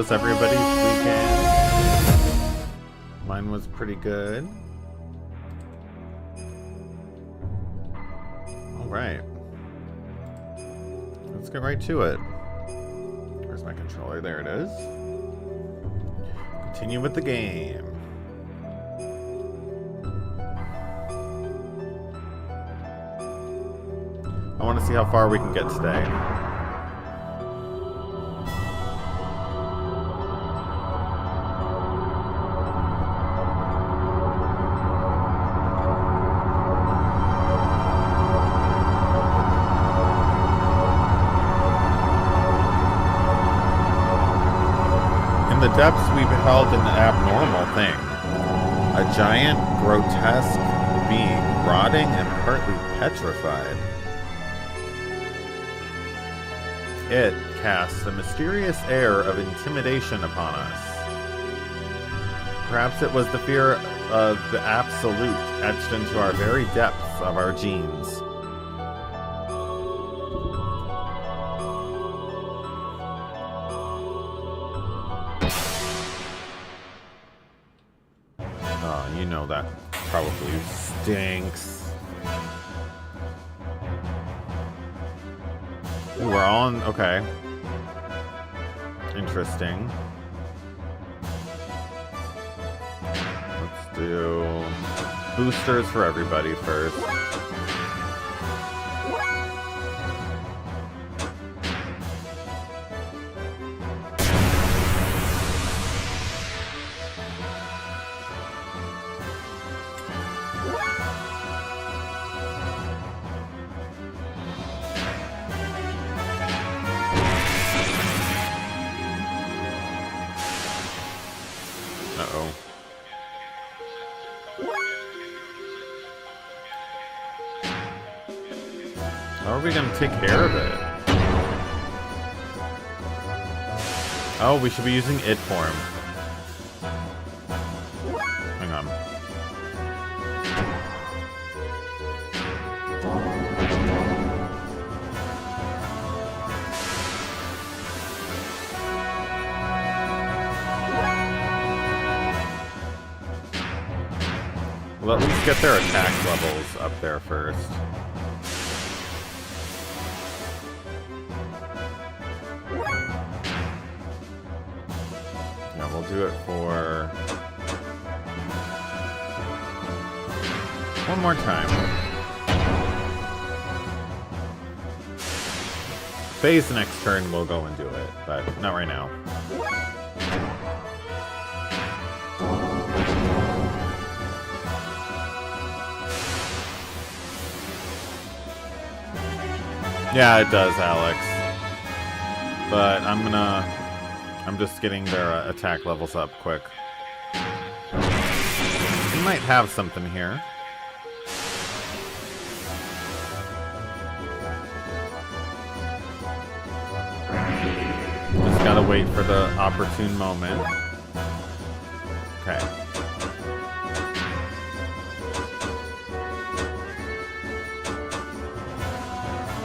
was everybody's weekend? Mine was pretty good. Alright. Let's get right to it. Where's my controller? There it is. Continue with the game. I want to see how far we can get today. In the depths we beheld an abnormal thing. A giant, grotesque being, rotting and partly petrified. It casts a mysterious air of intimidation upon us. Perhaps it was the fear of the absolute etched into our very depths of our genes. Oh, you know that probably stinks. Ooh, we're on. Okay. Interesting. Let's do boosters for everybody first. Uh-oh. How are we gonna take care of it? Oh, we should be using it form. Hang on. Well, at least get their attack levels up there first. Yeah, we'll do it for one more time. Phase next turn, we'll go and do it, but not right now. Yeah, it does, Alex. But I'm just getting their attack levels up quick. We might have something here. Just gotta wait for the opportune moment. Okay.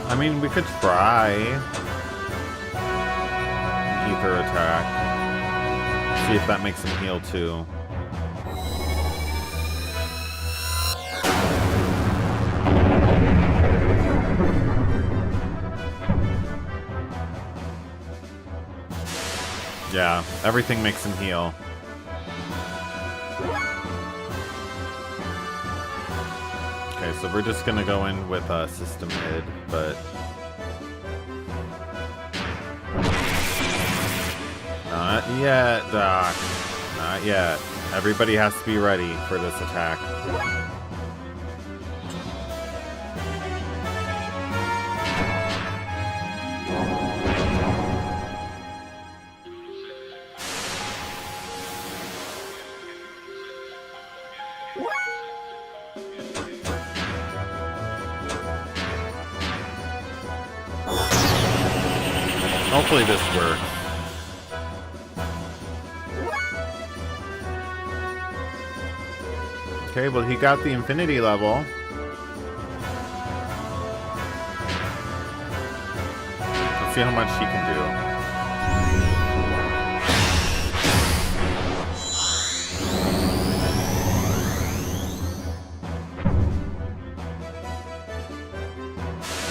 I mean, we could try ether attack. See if that makes him heal too. Yeah, everything makes him heal. Okay, so we're just gonna go in with system mid, but not yet, Doc. Not yet. Everybody has to be ready for this attack. Hopefully this works. Okay, well he got the infinity level. Let's see how much he can do.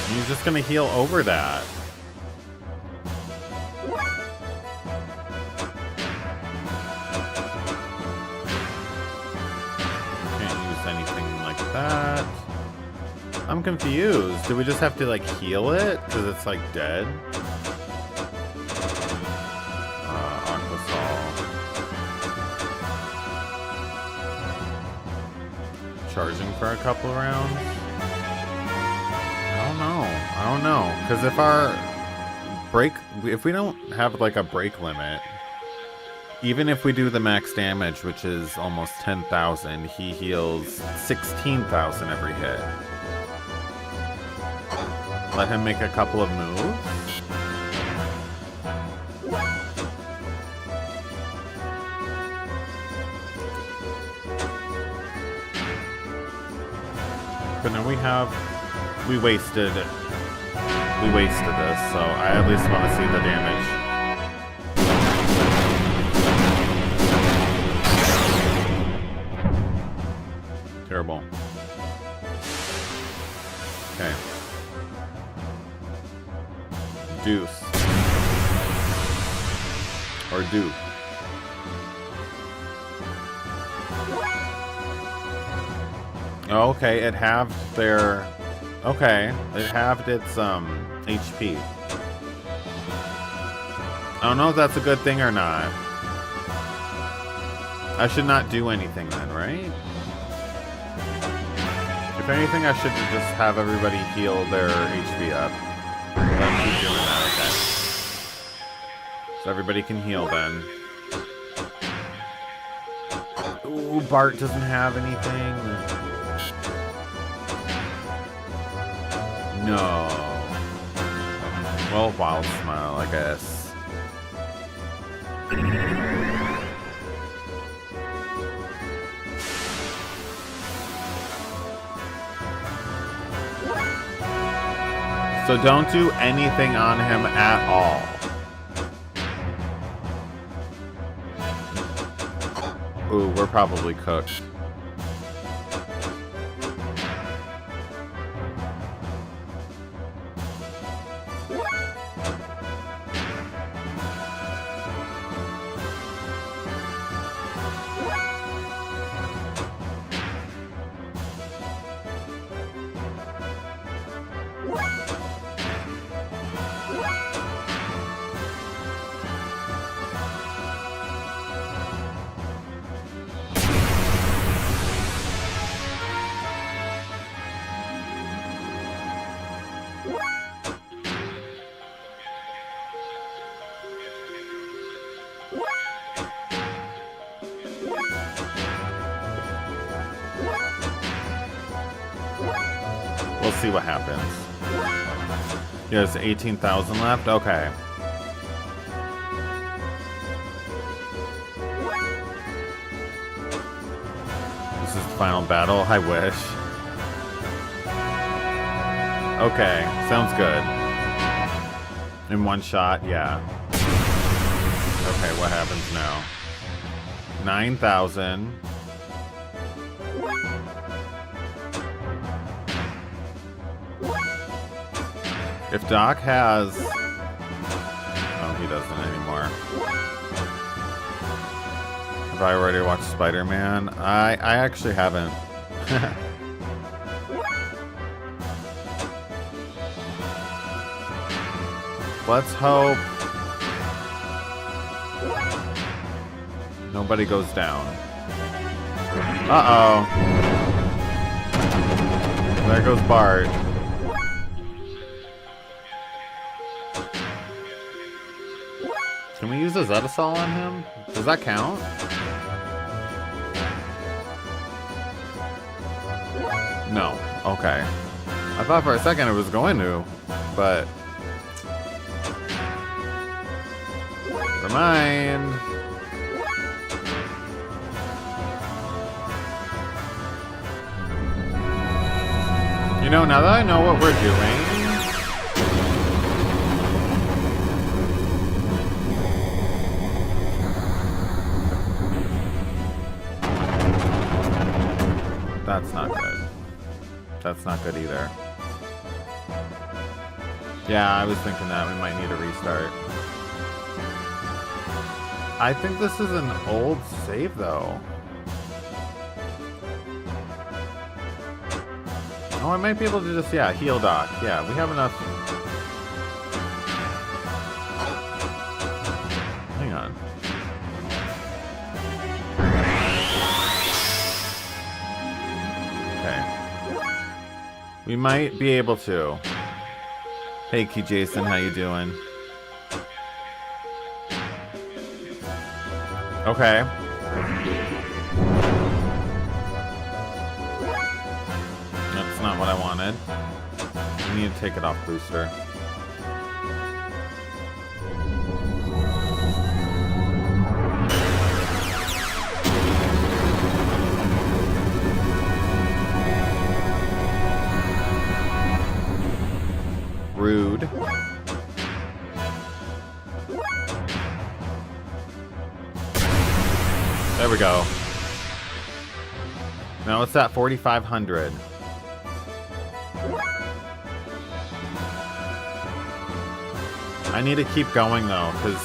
He's just gonna heal over that. Can't use anything like that. I'm confused. Do we just have to like heal it? Because it's like dead? Charging for a couple of rounds? I don't know. Because if our break, if we don't have like a break limit, even if we do the max damage, which is almost 10,000, he heals 16,000 every hit. Let him make a couple of moves. But then we wasted this, so I at least want to see the damage. Terrible. Okay. Deuce. Or Duke. Oh, okay, it halved their... Okay, it halved its, HP. I don't know if that's a good thing or not. I should not do anything then, right? If anything, I should just have everybody heal their HP up. Let's keep doing that, okay. So everybody can heal then. Ooh, Bart doesn't have anything. No. Well, Wild Smile, I guess. So don't do anything on him at all. Ooh, we're probably cooked. We'll see what happens. There's 18,000 left? Okay. This is the final battle? I wish. Okay, sounds good. In one shot, yeah. Okay, what happens now? 9,000. If Doc has... Oh, he doesn't anymore. Have I already watched Spider-Man? I actually haven't. Let's hope nobody goes down. Uh-oh. There goes Bart. Can we use a Zetasol on him? Does that count? No. Okay. I thought for a second it was going to, but... Never mind. You know, now that I know what we're doing... That's not good. That's not good either. Yeah, I was thinking that. We might need a restart. I think this is an old save, though. Oh, I might be able to just, yeah, heal Doc. Yeah, we have enough. Hang on. Okay. We might be able to. Hey, Key Jason, how you doing? Okay. That's not what I wanted. We need to take it off booster. Rude. There we go. Now it's at 4,500. I need to keep going though, because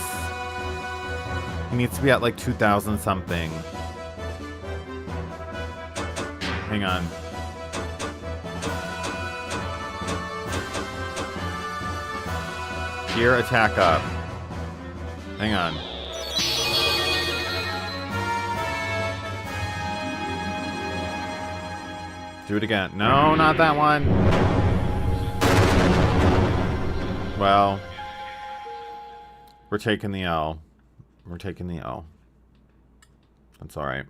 he needs to be at like 2,000 something. Hang on. Gear attack up. Hang on. Do it again. No, not that one. Well, we're taking the L. We're taking the L. That's alright.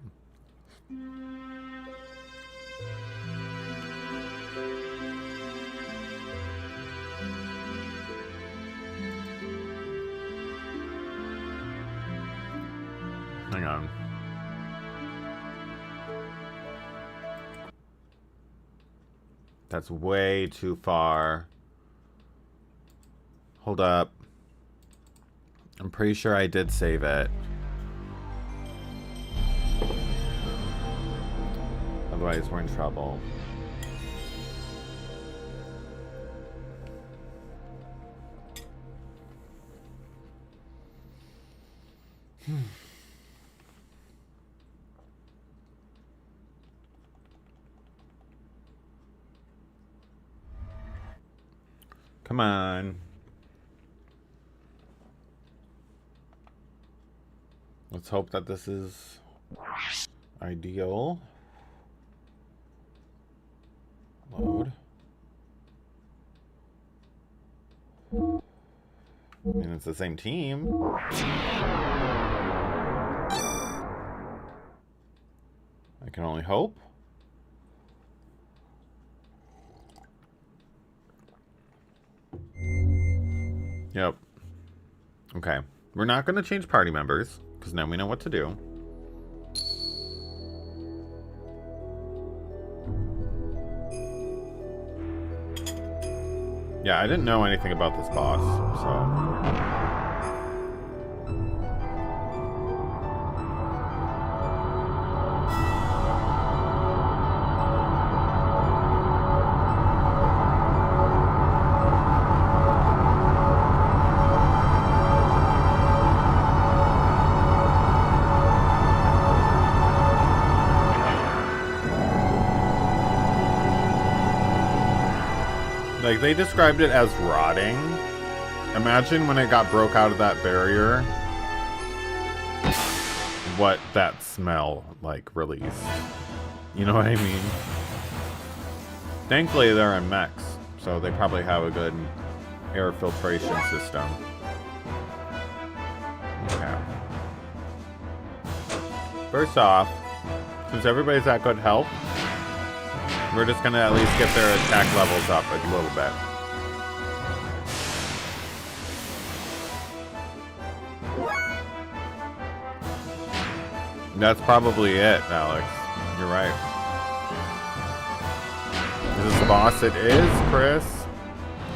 Hang on. That's way too far. Hold up. I'm pretty sure I did save it. Otherwise, we're in trouble. Come on. Let's hope that this is ideal. Load. I mean, it's the same team. I can only hope. Yep. Okay. We're not going to change party members, because now we know what to do. Yeah, I didn't know anything about this boss, so... Like, they described it as rotting. Imagine when it got broke out of that barrier, what that smell, like, released. You know what I mean? Thankfully, they're in mechs, so they probably have a good air filtration system. Okay. First off, since everybody's at good health, we're just gonna at least get their attack levels up a little bit. That's probably it, Alex. You're right. Is this the boss? It is, Chris.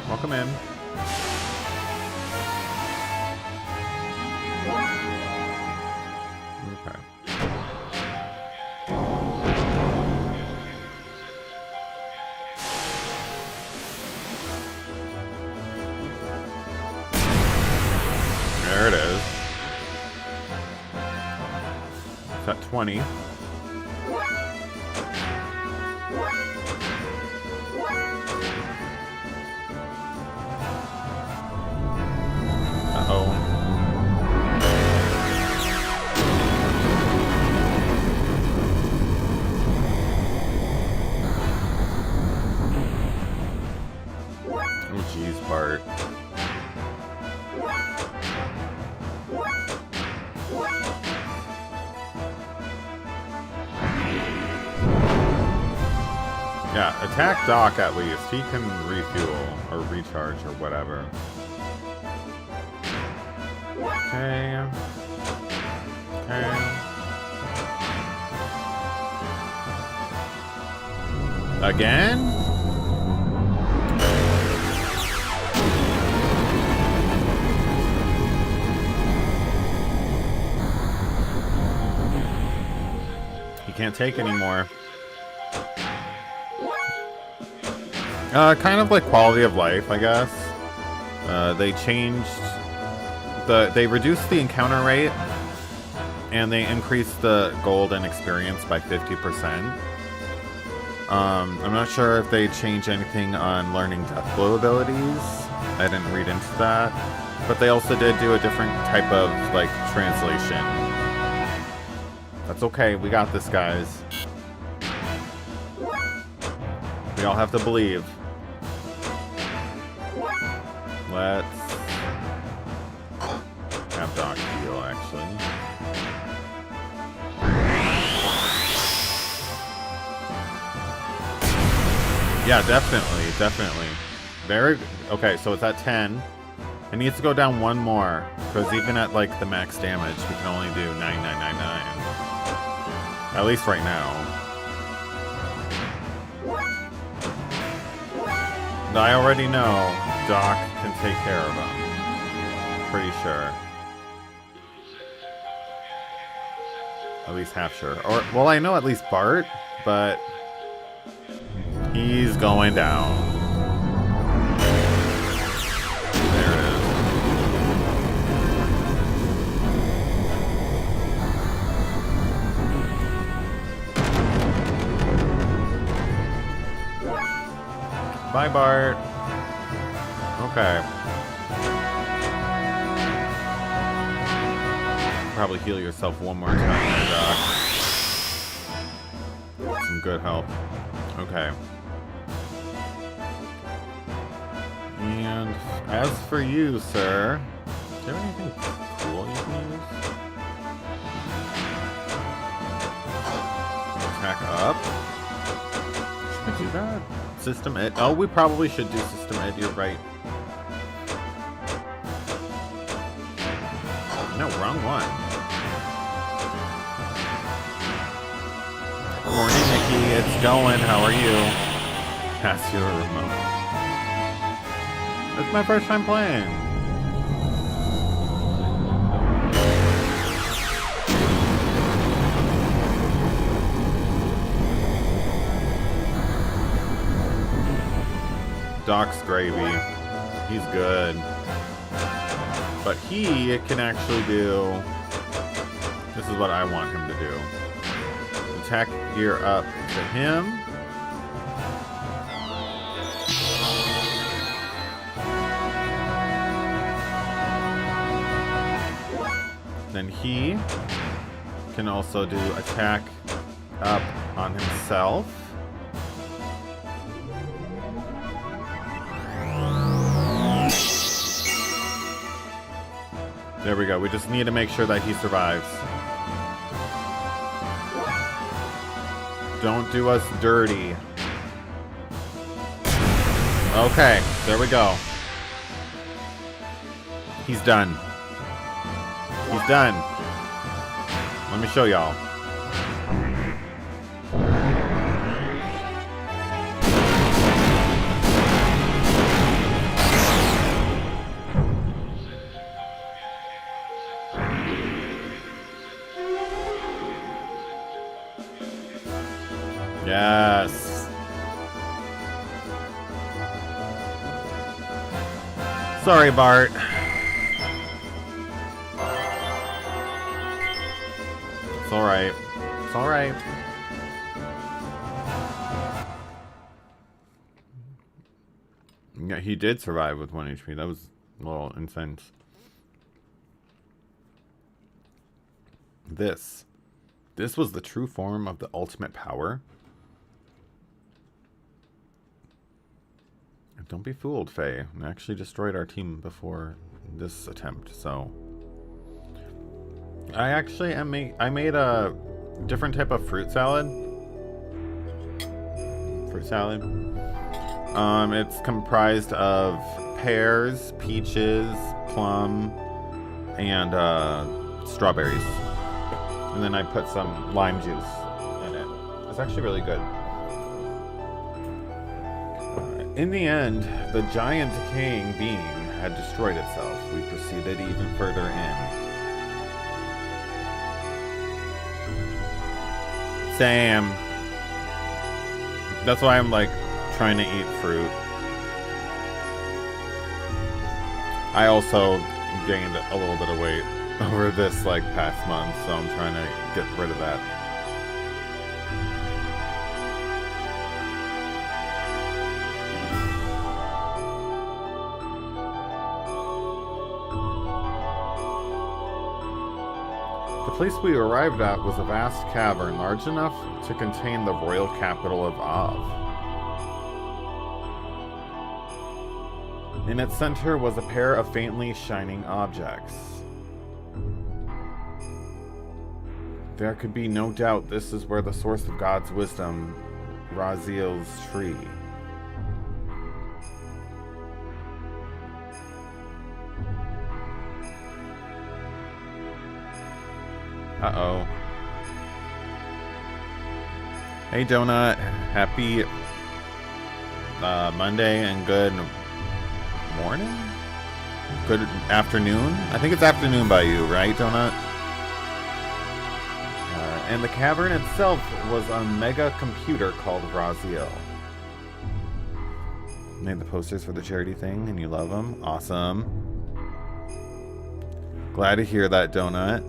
Welcome in. Okay. 20. Uh-oh. Oh, jeez, Bart. Yeah, attack Doc at least. He can refuel or recharge or whatever. Okay. Okay. Again? He can't take anymore. Kind of like quality of life, I guess. They changed they reduced the encounter rate and they increased the gold and experience by 50%. I'm not sure if they changed anything on learning death blow abilities. I didn't read into that. But they also did do a different type of, like, translation. That's okay, we got this, guys. We all have to believe. Let's have Doc heal, actually. Yeah, definitely, definitely. Very, okay, so it's at 10. It needs to go down one more, because even at, like, the max damage, we can only do 9999. At least right now. And I already know Doc can take care of him. Pretty sure. At least half sure. Or, well, I know at least Bart, but he's going down. There it is. Bye, Bart. Okay. Probably heal yourself one more time, Doc. Some good help. Okay. And as for you, sir, do you have anything cool you can use? Attack up. Should we do that? System Ed. Oh, we probably should do System Ed. You're right. No, wrong one. Morning, Nikki. It's going. How are you? Pass your remote. It's my first time playing. Doc's gravy. He's good. But he can actually do... This is what I want him to do. Attack gear up to him. Then he can also do attack up on himself. There we go. We just need to make sure that he survives. Don't do us dirty. Okay, there we go. He's done. He's done. Let me show y'all. Yes. Sorry, Bart. It's alright. It's alright. Yeah, he did survive with 1 HP. That was a little intense. This was the true form of the ultimate power. Don't be fooled, Faye. I actually destroyed our team before this attempt, so... I made a different type of fruit salad. It's comprised of pears, peaches, plum, and strawberries. And then I put some lime juice in it. It's actually really good. In the end, the giant decaying being had destroyed itself. We proceeded even further in. Same. That's why I'm like trying to eat fruit. I also gained a little bit of weight over this like past month, so I'm trying to get rid of that. The place we arrived at was a vast cavern large enough to contain the royal capital of Av. In its center was a pair of faintly shining objects. There could be no doubt this is where the source of God's wisdom, Raziel's tree. Uh-oh. Hey, Donut. Happy Monday and good morning? Good afternoon? I think it's afternoon by you, right, Donut? And the cavern itself was a mega computer called Raziel. Made the posters for the charity thing and you love them? Awesome. Glad to hear that, Donut.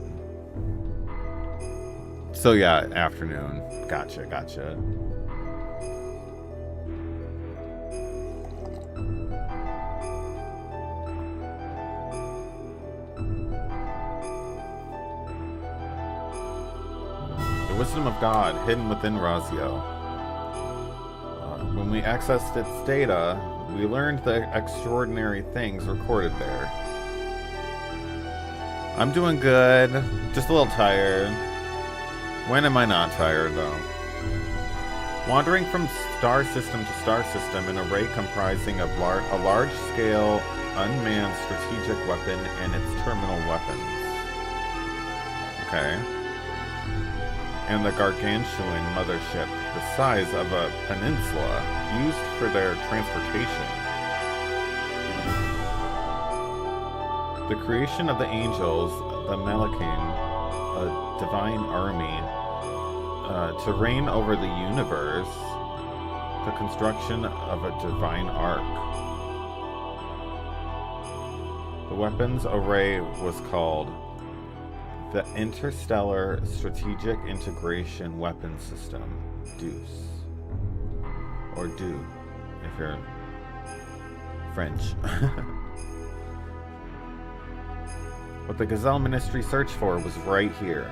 So yeah, afternoon. Gotcha. The wisdom of God hidden within Raziel. When we accessed its data, we learned the extraordinary things recorded there. I'm doing good, just a little tired. When am I not tired, though? Wandering from star system to star system, an array comprising of a large-scale, unmanned strategic weapon and its terminal weapons. Okay. And the gargantuan mothership, the size of a peninsula, used for their transportation. The creation of the angels, the Malachim, a divine army, to reign over the universe, the construction of a divine ark. The weapons array was called the Interstellar Strategic Integration Weapon System, DEUCE. Or DEU, if you're French. What the Gazelle Ministry searched for was right here.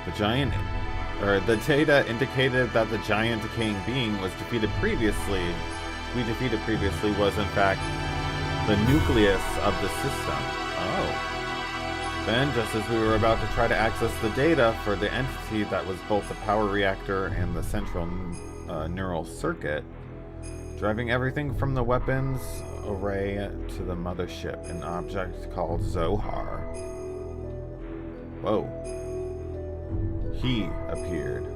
The data indicated that the giant decaying being was defeated previously. Was in fact the nucleus of the system. Oh. Then, just as we were about to try to access the data for the entity that was both the power reactor and the central neural circuit, driving everything from the weapons array to the mothership, an object called Zohar. Whoa. He appeared.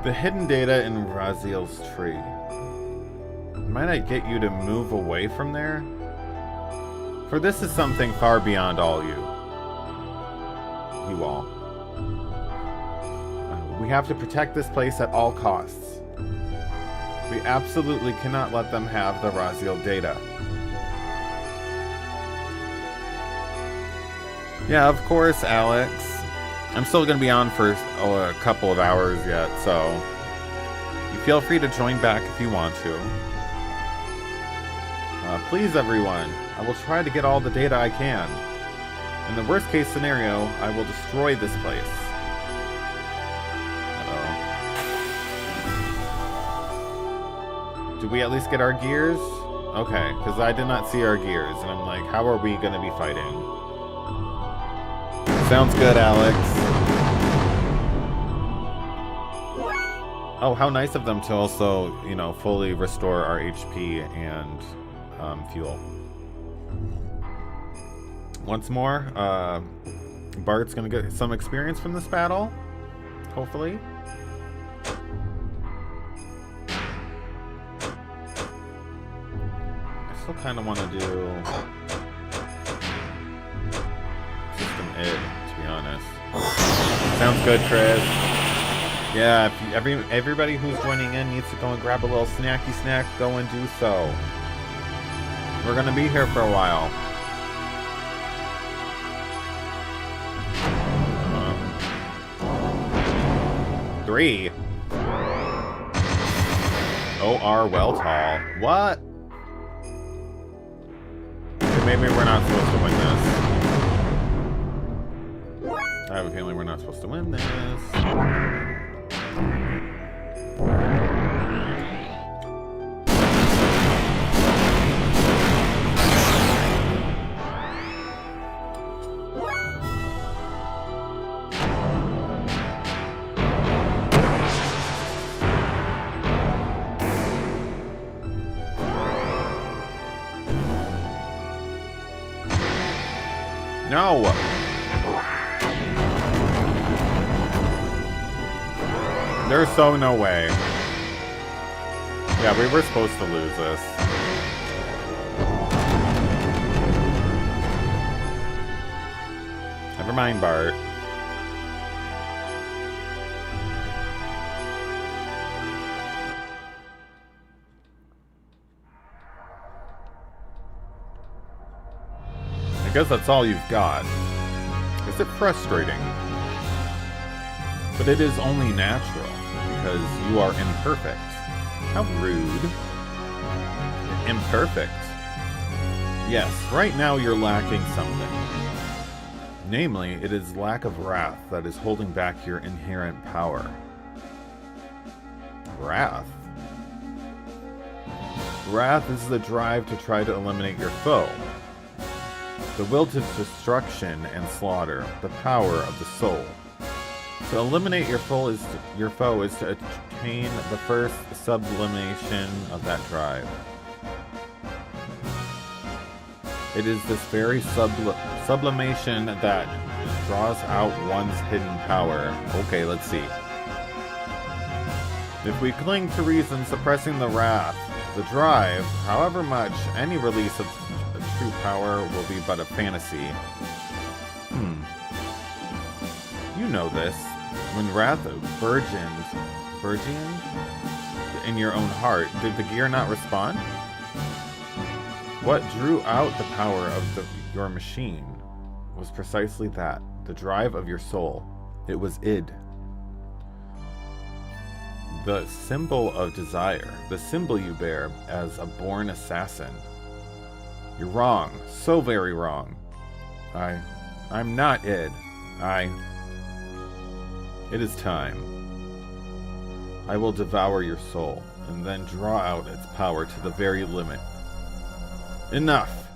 The hidden data in Raziel's tree. Might I get you to move away from there? For this is something far beyond all you all. We have to protect this place at all costs. We absolutely cannot let them have the Raziel data. Yeah, of course, Alex. I'm still going to be on for a couple of hours yet, so you feel free to join back if you want to. Please, everyone, I will try to get all the data I can. In the worst case scenario, I will destroy this place. Uh-oh. Did we at least get our gears? Okay, because I did not see our gears, and I'm like, how are we going to be fighting? Sounds good, Alex. Oh, how nice of them to also, you know, fully restore our HP and fuel. Once more, Bart's gonna get some experience from this battle, hopefully. I still kind of want to do System Id, to be honest. Sounds good, Chris. Yeah, if everybody who's joining in needs to go and grab a little snacky snack, go and do so. We're gonna be here for a while. 3. O.R. Welltall. What? Okay, maybe we're not supposed to win this. I have a feeling we're not supposed to win this. No! There's so no way. Yeah, we were supposed to lose this. Never mind, Bart. I guess that's all you've got. Is it frustrating? But it is only natural, because you are imperfect. How rude. Imperfect. Yes, right now you're lacking something. Namely, it is lack of wrath that is holding back your inherent power. Wrath? Wrath is the drive to try to eliminate your foe. The will to destruction and slaughter, the power of the soul. To eliminate your foe is to attain the first sublimation of that drive. It is this very sublimation that draws out one's hidden power. Okay, let's see. If we cling to reason suppressing the wrath, the drive, however much, any release of true power will be but a fantasy. You know this. When wrath burgeoned in your own heart, did the gear not respond? What drew out the power of your machine was precisely that, the drive of your soul. It was id. The symbol of desire, the symbol you bear as a born assassin. You're wrong, so very wrong. I'm not id. It is time. I will devour your soul, and then draw out its power to the very limit. Enough!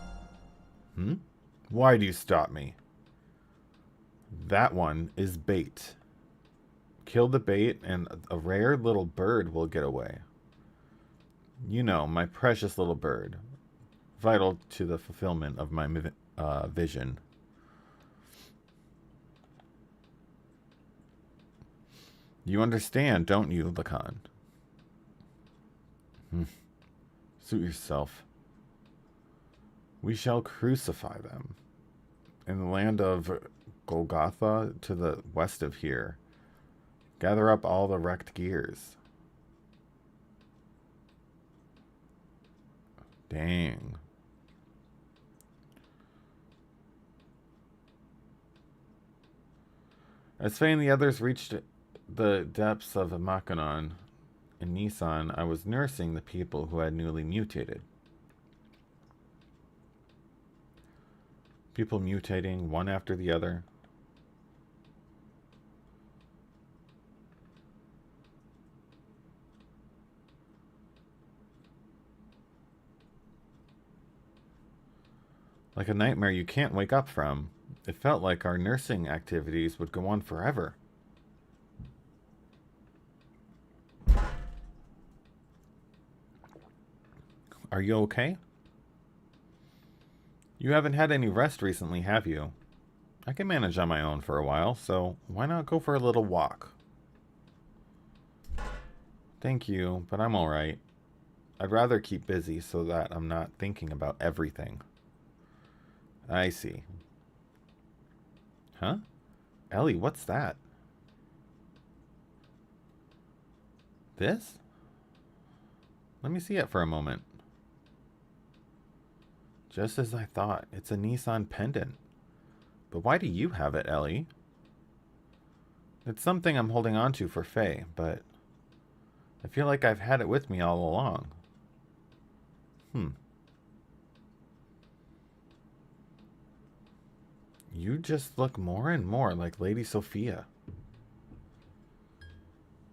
Why do you stop me? That one is bait. Kill the bait, and a rare little bird will get away. You know, my precious little bird. Vital to the fulfillment of my vision. You understand, don't you, Lacan? Suit yourself. We shall crucify them. In the land of Golgotha, to the west of here. Gather up all the wrecked gears. Dang. As Faye and the others reached the depths of Makanon in Nissan, I was nursing the people who had newly mutated. People mutating one after the other. Like a nightmare you can't wake up from. It felt like our nursing activities would go on forever. Are you okay? You haven't had any rest recently, have you? I can manage on my own for a while, so why not go for a little walk? Thank you, but I'm alright. I'd rather keep busy so that I'm not thinking about everything. I see. Huh? Ellie, what's that? This? Let me see it for a moment. Just as I thought, it's a Nissan pendant. But why do you have it, Ellie? It's something I'm holding on to for Faye, but I feel like I've had it with me all along. You just look more and more like Lady Sophia.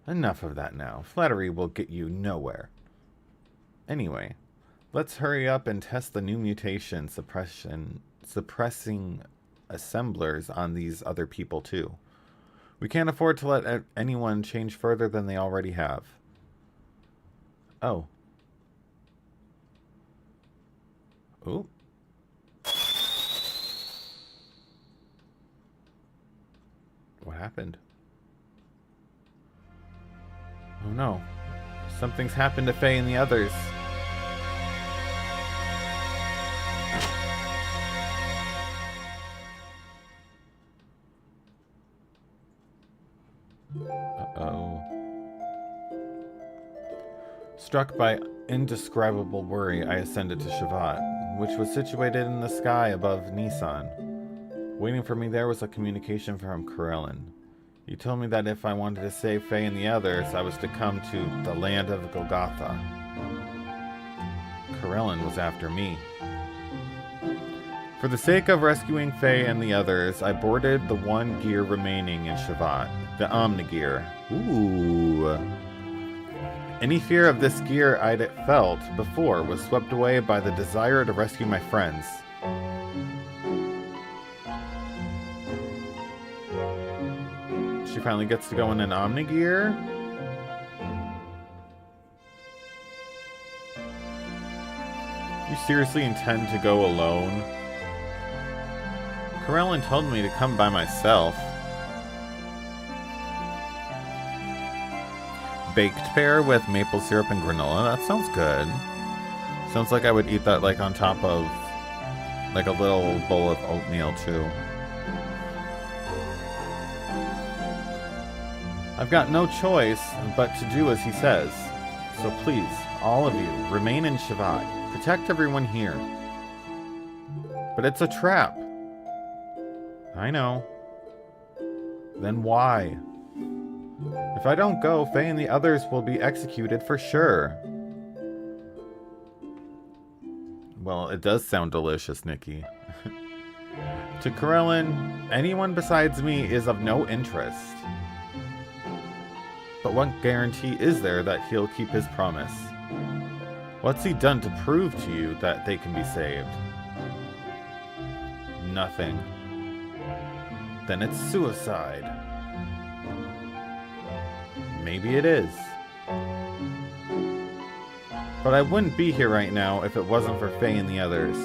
Enough of that now. Flattery will get you nowhere. Anyway, let's hurry up and test the new mutation suppressing assemblers on these other people too. We can't afford to let anyone change further than they already have. Oh. Ooh. What happened? Oh no. Something's happened to Faye and the others. Uh-oh. Struck by indescribable worry, I ascended to Shavat, which was situated in the sky above Nissan. Waiting for me there was a communication from Corellin. He told me that if I wanted to save Faye and the others, I was to come to the land of Golgotha. Corellin was after me. For the sake of rescuing Faye and the others, I boarded the one gear remaining in Shavat, the Omnigear. Ooh. Any fear of this gear I'd felt before was swept away by the desire to rescue my friends. She finally gets to go in an Omnigear. You seriously intend to go alone? Corellin told me to come by myself. Baked pear with maple syrup and granola. That sounds good. Sounds like I would eat that like on top of like a little bowl of oatmeal too. I've got no choice but to do as he says. So please, all of you, remain in Shavat. Protect everyone here. But it's a trap. I know. Then why? If I don't go, Faye and the others will be executed for sure. Well, it does sound delicious, Nikki. To Corellin, anyone besides me is of no interest. But what guarantee is there that he'll keep his promise? What's he done to prove to you that they can be saved? Nothing. Then it's suicide. Maybe it is. But I wouldn't be here right now if it wasn't for Faye and the others.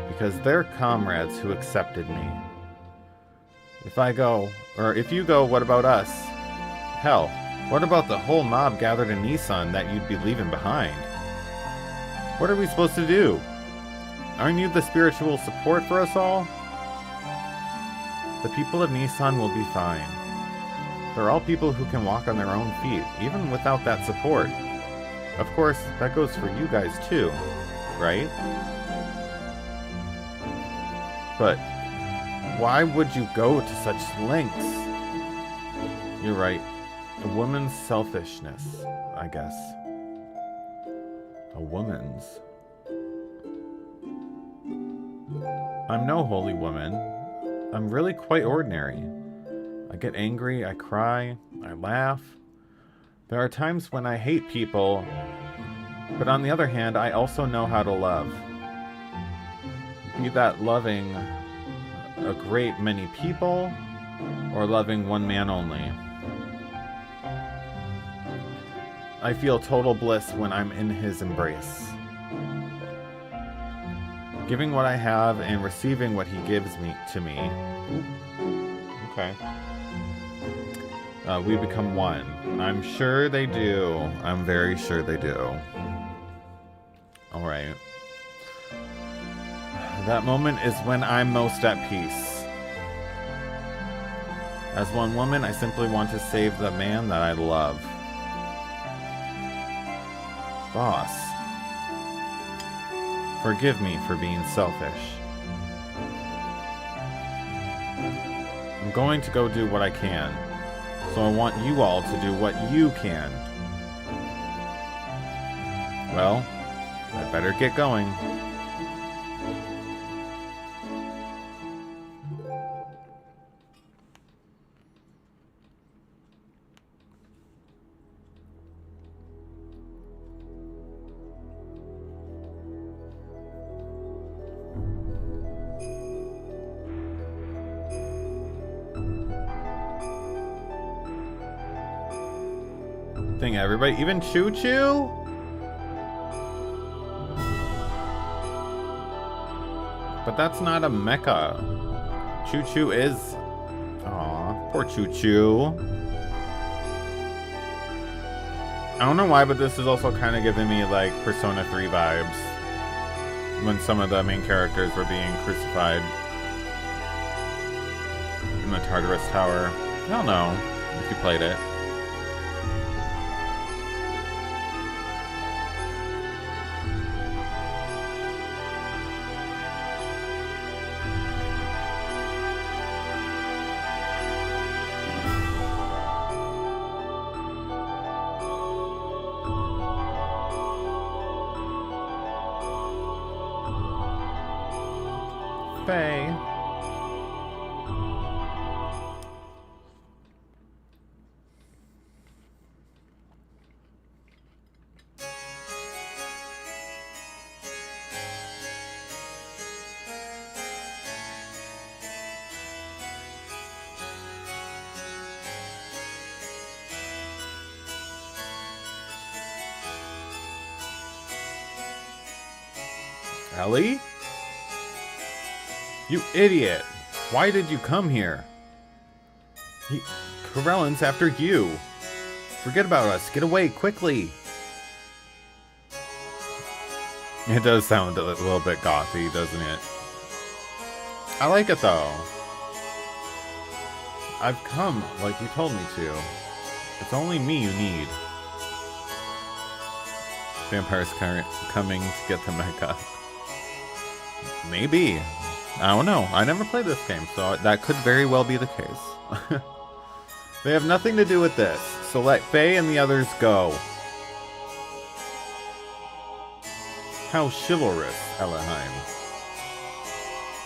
Because they're comrades who accepted me. If I go, or if you go, what about us? Hell, what about the whole mob gathered in Nissan that you'd be leaving behind? What are we supposed to do? Aren't you the spiritual support for us all? The people of Nissan will be fine. They're all people who can walk on their own feet, even without that support. Of course, that goes for you guys too, right? But why would you go to such lengths? You're right. A woman's selfishness, I guess. A woman's. I'm no holy woman. I'm really quite ordinary. I get angry, I cry, I laugh. There are times when I hate people, but on the other hand, I also know how to love. Be that loving a great many people, or loving one man only. I feel total bliss when I'm in his embrace. Giving what I have and receiving what he gives to me. Okay. We become one. I'm sure they do. I'm very sure they do. Alright. That moment is when I'm most at peace. As one woman, I simply want to save the man that I love. Boss. Forgive me for being selfish. I'm going to go do what I can. So I want you all to do what you can. Well, I better get going. Thing everybody, even Choo Choo? But that's not a mecha. Choo Choo is. Aw, poor Choo Choo. I don't know why, but this is also kind of giving me like Persona 3 vibes. When some of the main characters were being crucified in the Tartarus Tower. I don't know if you played it. Faye. Ellie? You idiot! Why did you come here? Corellan's after you. Forget about us. Get away, quickly! It does sound a little bit gothy, doesn't it? I like it, though. I've come, like you told me to. It's only me you need. Vampires coming to get the mecha. Maybe. I don't know. I never played this game, so that could very well be the case. They have nothing to do with this, so let Faye and the others go. How chivalrous, Elihime.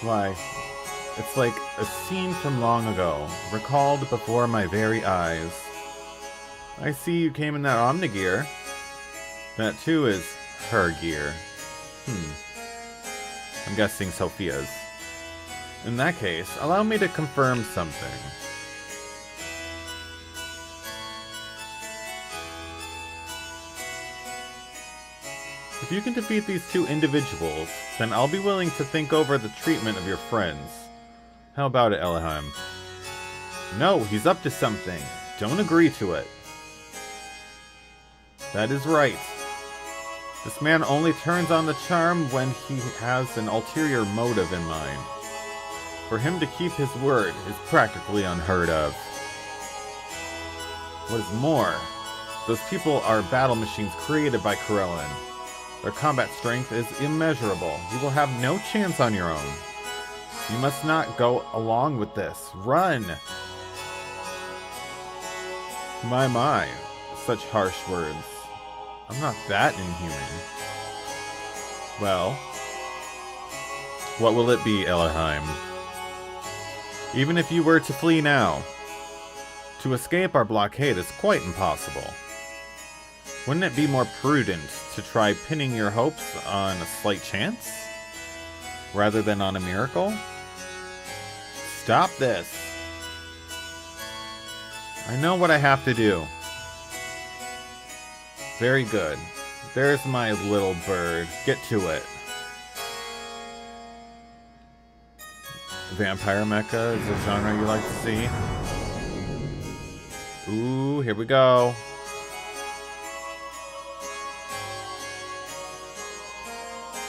Why, it's like a scene from long ago, recalled before my very eyes. I see you came in that Omnigear. That too is her gear. I'm guessing Sophia's. In that case, allow me to confirm something. If you can defeat these two individuals, then I'll be willing to think over the treatment of your friends. How about it, Elihime? No, he's up to something. Don't agree to it. That is right. This man only turns on the charm when he has an ulterior motive in mind. For him to keep his word is practically unheard of. What is more, those people are battle machines created by Corellan. Their combat strength is immeasurable. You will have no chance on your own. You must not go along with this. Run! My. Such harsh words. I'm not that inhuman. Well, what will it be, Elohim? Even if you were to flee now, to escape our blockade is quite impossible. Wouldn't it be more prudent to try pinning your hopes on a slight chance, rather than on a miracle? Stop this. I know what I have to do. Very good. There's my little bird. Get to it. Vampire mecha is a genre you like to see? Ooh, here we go.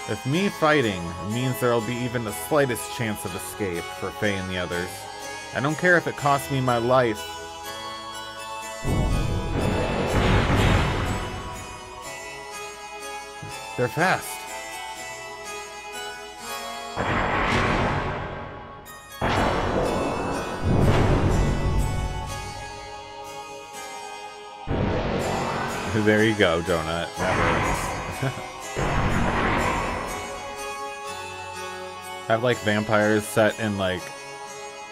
If me fighting means there'll be even the slightest chance of escape for Faye and the others, I don't care if it costs me my life. They're fast. There you go, Donut. That works. Have like vampires set in like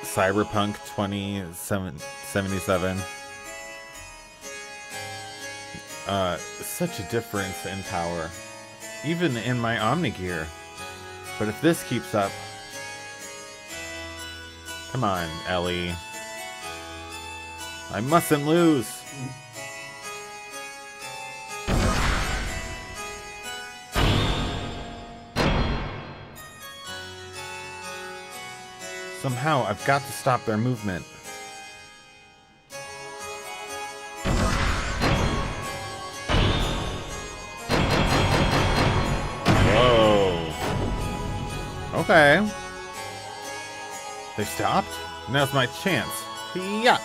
Cyberpunk 2077. Such a difference in power. Even in my Omnigear. But if this keeps up... Come on, Ellie. I mustn't lose. Somehow, I've got to stop their movement. Whoa. Okay. They stopped? Now's my chance. Yeah.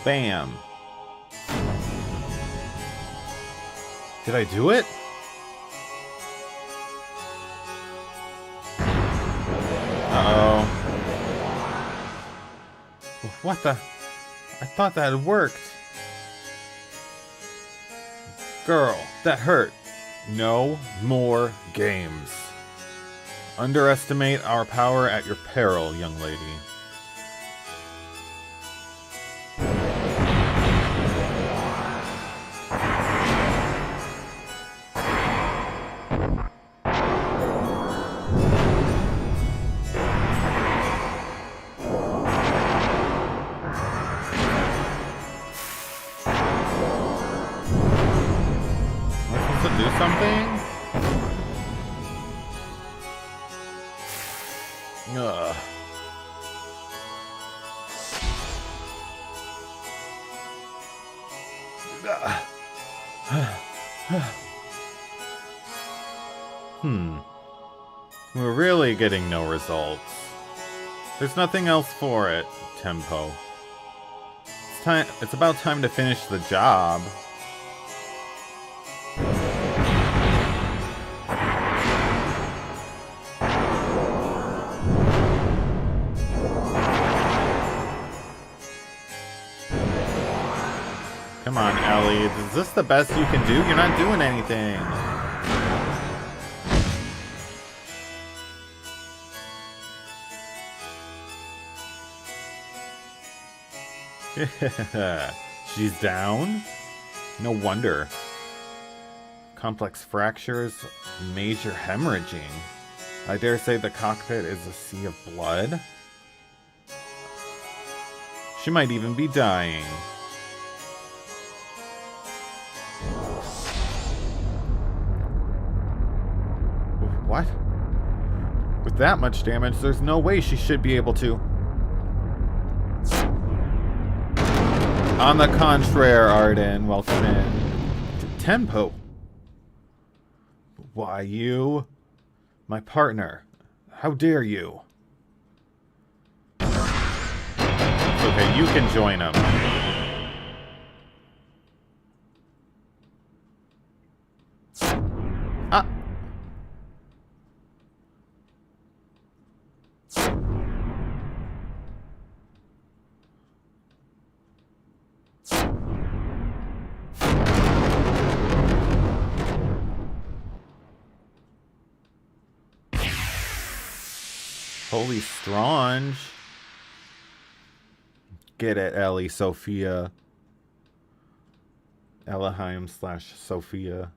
Bam. Did I do it? Uh-oh. What the? I thought that had worked. Girl, that hurt. No more games. Underestimate our power at your peril, young lady. We're really getting no results. There's nothing else for it, Tempo. It's about time to finish the job. Come on, Ellie. Is this the best you can do? You're not doing anything. She's down? No wonder. Complex fractures, major hemorrhaging. I dare say the cockpit is a sea of blood. She might even be dying. What? With that much damage, there's no way she should be able to. On the contrary, Arden, welcome in. Tempo. Why, you? My partner. How dare you? It's okay, you can join him. Holy Strange. Get it, Ellie, Sophia. Elohim / Sophia.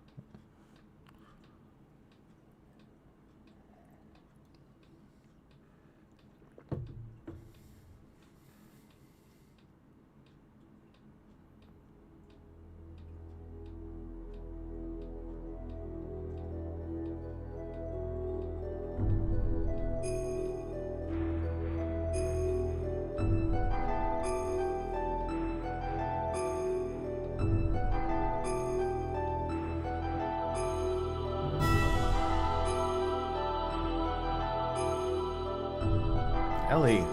Ellie,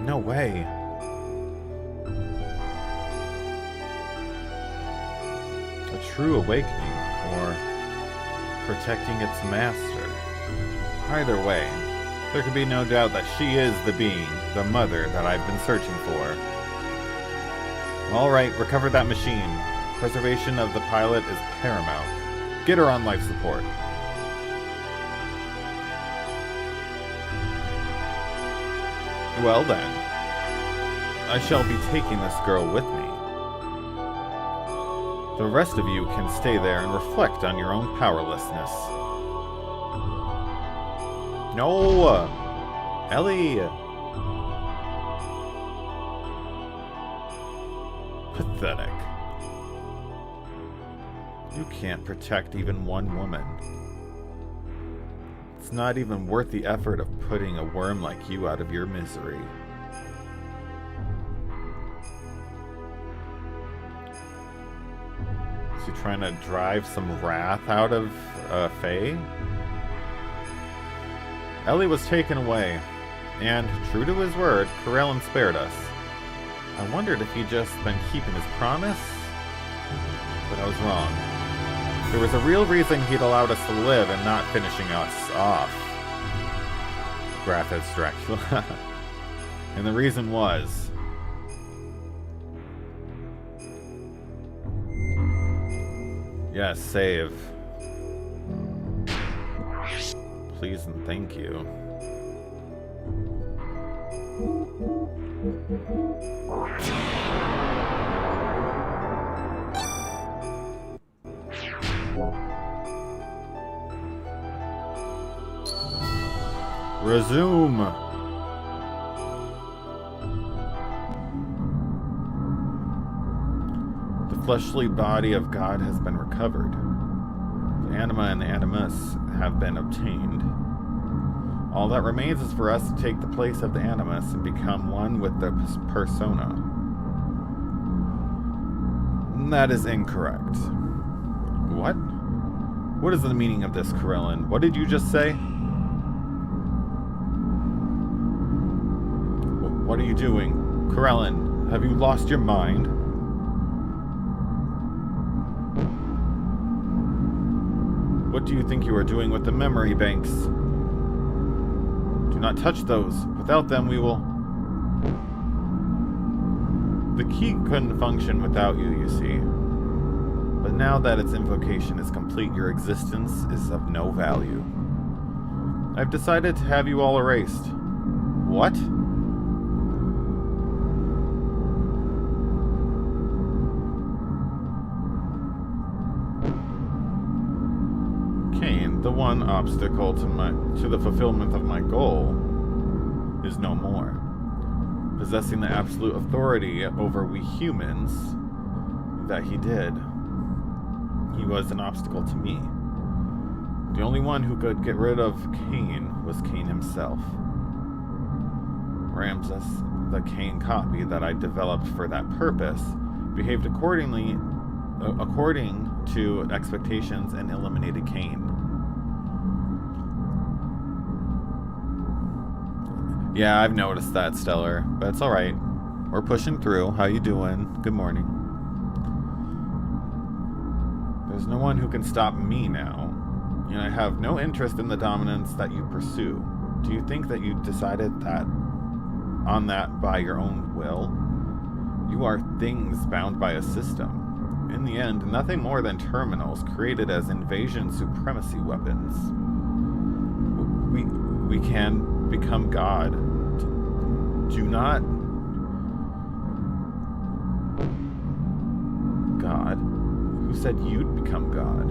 no way. A true awakening, or protecting its master. Either way, there can be no doubt that she is the being, the mother that I've been searching for. Alright, recover that machine. Preservation of the pilot is paramount. Get her on life support. Well then, I shall be taking this girl with me. The rest of you can stay there and reflect on your own powerlessness. No! Ellie! Pathetic. You can't protect even one woman. It's not even worth the effort of putting a worm like you out of your misery. Is he trying to drive some wrath out of Faye? Ellie was taken away, and, true to his word, Corellin spared us. I wondered if he'd just been keeping his promise, but I was wrong. There was a real reason he'd allowed us to live and not finishing us off. Graphis Dracula. And the reason was... yes, save. Please and thank you. Resume. The fleshly body of God has been recovered. The anima and the animus have been obtained. All that remains is for us to take the place of the animus and become one with the persona. That is incorrect. What? What is the meaning of this, Corellin? What did you just say? What are you doing? Corellin, have you lost your mind? What do you think you are doing with the memory banks? Do not touch those. Without them, we will... The key couldn't function without you, you see. But now that its invocation is complete, your existence is of no value. I've decided to have you all erased. What? Cain, the one obstacle to the fulfillment of my goal, is no more. Possessing the absolute authority over we humans that he did, he was an obstacle to me. The only one who could get rid of Cain was Cain himself. Ramses, the Cain copy that I developed for that purpose, behaved according to expectations and eliminated Cain. Yeah, I've noticed that, Stellar, but it's alright. We're pushing through. How you doing? Good morning. There's no one who can stop me now, and I have no interest in the dominance that you pursue. Do you think that you decided that on that by your own will? You are things bound by a system. In the end, nothing more than terminals created as invasion supremacy weapons. We can become God. Do not... God? Who said you'd become God?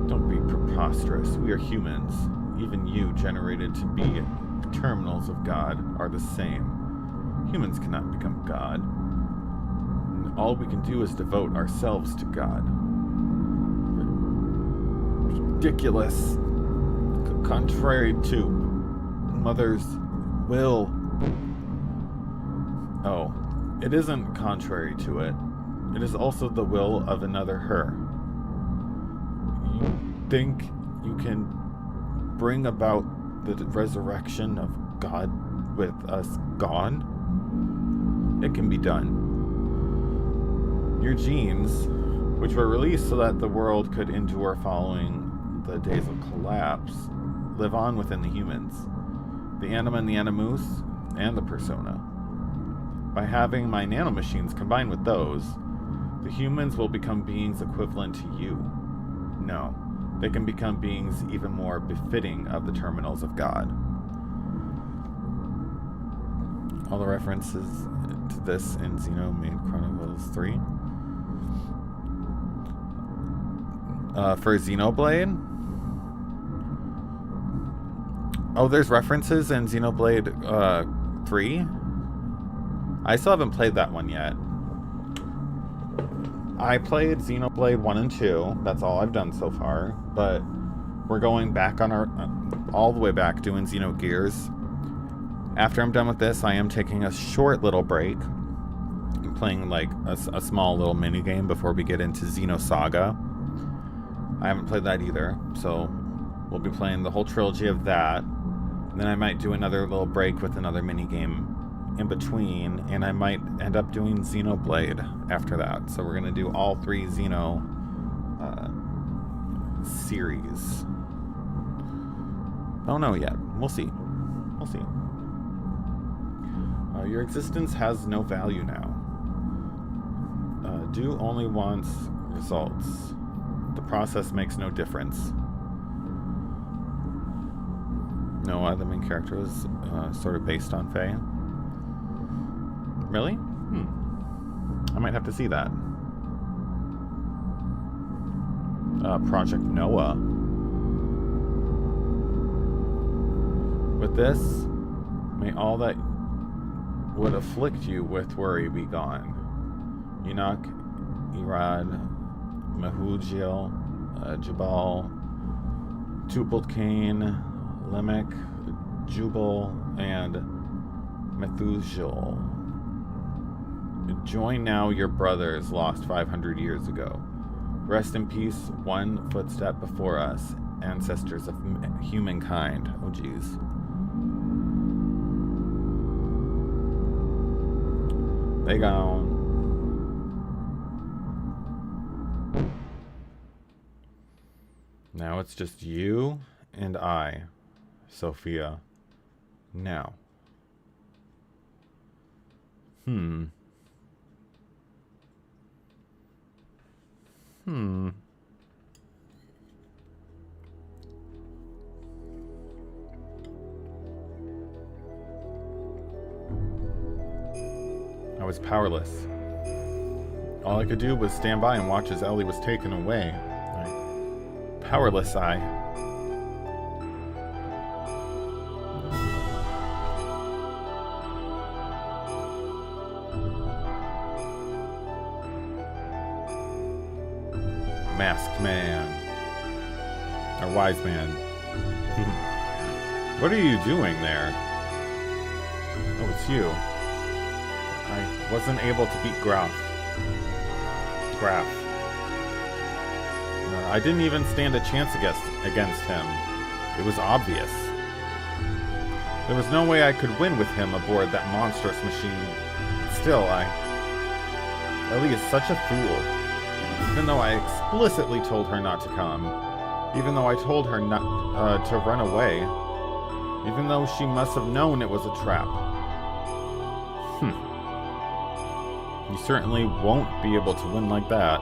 Don't be preposterous. We are humans. Even you, generated to be terminals of God, are the same. Humans cannot become God. And all we can do is devote ourselves to God. Ridiculous. Contrary to Mother's will. Oh, it isn't contrary to it. It is also the will of another her. You think you can bring about the resurrection of God with us gone? It can be done. Your genes, which were released so that the world could endure following the days of collapse, live on within the humans, the anima and the animus, and the persona. By having my nanomachines combined with those, the humans will become beings equivalent to you. No, they can become beings even more befitting of the terminals of God. All the references to this in Xenogears Chronicles 3. For Xenoblade? Oh, there's references in Xenoblade 3? I still haven't played that one yet. I played Xenoblade 1 and 2. That's all I've done so far. But we're going back on our... all the way back doing Xenogears. After I'm done with this, I am taking a short little break. I'm playing like a small little mini game before we get into Xenosaga. I haven't played that either. So we'll be playing the whole trilogy of that. And then I might do another little break with another mini game in between, and I might end up doing Xenoblade after that. So we're gonna do all 3 Xeno series. Don't know yet. We'll see. We'll see. Your existence has no value now. Do only wants results. The process makes no difference. Noah, the main character, was sort of based on Faye. Really? I might have to see that. Project Noah. With this, may all that would afflict you with worry be gone. Enoch, Irad, Mehujiel, Jabal, Tupel-Cain, Lamech, Jubal, and Methuselah. Join now your brothers lost 500 years ago. Rest in peace, one footstep before us, ancestors of humankind. Oh, jeez. They gone. Now it's just you and I, Sophia. Now. I was powerless. All I could do was stand by and watch as Ellie was taken away. Powerless I. Masked man. Or wise man. What are you doing there? Oh, it's you. I wasn't able to beat Graf. I didn't even stand a chance against him. It was obvious. There was no way I could win with him aboard that monstrous machine. Still, Ellie is such a fool. Even though I explicitly told her not to come. Even though I told her not to run away. Even though she must have known it was a trap. You certainly won't be able to win like that.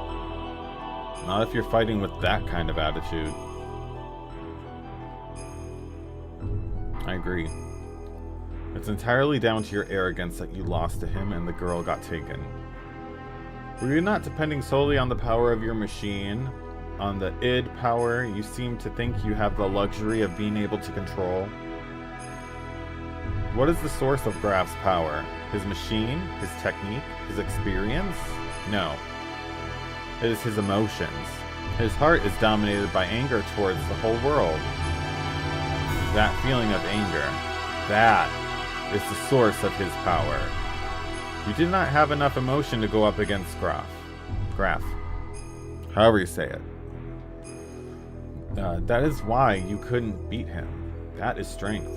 Not if you're fighting with that kind of attitude. I agree. It's entirely down to your arrogance that you lost to him and the girl got taken. Were you not depending solely on the power of your machine? On the id power you seem to think you have the luxury of being able to control? What is the source of Graf's power? His machine? His technique? His experience? No. It is his emotions. His heart is dominated by anger towards the whole world. That feeling of anger, that is the source of his power. You did not have enough emotion to go up against Graf. However you say it. That is why you couldn't beat him. That is strength.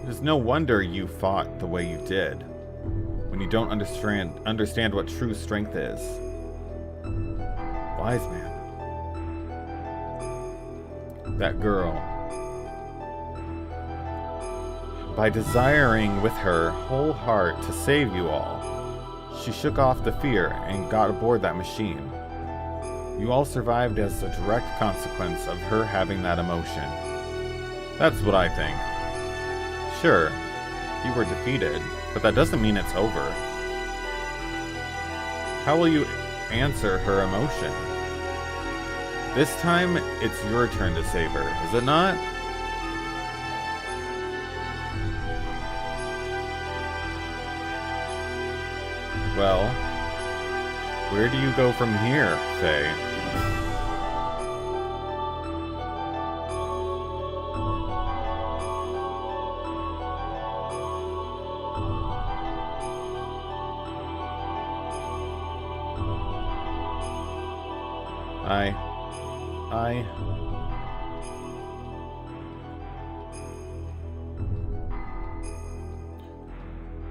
It is no wonder you fought the way you did, when you don't understand what true strength is. Wise man. That girl. By desiring with her whole heart to save you all, she shook off the fear and got aboard that machine. You all survived as a direct consequence of her having that emotion. That's what I think. Sure, you were defeated, but that doesn't mean it's over. How will you answer her emotion? This time, it's your turn to save her, is it not? Well, where do you go from here, Faye?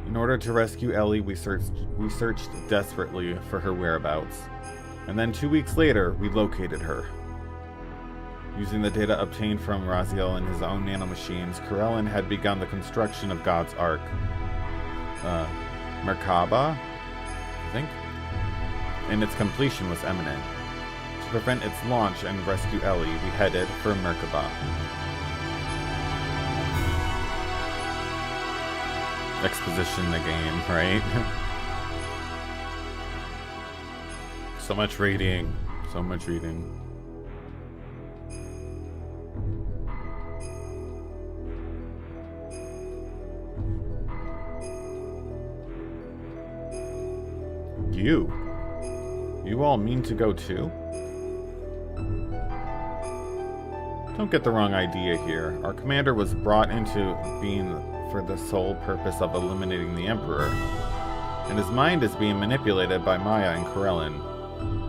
In order to rescue Ellie, we searched desperately for her whereabouts. And then 2 weeks later, we located her. Using the data obtained from Raziel and his own nanomachines, Corellin had begun the construction of God's Ark. Merkaba, I think? And its completion was imminent. To prevent its launch and rescue Ellie, we headed for Merkaba. Exposition the game, right? So much reading. So much reading. You all mean to go too? Don't get the wrong idea here. Our commander was brought into being for the sole purpose of eliminating the Emperor, and his mind is being manipulated by Maya and Corellin.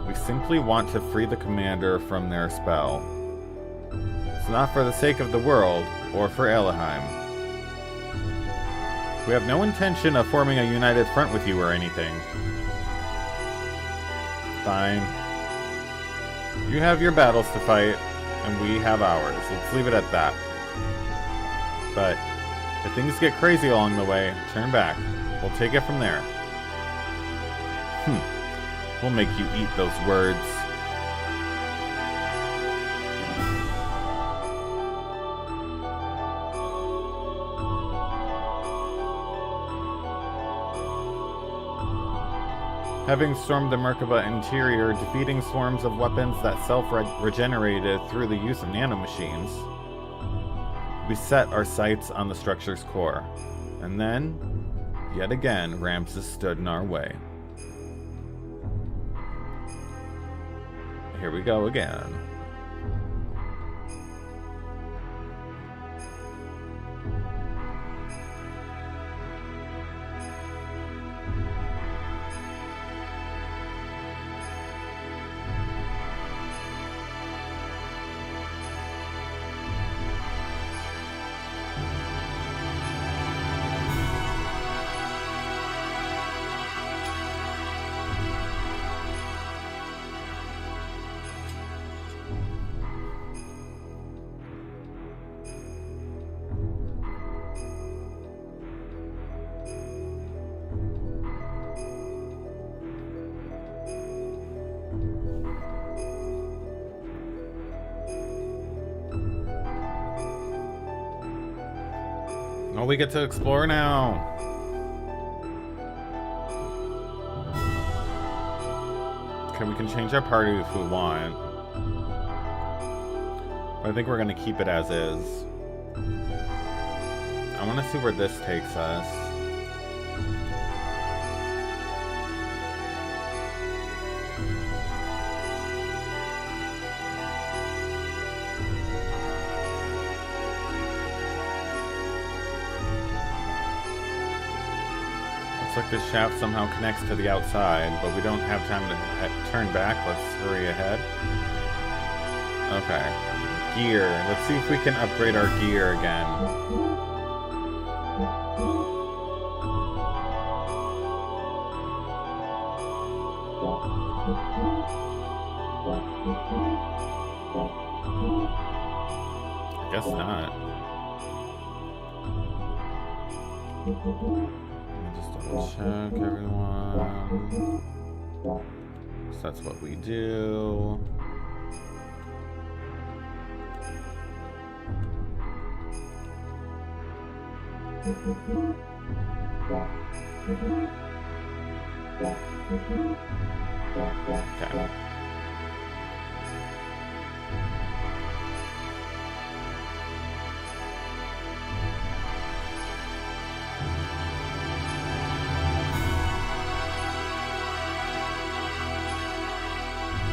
We simply want to free the commander from their spell. It's not for the sake of the world, or for Eleheim. We have no intention of forming a united front with you or anything. Fine. You have your battles to fight, and we have ours. Let's leave it at that. But if things get crazy along the way, turn back. We'll take it from there. We'll make you eat those words. Having stormed the Merkaba interior, defeating swarms of weapons that self-regenerated through the use of nanomachines, we set our sights on the structure's core. And then, yet again, Ramses stood in our way. Here we go again. Oh, we get to explore now. Okay, we can change our party if we want. But I think we're gonna keep it as is. I wanna see where this takes us. Looks like this shaft somehow connects to the outside, but we don't have time to turn back. Let's hurry ahead. Okay. Gear. Let's see if we can upgrade our gear again. I guess not. Just double check everyone. So that's what we do. Okay.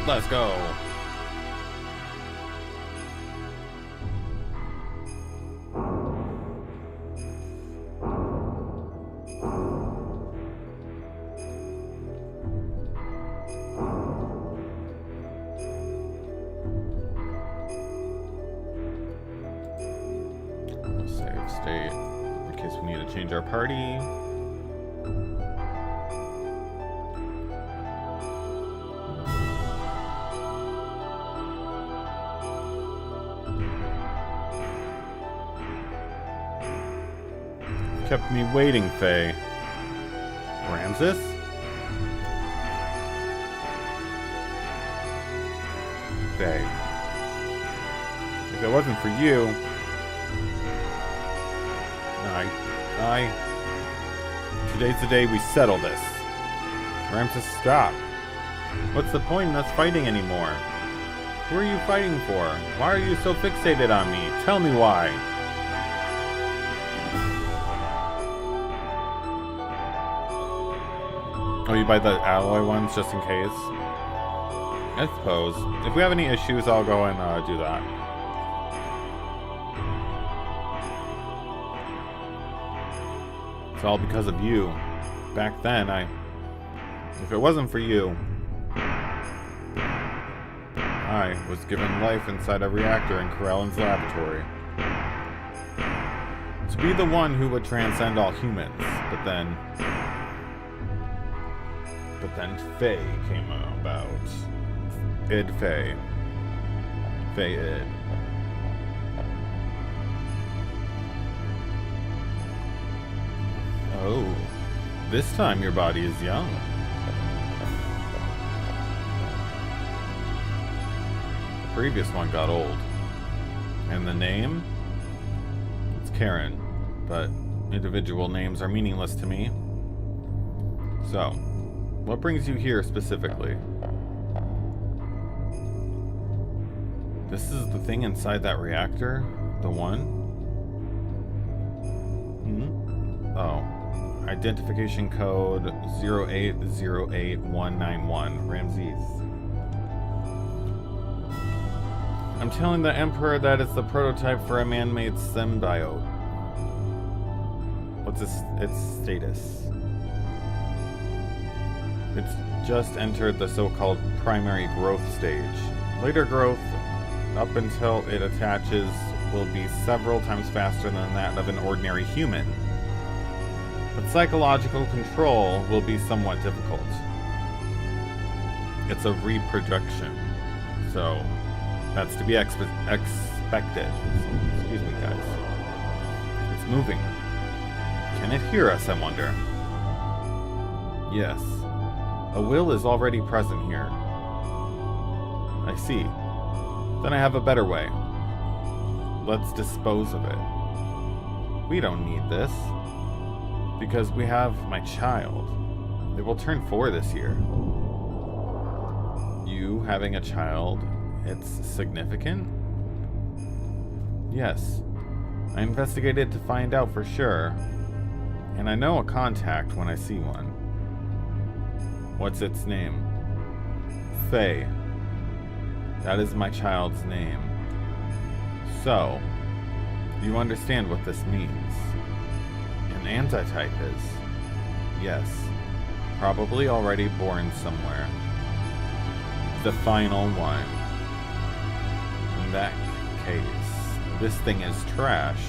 Let's go. Save state in case we need to change our party. Kept me waiting, Faye. Ramses? Faye. If it wasn't for you... Today's the day we settle this. Ramses, stop. What's the point in us fighting anymore? Who are you fighting for? Why are you so fixated on me? Tell me why. Oh, you buy the alloy ones just in case? I suppose. If we have any issues, I'll go and do that. It's all because of you. Back then, if it wasn't for you, I was given life inside a reactor in Corellan's laboratory. To be the one who would transcend all humans, but then Faye came about. Id Faye. Faye Id. Oh, this time your body is young. The previous one got old. And the name? It's Karen, but individual names are meaningless to me. So, what brings you here specifically? This is the thing inside that reactor? The one? Oh. Identification code 0808191. Ramses. I'm telling the Emperor that it's the prototype for a man-made symbiote. What's its status? It's just entered the so-called primary growth stage. Later growth, up until it attaches, will be several times faster than that of an ordinary human. But psychological control will be somewhat difficult. It's a reproduction, so that's to be expected. Excuse me, guys. It's moving. Can it hear us, I wonder? Yes. A will is already present here. I see. Then I have a better way. Let's dispose of it. We don't need this. Because we have my child. It will turn 4 this year. You having a child, it's significant? Yes. I investigated to find out for sure. And I know a contact when I see one. What's its name? Faye. That is my child's name. So, you understand what this means. An antitype is. Yes. Probably already born somewhere. The final one. In that case, this thing is trash.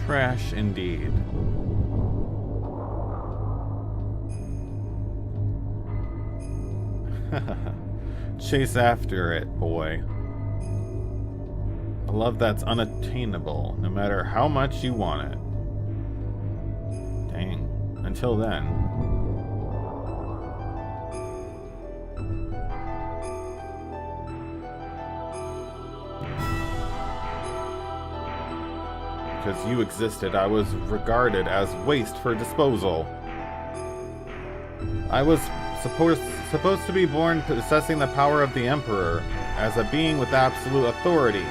Trash indeed. Chase after it, boy. A love that's unattainable, no matter how much you want it. Dang. Until then. Because you existed, I was regarded as waste for disposal. I was supposed to be born possessing the power of the Emperor, as a being with absolute authority,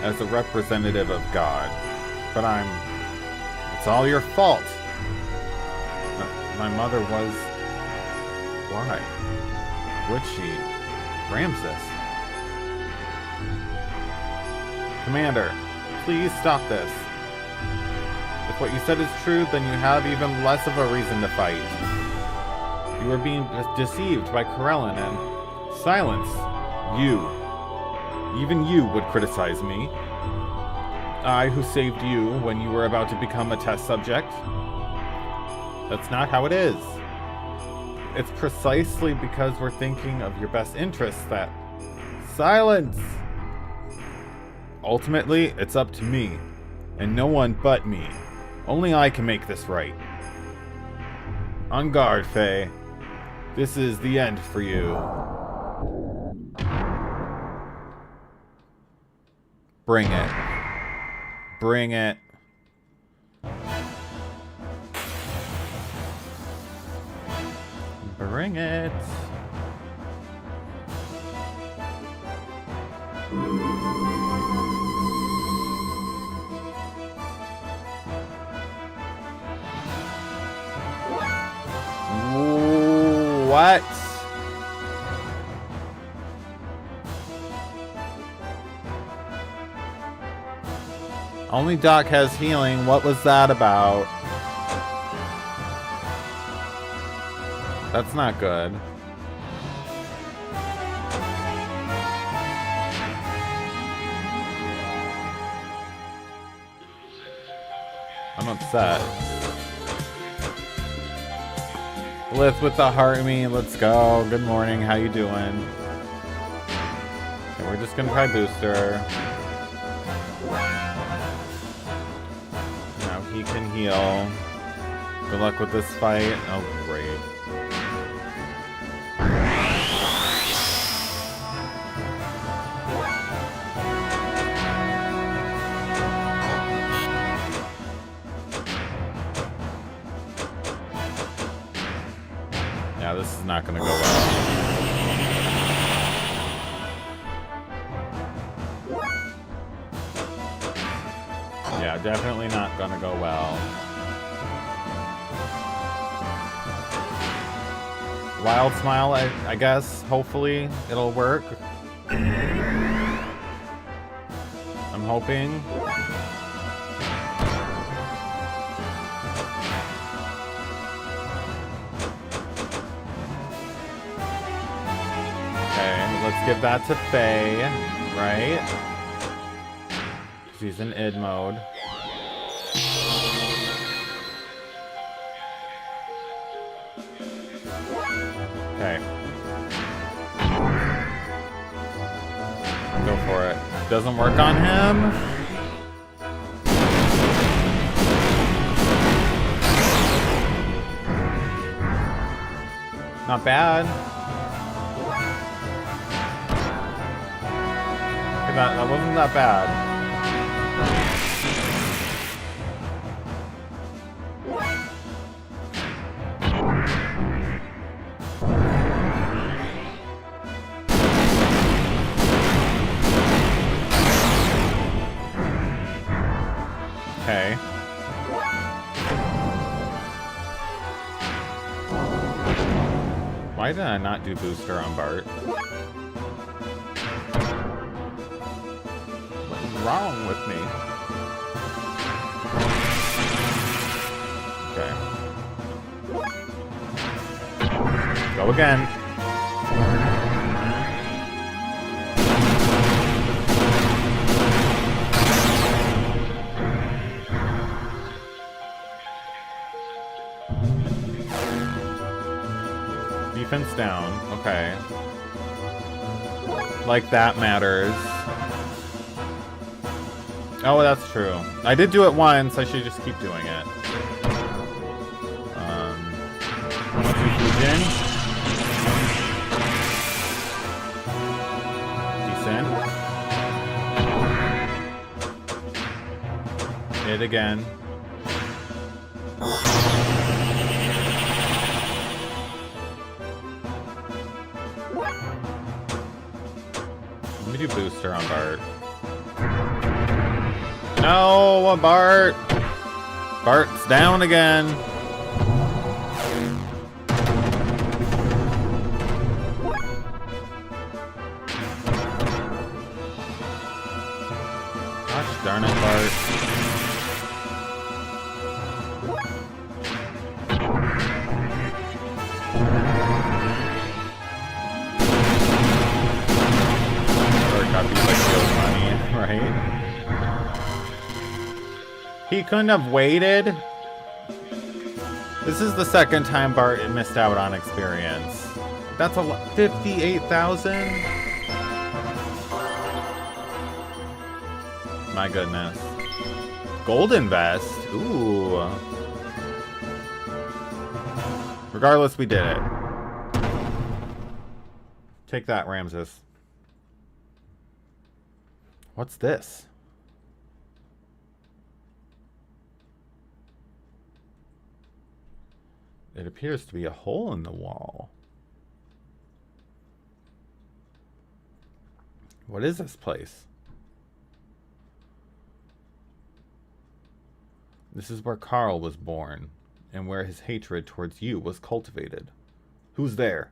as a representative of God. But it's all your fault. My mother was... Why? Would she? Ramses. Commander, please stop this. If what you said is true, then you have even less of a reason to fight. You were being deceived by Corellin and... Silence! You. Even you would criticize me. I who saved you when you were about to become a test subject. That's not how it is. It's precisely because we're thinking of your best interests that... Silence! Ultimately, it's up to me. And no one but me. Only I can make this right. On guard, Faye. This is the end for you. Bring it. Bring it. Bring it. What? Only Doc has healing. What was that about? That's not good. I'm upset. Lift with the heart me. Let's go. Good morning. How you doing? Okay, we're just gonna try booster. Now he can heal. Good luck with this fight. Oh, great. Yeah, this is not gonna go well. Yeah, definitely not gonna go well. Wild Smile, I guess. Hopefully, it'll work. I'm hoping. Let's give that to Faye, right? She's in id mode. Okay. Go for it. Doesn't work on him. Not bad. That wasn't that bad. Okay. Why did I not do booster on Bart? What's wrong with me? Okay. Go again. Defense down. Okay. Like that matters. Oh, that's true. I did do it once. I should just keep doing it. Fusion. Decent. Hit again. Let me do booster on Bart. No, Bart! Bart's down again. Gosh darn it, Bart. Right? He couldn't have waited. This is the second time Bart missed out on experience. That's a lot. 58,000? My goodness. Golden vest? Ooh. Regardless, we did it. Take that, Ramses. What's this? It appears to be a hole in the wall. What is this place? This is where Carl was born, and where his hatred towards you was cultivated. Who's there?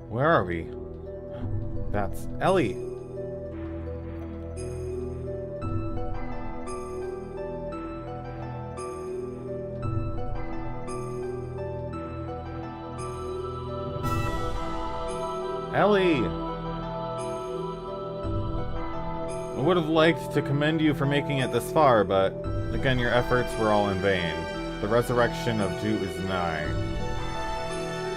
Where are we? That's Ellie. Ellie! I would have liked to commend you for making it this far, but again, your efforts were all in vain. The resurrection of Ju is nigh.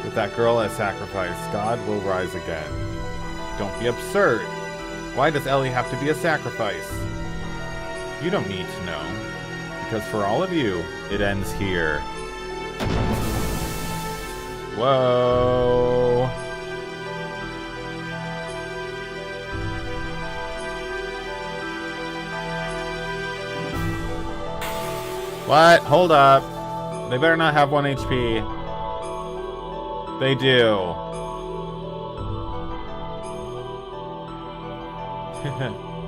With that girl as sacrifice, God will rise again. Don't be absurd. Why does Ellie have to be a sacrifice? You don't need to know. Because for all of you, it ends here. Whoa. What? Hold up. They better not have 1 HP. They do.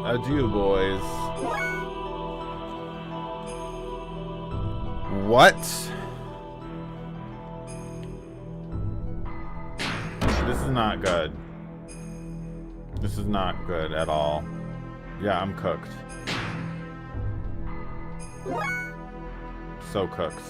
Adieu, boys. What? This is not good. This is not good at all. Yeah, I'm cooked. So cooked.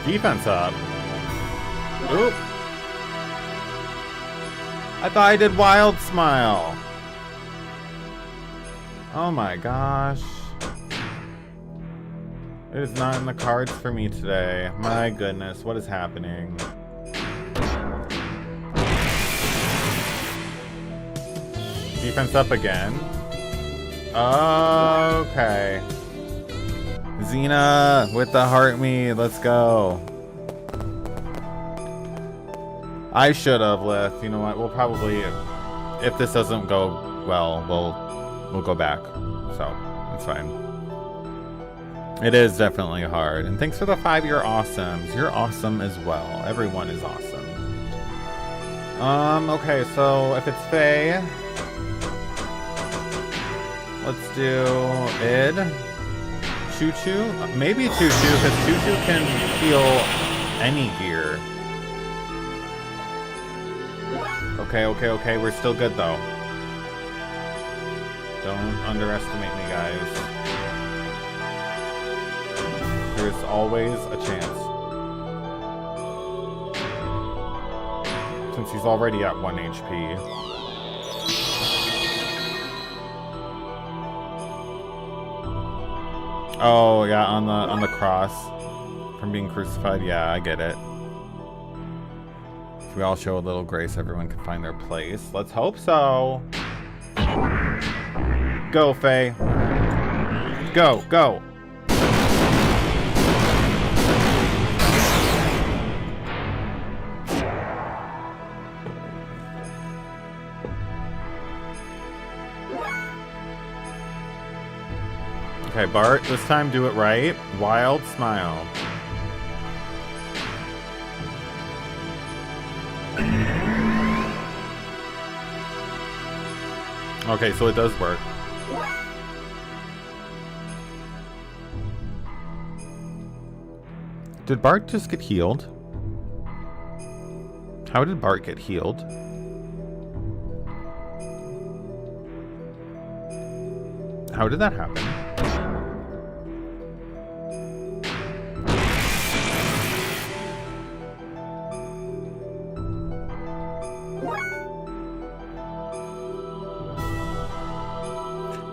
Defense up. Oop. I thought I did Wild Smile. Oh my gosh. It is not in the cards for me today. My goodness, what is happening? Defense up again. Okay. Xena with the heart me. Let's go. I should have, Lith. You know what? We'll probably, if this doesn't go well, we'll go back. So, that's fine. It is definitely hard. And thanks for the 5-year awesomes. You're awesome as well. Everyone is awesome. Okay, so if it's Faye, let's do Id. Choo-Choo? Maybe Choo-Choo, because Choo-Choo can heal any gear. Okay, we're still good though. Don't underestimate me, guys. There's always a chance. Since he's already at 1 HP. Oh yeah, on the cross from being crucified. Yeah, I get it. If we all show a little grace, everyone can find their place. Let's hope so. Go, Faye. Go, go. Okay, Bart, this time do it right. Wild smile. Okay, so it does work. Did Bart just get healed? How did Bart get healed? How did that happen?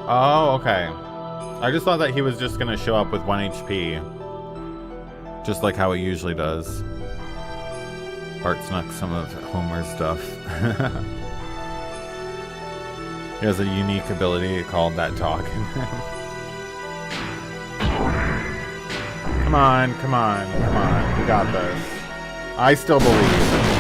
Oh, okay. I just thought that he was just gonna show up with 1 HP. Just like how he usually does. Bart snuck some of Homer's stuff. He has a unique ability called that talk. Come on, come on, come on. We got this. I still believe.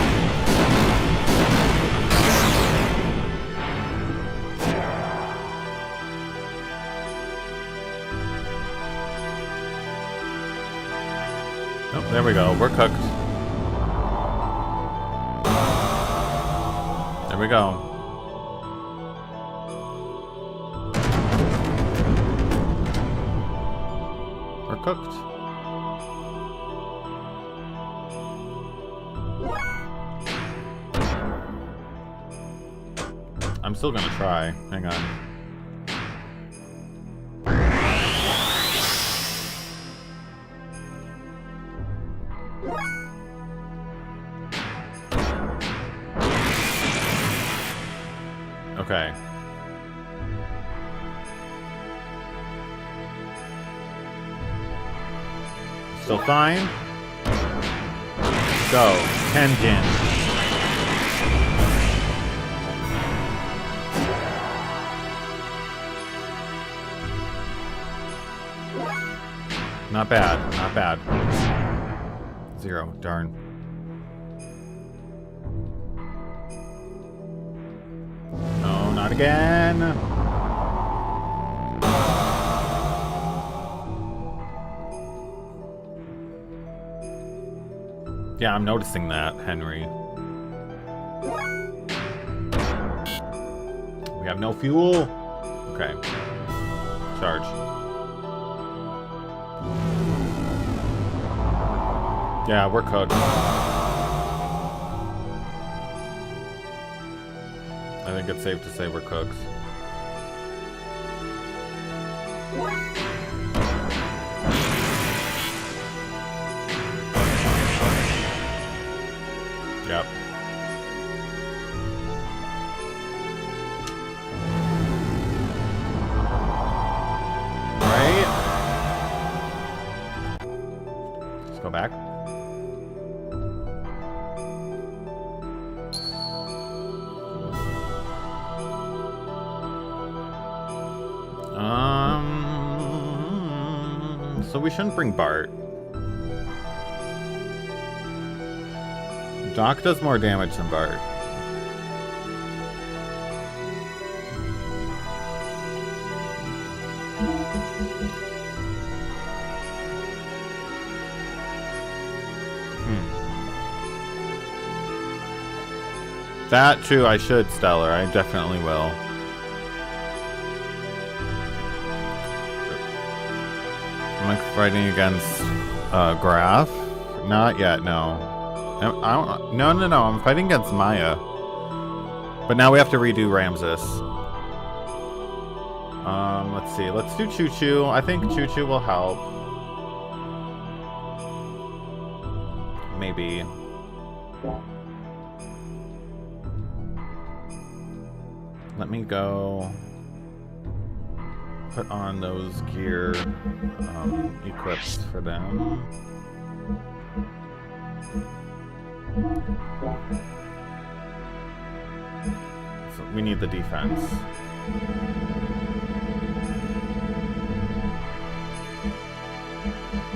Oh, there we go. We're cooked. There we go. We're cooked. I'm still gonna try. Hang on. Okay. Still fine. Go. Tenjin. Not bad. Not bad. 0. Darn. No, not again. Yeah, I'm noticing that, Henry. We have no fuel. Okay. Charge. Yeah, we're cooked. I think it's safe to say we're cooked. Yep. Right? Let's go back. So we shouldn't bring Bart. Doc does more damage than Bart. That too, I should, Stellar. I definitely will. I'm fighting against Graph. Not yet, no. No. I'm fighting against Maya. But now we have to redo Ramses. Let's see. Let's do Choo Choo. I think Choo Choo will help. Maybe. Let me go put on those gear equips for them. So we need the defense.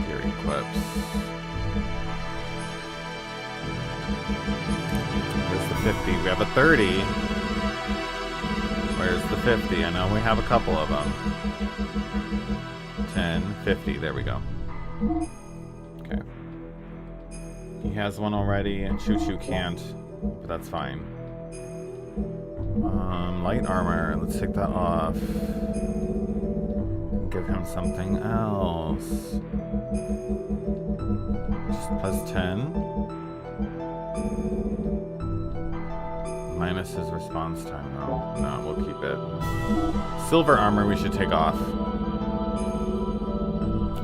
Gear equips. Where's the 50? We have a 30. Where's the 50? I know we have a couple of them. 10, 50. There we go. Okay. He has one already, and Choo Choo can't, but that's fine. Light armor. Let's take that off. Give him something else. Just plus 10. Minus his response time. No, we'll keep it. Silver armor we should take off.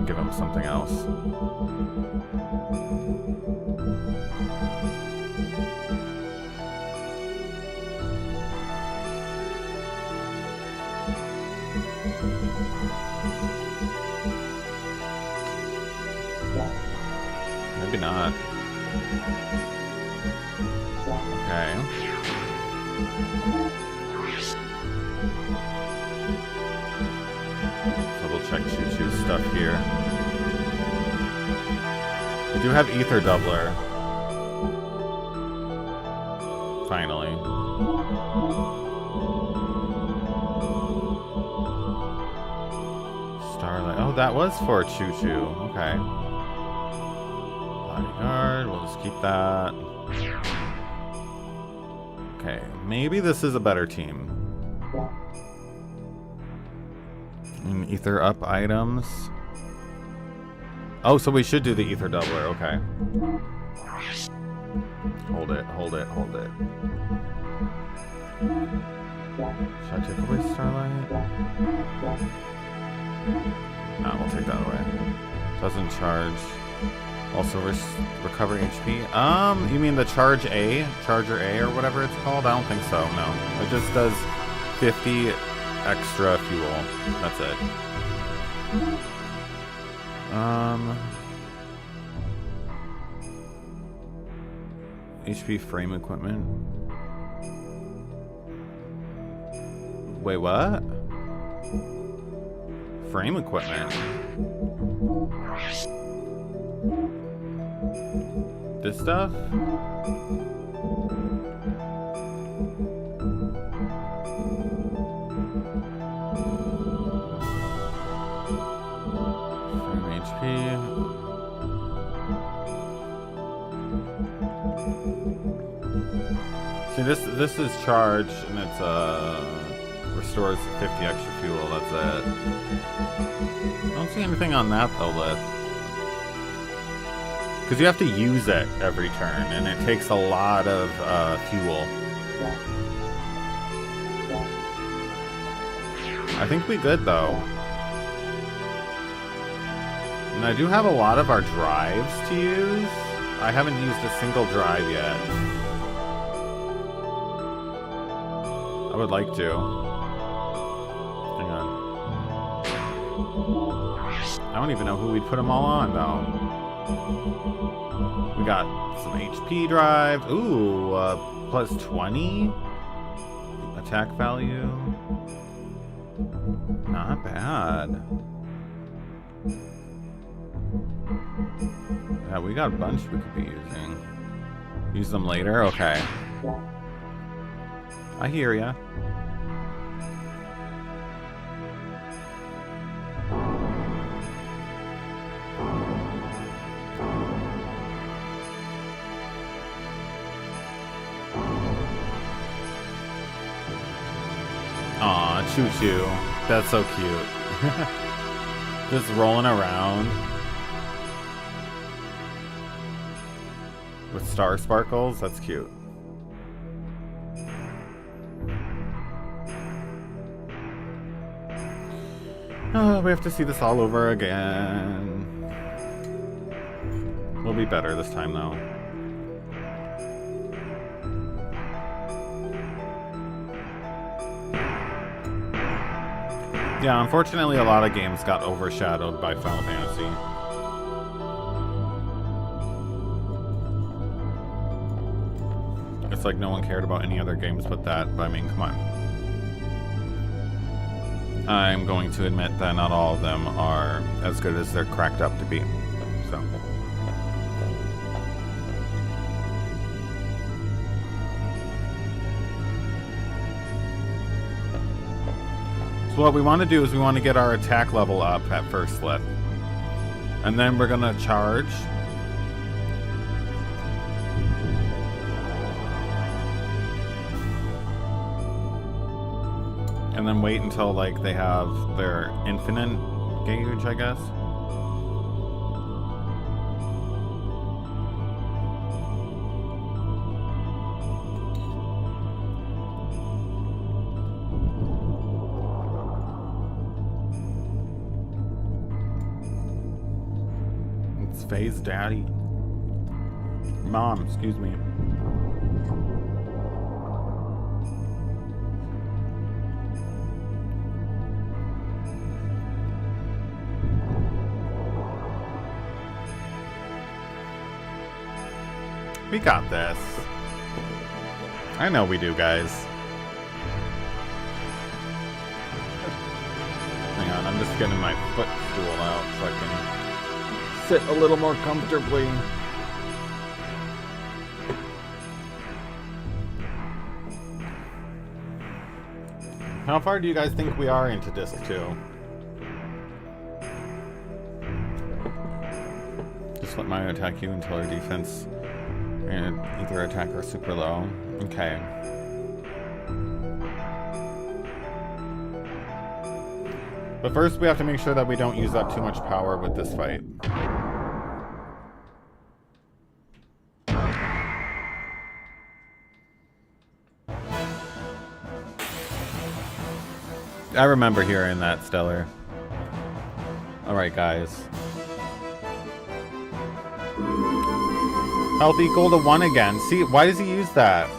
Give him something else. Maybe not. Okay. So we'll check Choo Choo's stuff here. We do have Ether Doubler. Finally. Starlight. Oh, that was for Choo Choo. Okay. Bodyguard. We'll just keep that. Okay. Maybe this is a better team. And ether up items. Oh, so we should do the Ether Doubler. Okay. Hold it. Should I take away Starlight? No, we'll take that away. Doesn't charge. Also recover HP. You mean the Charger A or whatever it's called? I don't think so, no. It just does 50 extra fuel. That's it. HP frame equipment. Wait, what? Frame equipment? This stuff? Frame HP. See, this is charged, and it's restores 50 extra fuel. That's it. I don't see anything on that though, Lith. Because you have to use it every turn, and it takes a lot of fuel. I think we good though. And I do have a lot of our drives to use. I haven't used a single drive yet. I would like to. Hang on. I don't even know who we'd put them all on, though. We got some HP drive. Ooh, plus 20 attack value. Not bad. Yeah, we got a bunch we could be using. Use them later? Okay. I hear ya. Aw, Choo Choo. That's so cute. Just rolling around. With star sparkles? That's cute. Oh, we have to see this all over again. We'll be better this time, though. Yeah, unfortunately, a lot of games got overshadowed by Final Fantasy. It's like no one cared about any other games but that, but I mean, come on. I'm going to admit that not all of them are as good as they're cracked up to be. So. So what we want to do is we want to get our attack level up at first slip. And then we're going to charge. And then wait until, like, they have their infinite gauge, I guess. It's Faye's daddy. Mom, excuse me. We got this. I know we do, guys. Hang on, I'm just getting my footstool out so I can sit a little more comfortably. How far do you guys think we are into Disc 2? Just let Mario attack you until your defense and either attack or super low. Okay. But first we have to make sure that we don't use up too much power with this fight. I remember hearing that, Stellar. Alright, guys. Health equal to 1 again. See, why does he use that?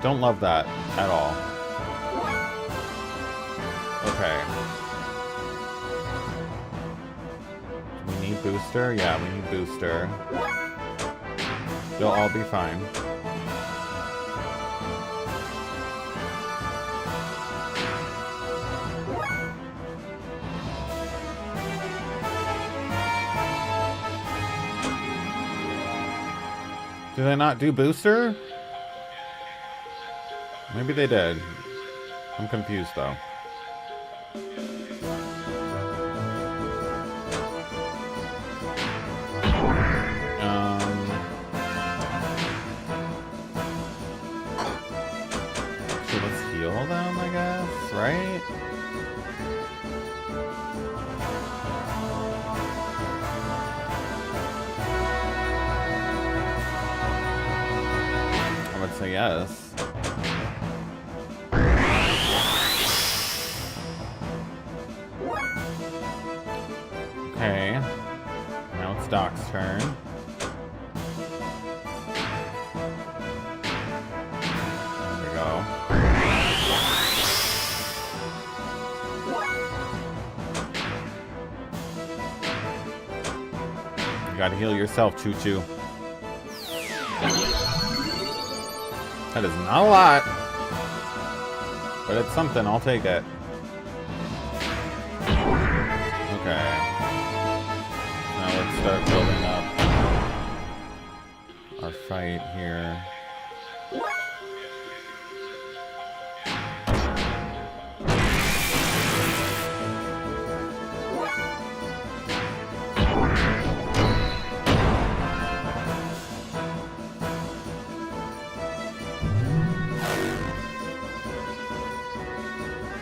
Don't love that at all. Okay. We need booster? Yeah, we need booster. They'll all be fine. Did they not do booster? Maybe they did. I'm confused though. So let's heal them, I guess, right? Say yes. Okay. Now it's Doc's turn. There we go. You gotta heal yourself, Choo Choo. That is not a lot, but it's something. I'll take it. Okay. Now let's start building up our fight here.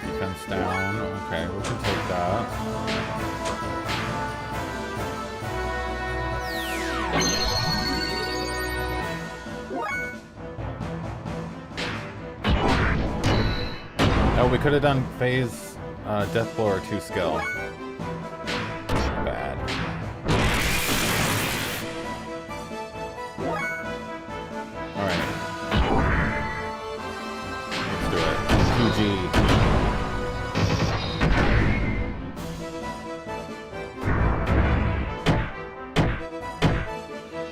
Defense down. Okay, we can take that. Oh, we could have done phase death blow or 2 skill. Bad. Alright. Let's do it. 2G.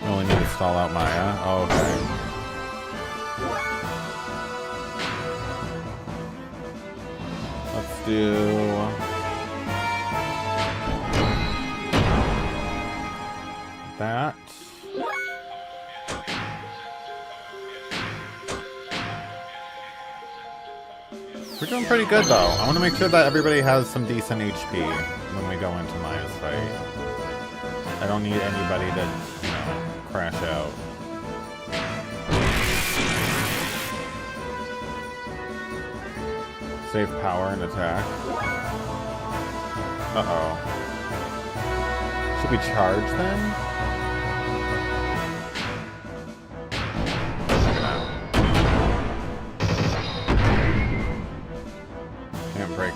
You only need to stall out Maya. Oh, okay. Let's do that. We're doing pretty good though. I want to make sure that everybody has some decent HP when we go into Maya's fight. I don't need anybody to, you know, crash out. Save power and attack. Uh-oh. Should we charge then? Can't break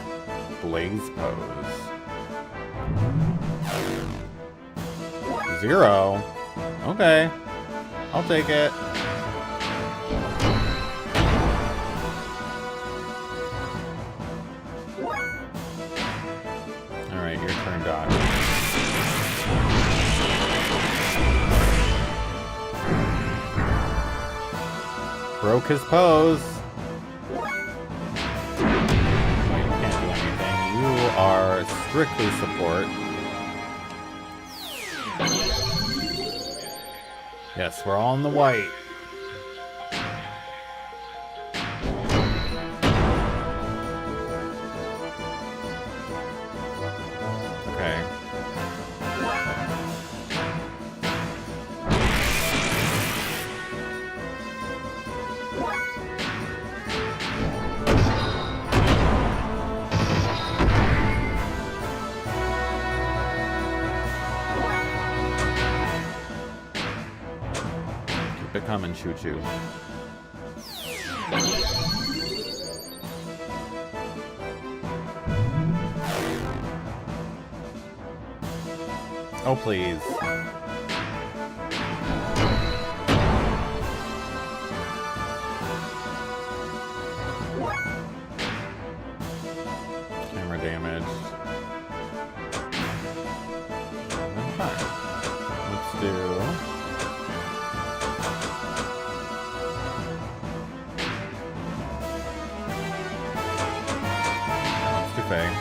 Blaze pose. 0? Okay. I'll take it. Alright, your turn, Doc. Broke his pose. You can't do anything. You are strictly support. Yes, we're all in the white. Okay. Keep it coming, choo-choo. Oh, please. Camera damage. Fine. Let's do... Let's do Faye.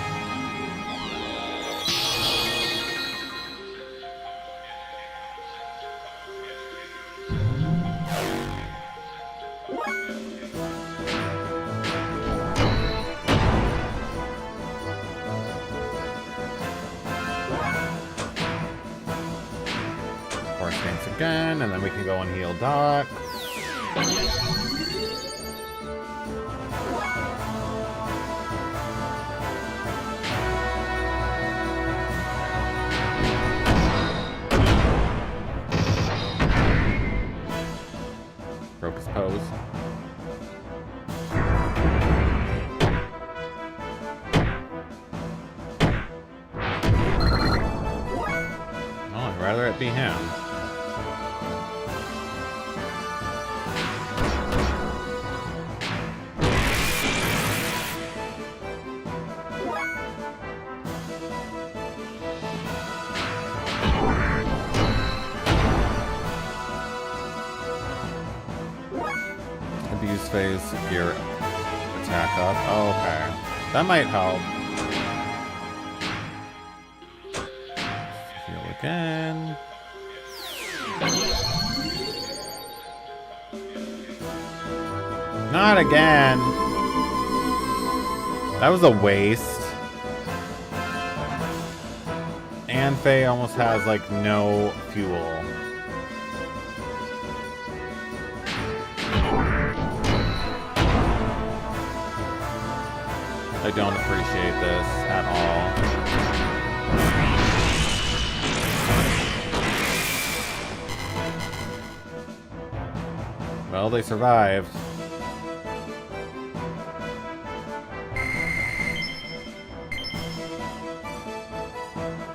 Force Dance again, and then we can go and heal Doc. Broke his pose. Oh, I'd rather it be him. Abuse phase, gear attack up. Oh, okay. That might help. Heal again. Not again. That was a waste. And Faye almost has, like, no fuel. I don't appreciate this at all. Well, they survived.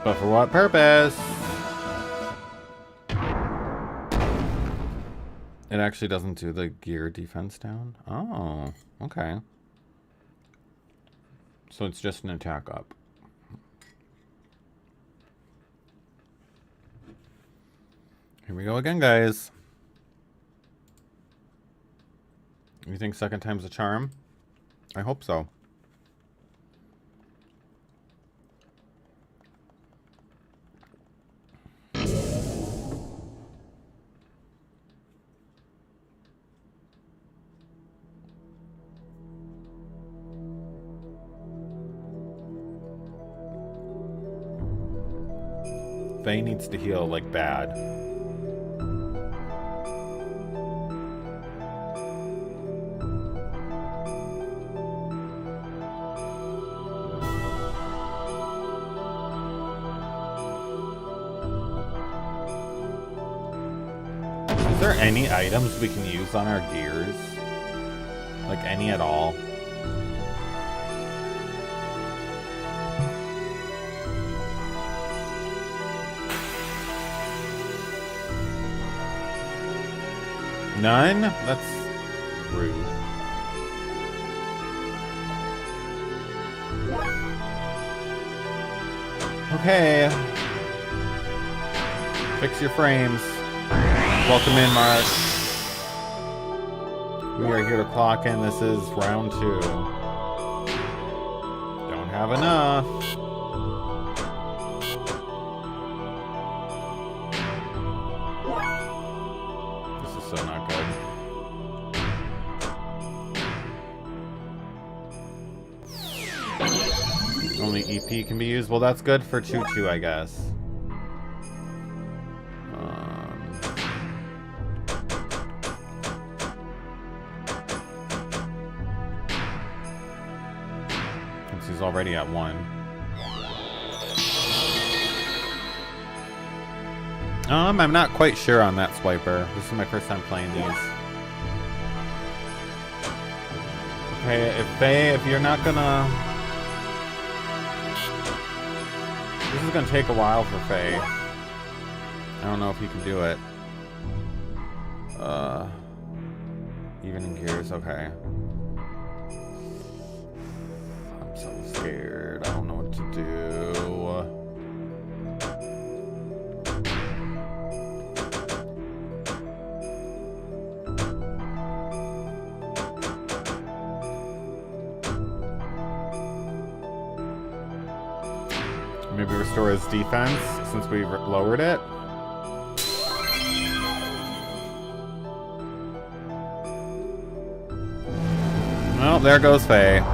But for what purpose? It actually doesn't do the gear defense down? Oh, okay. So it's just an attack up. Here we go again, guys. You think second time's a charm? I hope so. Faye needs to heal, like, bad. Is there any items we can use on our gears? Like, any at all? None? That's rude. Okay. Fix your frames. Welcome in, Mark. We are here to clock in. This is round 2. Don't have enough. So not good. Only EP can be used. Well, that's good for Choo-Choo, I guess. Since he's already at 1. I'm not quite sure on that swiper. This is my first time playing these. Okay, if you're not gonna... This is gonna take a while for Faye. I don't know if you can do it. Even in gears, okay. I'm so scared. I don't know what to do. Maybe restore his defense since we lowered it. Well, there goes Faye.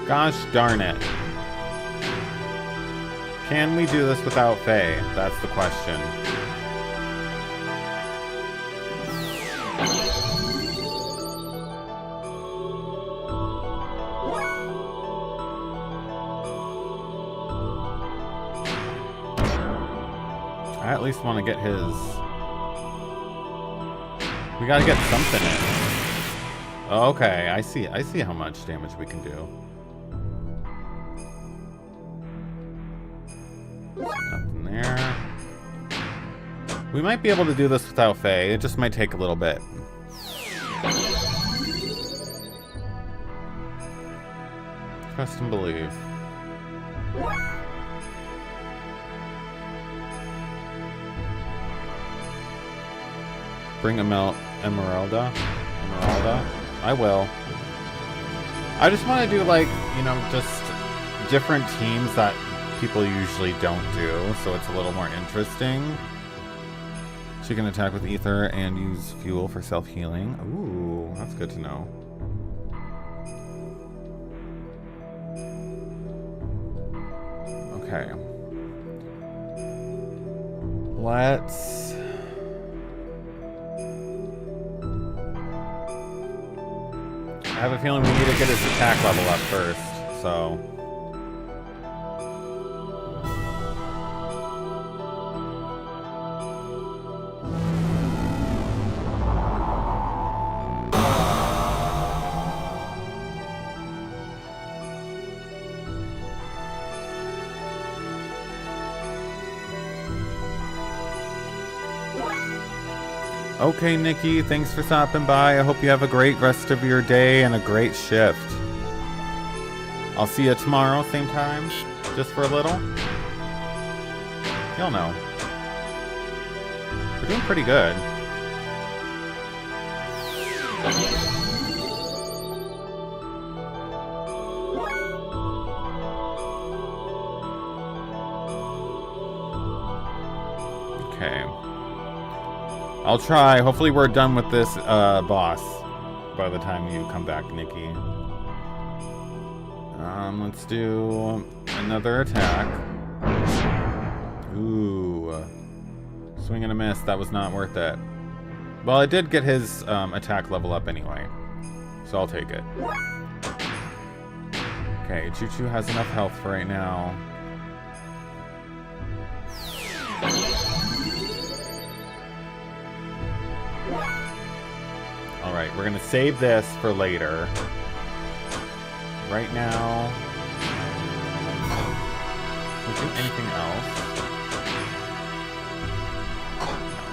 Gosh darn it. Can we do this without Faye? That's the question. I at least want to get his... We gotta get something in. Okay, I see how much damage we can do. Nothing there. We might be able to do this without Faye. It just might take a little bit. Trust and believe. Bring him out. Emeralda. I will. I just want to do, like, you know, just different teams that people usually don't do, so it's a little more interesting. She can attack with ether and use fuel for self-healing. Ooh, that's good to know. Okay. Let's... I have a feeling we need to get his attack level up first, so... Okay, Nikki, thanks for stopping by. I hope you have a great rest of your day and a great shift. I'll see you tomorrow, same time, just for a little. You'll know. We're doing pretty good. Okay. I'll try. Hopefully we're done with this boss by the time you come back, Nikki. Let's do another attack. Ooh. Swing and a miss. That was not worth it. Well, I did get his attack level up anyway, so I'll take it. Okay, Choo-Choo has enough health for right now. Alright, we're gonna save this for later. Right now... Can we do anything else?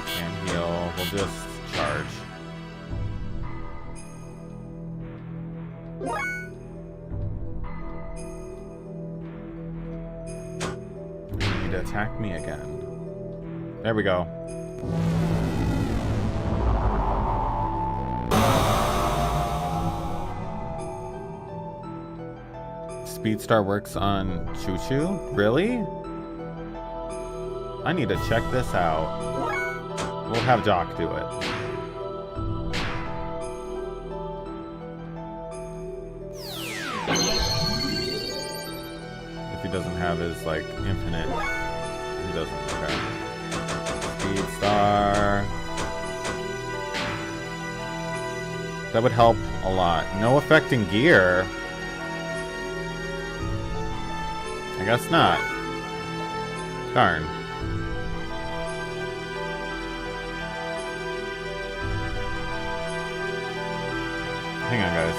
Can't heal. We'll just charge. You need to attack me again. There we go. Speedstar works on Choo-Choo? Really? I need to check this out. We'll have Jock do it. If he doesn't have his, like, infinite... He doesn't. Okay. Speedstar. That would help a lot. No effect in gear. I guess not. Darn. Hang on, guys.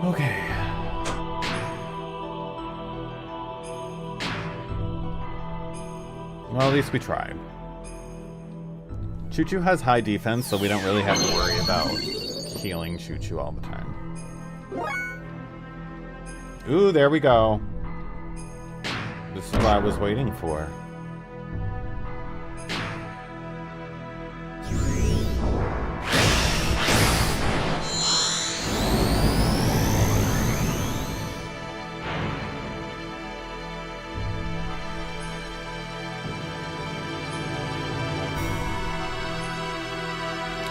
Okay. Well, at least we tried. Choo-Choo has high defense, so we don't really have to worry about healing Choo-Choo all the time. Ooh, there we go. This is what I was waiting for.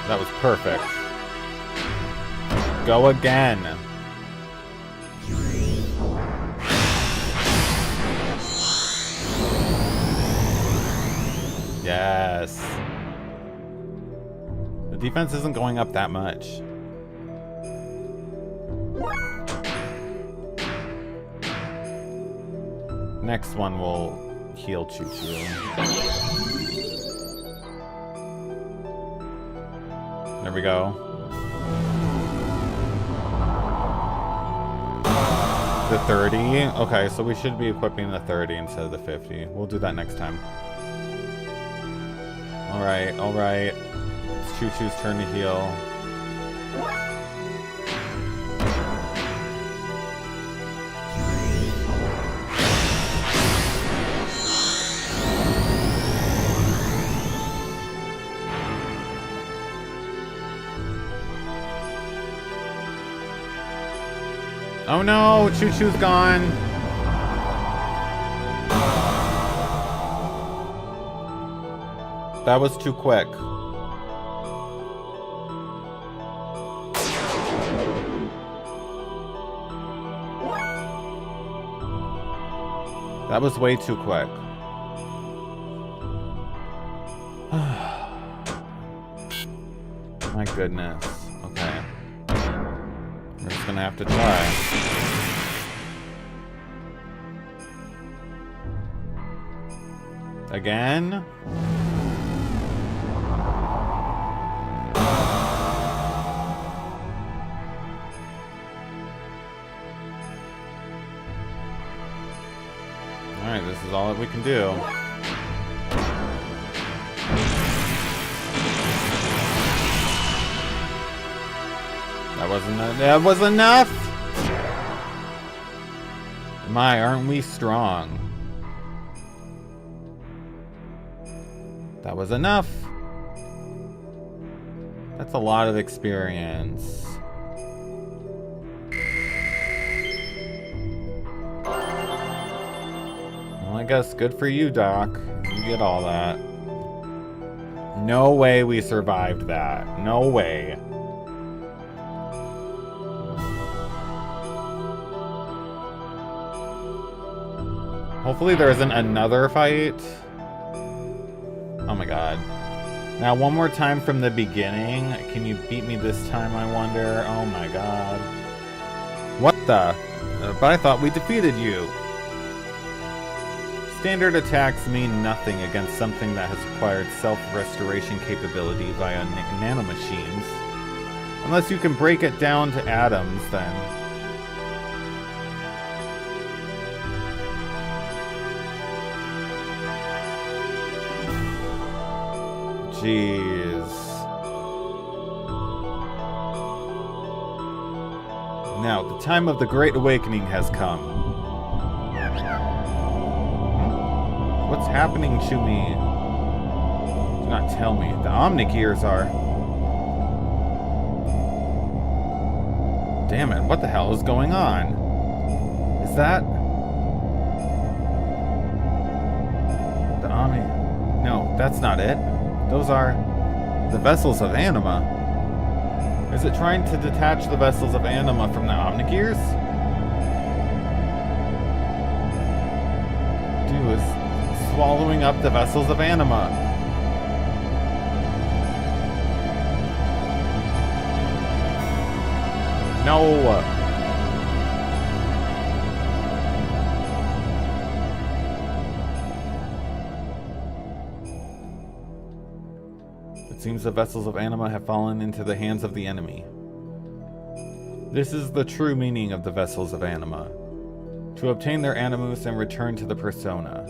That was perfect. Go again. Yes. The defense isn't going up that much. Next one will heal Choo-Choo. There we go. The 30? Okay, so we should be equipping the 30 instead of the 50. We'll do that next time. Alright, alright. It's Choo-Choo's turn to heal. Oh no, Choo Choo's gone. That was too quick. That was way too quick. My goodness. Okay. We're just gonna have to try. Again? Alright, this is all that we can do. That was enough! My, aren't we strong? That was enough. That's a lot of experience. Well, I guess good for you, Doc. You get all that. No way we survived that. No way. Hopefully there isn't another fight. Oh my god. Now one more time from the beginning. Can you beat me this time, I wonder? Oh my god. What the? But I thought we defeated you. Standard attacks mean nothing against something that has acquired self-restoration capability via nanomachines. Unless you can break it down to atoms, then. Jeez. Now, the time of the Great Awakening has come. What's happening to me? Do not tell me. The Xenogears are... Damn it, what the hell is going on? Is that... The Omni... No, that's not it. Those are the vessels of anima. Is it trying to detach the vessels of anima from the Xenogears? Dude, is swallowing up the vessels of anima. No! It seems the vessels of anima have fallen into the hands of the enemy. This is the true meaning of the vessels of anima. To obtain their animus and return to the persona.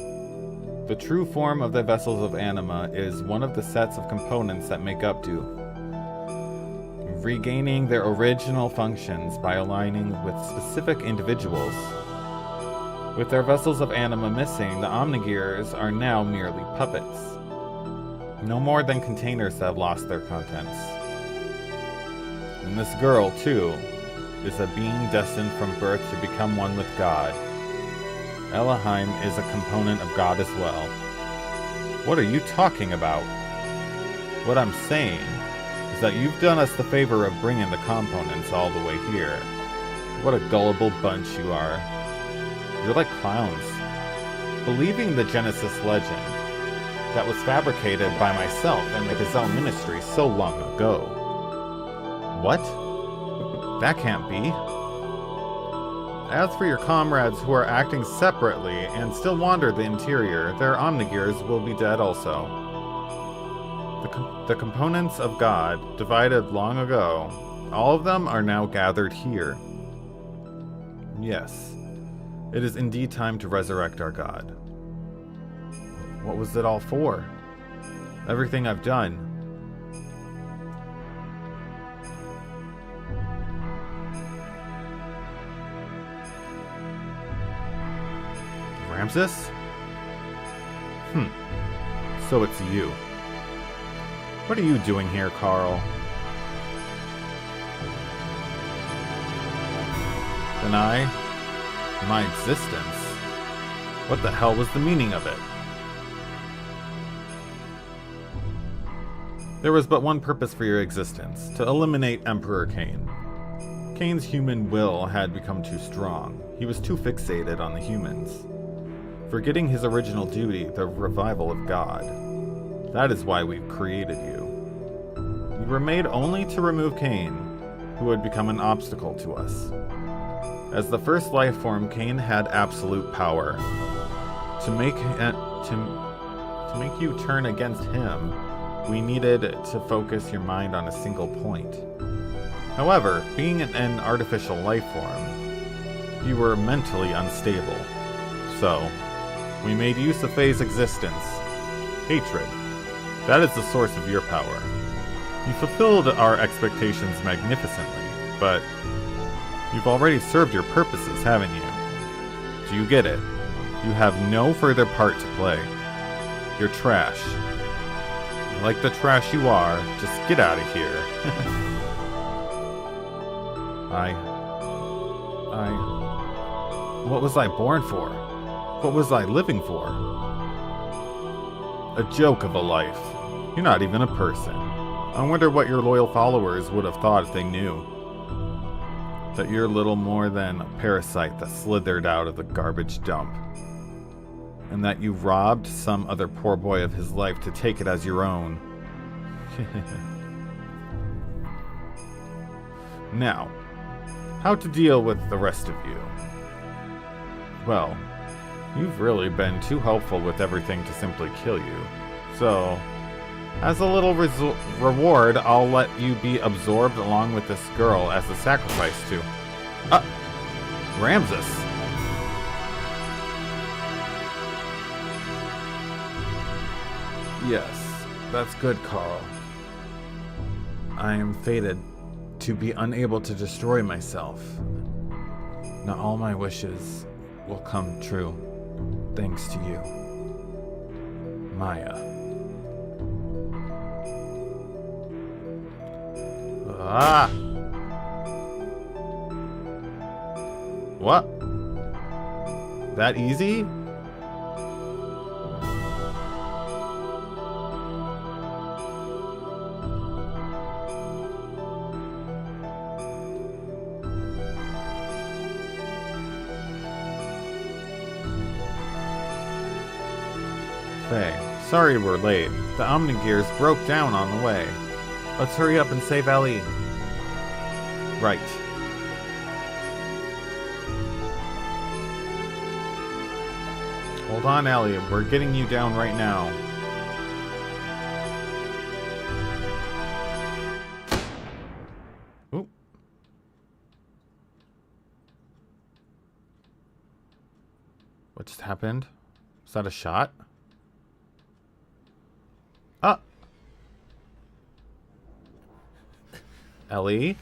The true form of the vessels of anima is one of the sets of components that make up to regaining their original functions by aligning with specific individuals. With their vessels of anima missing, the Xenogears are now merely puppets. No more than containers that have lost their contents. And this girl, too, is a being destined from birth to become one with God. Elohim is a component of God as well. What are you talking about? What I'm saying is that you've done us the favor of bringing the components all the way here. What a gullible bunch you are. You're like clowns. Believing the Genesis legend that was fabricated by myself and the Gazelle Ministry so long ago. What? That can't be. As for your comrades who are acting separately and still wander the interior, their Xenogears will be dead also. The components of God, divided long ago, all of them are now gathered here. Yes, it is indeed time to resurrect our God. What was it all for? Everything I've done. Ramses? So it's you. What are you doing here, Carl? Then my existence. What the hell was the meaning of it? There was but one purpose for your existence, to eliminate Emperor Cain. Cain's human will had become too strong. He was too fixated on the humans, forgetting his original duty, the revival of God. That is why we've created you. You were made only to remove Cain, who had become an obstacle to us. As the first life form, Cain had absolute power. To make you turn against him, we needed to focus your mind on a single point. However, being an artificial life form, you were mentally unstable. So, we made use of Faye's existence. Hatred. That is the source of your power. You fulfilled our expectations magnificently, but you've already served your purposes, haven't you? Do you get it? You have no further part to play. You're trash. Like the trash you are, just get out of here. What was I born for? What was I living for? A joke of a life. You're not even a person. I wonder what your loyal followers would have thought if they knew that you're little more than a parasite that slithered out of the garbage dump, and that you robbed some other poor boy of his life to take it as your own. Now, how to deal with the rest of you? Well, you've really been too helpful with everything to simply kill you. So, as a little reward, I'll let you be absorbed along with this girl as a sacrifice to... Ramses. Yes, that's good, Carl. I am fated to be unable to destroy myself. Not all my wishes will come true, thanks to you. Maya. What? That easy? Faye, sorry we're late. The Xenogears broke down on the way. Let's hurry up and save Ellie. Right. Hold on, Ellie. We're getting you down right now. Oop. What just happened? Was that a shot? Ah! Ellie?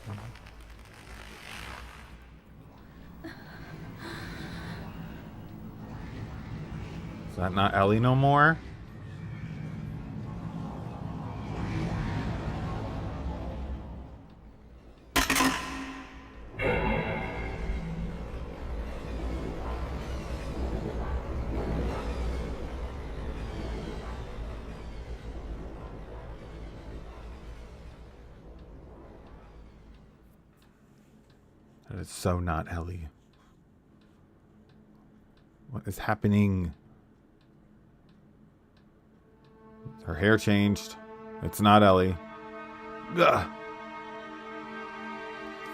Is that not Ellie no more? That is so not Ellie. What is happening? Her hair changed. It's not Ellie. Ugh.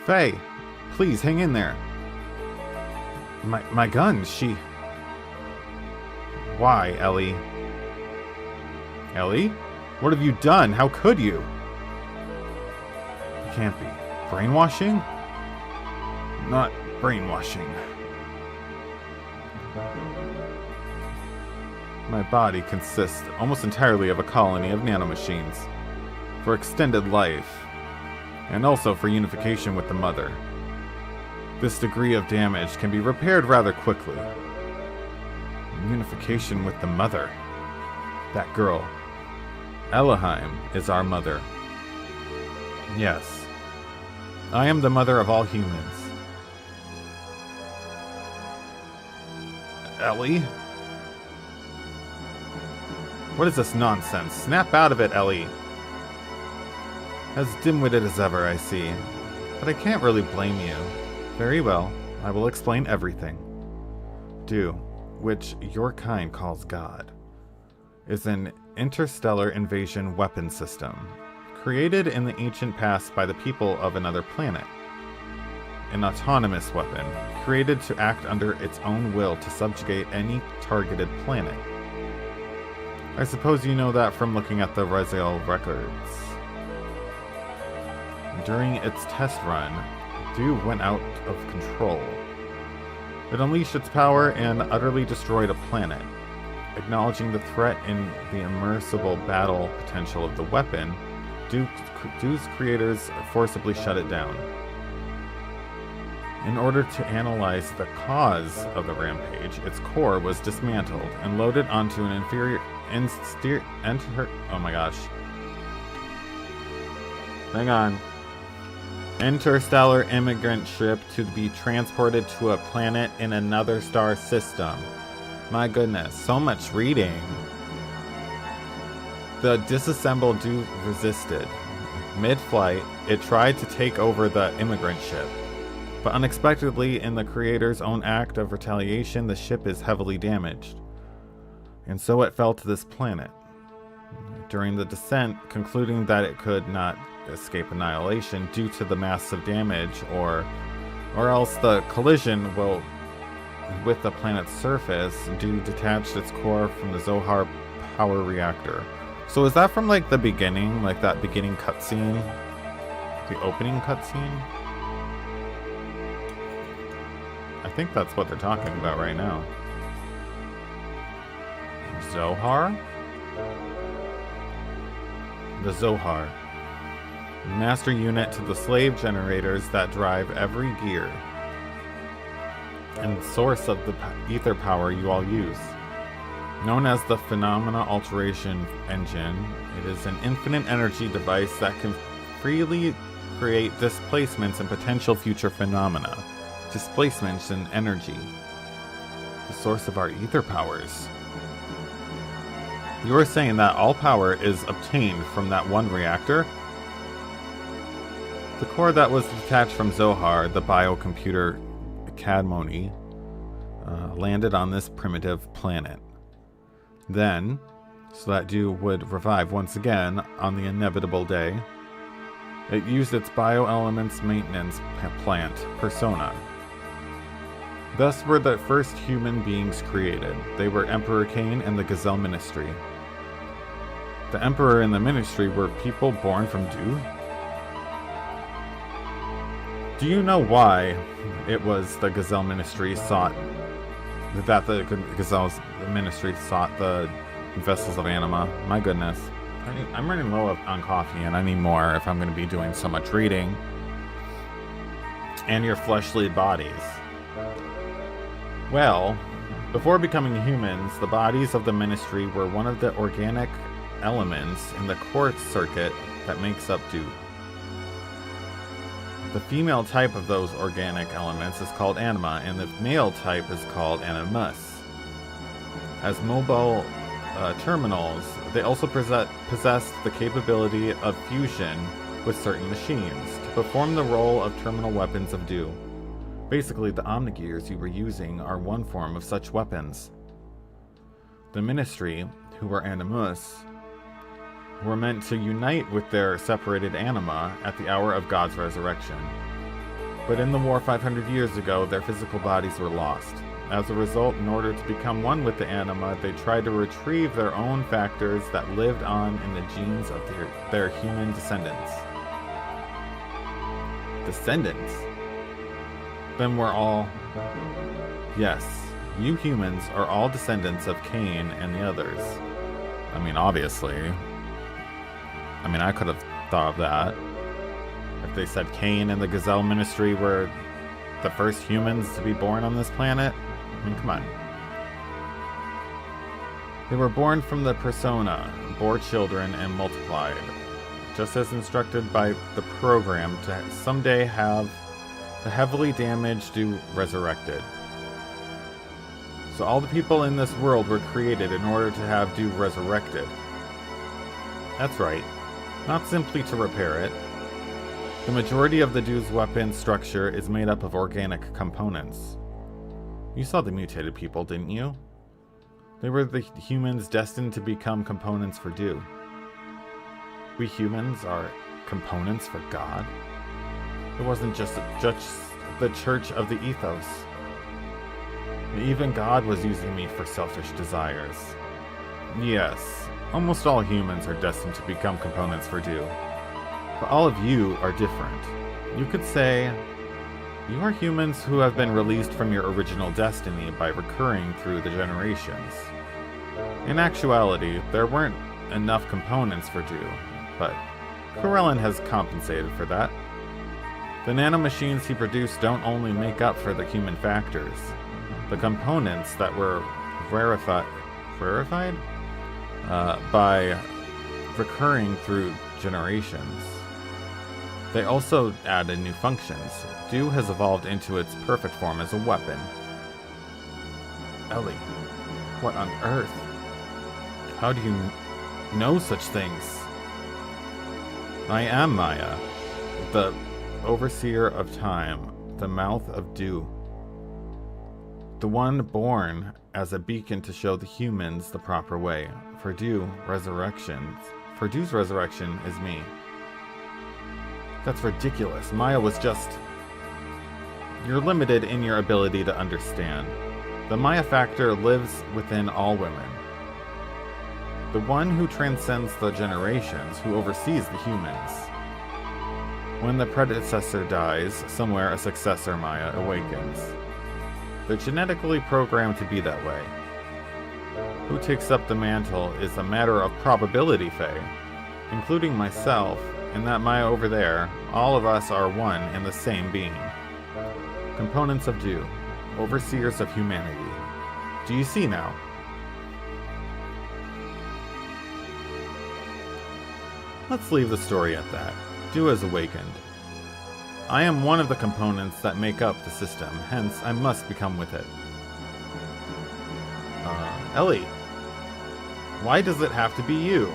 Faye, please hang in there. My gun, she... Why, Ellie? Ellie? What have you done? How could you? It can't be. Brainwashing? Not brainwashing. My body consists almost entirely of a colony of nanomachines for extended life, and also for unification with the mother. This degree of damage can be repaired rather quickly. Unification with the mother. That girl. Elohim is our mother. Yes. I am the mother of all humans. Ellie? What is this nonsense? Snap out of it, Ellie. As dim-witted as ever, I see. But I can't really blame you. Very well, I will explain everything. Do, which your kind calls God, is an interstellar invasion weapon system, created in the ancient past by the people of another planet. An autonomous weapon, created to act under its own will to subjugate any targeted planet. I suppose you know that from looking at the Reziel records. During its test run, Dew went out of control. It unleashed its power and utterly destroyed a planet. Acknowledging the threat in the immersible battle potential of the weapon, Dew's creators forcibly shut it down. In order to analyze the cause of the rampage, its core was dismantled and loaded onto an interstellar immigrant ship to be transported to a planet in another star system. My goodness, so much reading. The disassembled Dew resisted. Mid-flight, it tried to take over the immigrant ship. But unexpectedly, in the creator's own act of retaliation, the ship is heavily damaged. And so it fell to this planet. During the descent, concluding that it could not escape annihilation due to the massive damage, or else the collision with the planet's surface, Dew detached its core from the Zohar power reactor. So is that from like the beginning, like that beginning cutscene? The opening cutscene? I think that's what they're talking about right now. Zohar? The Zohar. Master unit to the slave generators that drive every gear. And source of the ether power you all use. Known as the Phenomena Alteration Engine, it is an infinite energy device that can freely create displacements and potential future phenomena. Displacements in energy. The source of our ether powers. You are saying that all power is obtained from that one reactor? The core that was detached from Zohar, the biocomputer Cadmoni, landed on this primitive planet. Then, so that Dew would revive once again on the inevitable day, it used its bioelements maintenance plant, Persona. Thus were the first human beings created. They were Emperor Cain and the Gazelle Ministry. The Emperor and the Ministry were people born from Dew? Do you know why it was the Gazelle Ministry sought that the Gazelle's Ministry sought the vessels of anima? My goodness. I'm running low on coffee and I need more if I'm going to be doing so much reading. And your fleshly bodies. Well, before becoming humans, the bodies of the Ministry were one of the organic elements in the core circuit that makes up Dew. The female type of those organic elements is called anima, and the male type is called animus. As mobile terminals, they also possessed the capability of fusion with certain machines to perform the role of terminal weapons of Dew. Basically, the Xenogears you were using are one form of such weapons. The Ministry, who were animus, were meant to unite with their separated anima at the hour of God's resurrection. But in the war 500 years ago, their physical bodies were lost. As a result, in order to become one with the anima, they tried to retrieve their own factors that lived on in the genes of their human descendants. Descendants? Then we're all... Yes, you humans are all descendants of Cain and the others. I mean, obviously. I mean, I could have thought of that. If they said Cain and the Gazelle Ministry were the first humans to be born on this planet. I mean, come on. They were born from the Persona, bore children, and multiplied, just as instructed by the program to someday have the heavily damaged Dew resurrected. So all the people in this world were created in order to have Du resurrected. That's right. Not simply to repair it. The majority of the Du's weapon structure is made up of organic components. You saw the mutated people, didn't you? They were the humans destined to become components for Du. We humans are components for God? It wasn't just the Church of the Ethos. Even God was using me for selfish desires. Yes, almost all humans are destined to become components for Du. But all of you are different. You could say, you are humans who have been released from your original destiny by recurring through the generations. In actuality, there weren't enough components for Du, but Corellin has compensated for that. The nanomachines he produced don't only make up for the human factors. The components that were rarefied by recurring through generations. They also added new functions. Du has evolved into its perfect form as a weapon. Ellie, what on earth? How do you know such things? I am Maya, the overseer of time, the mouth of Du. The one born as a beacon to show the humans the proper way. For Du's resurrection is me. That's ridiculous. Maya was just... You're limited in your ability to understand. The Maya factor lives within all women. The one who transcends the generations, who oversees the humans. When the predecessor dies, somewhere a successor Maya awakens. They're genetically programmed to be that way. Who takes up the mantle is a matter of probability, Faye. Including myself, and that Maya over there, all of us are one and the same being. Components of Du, overseers of humanity. Do you see now? Let's leave the story at that. Du has awakened. I am one of the components that make up the system, hence I must become with it. Ellie, why does it have to be you?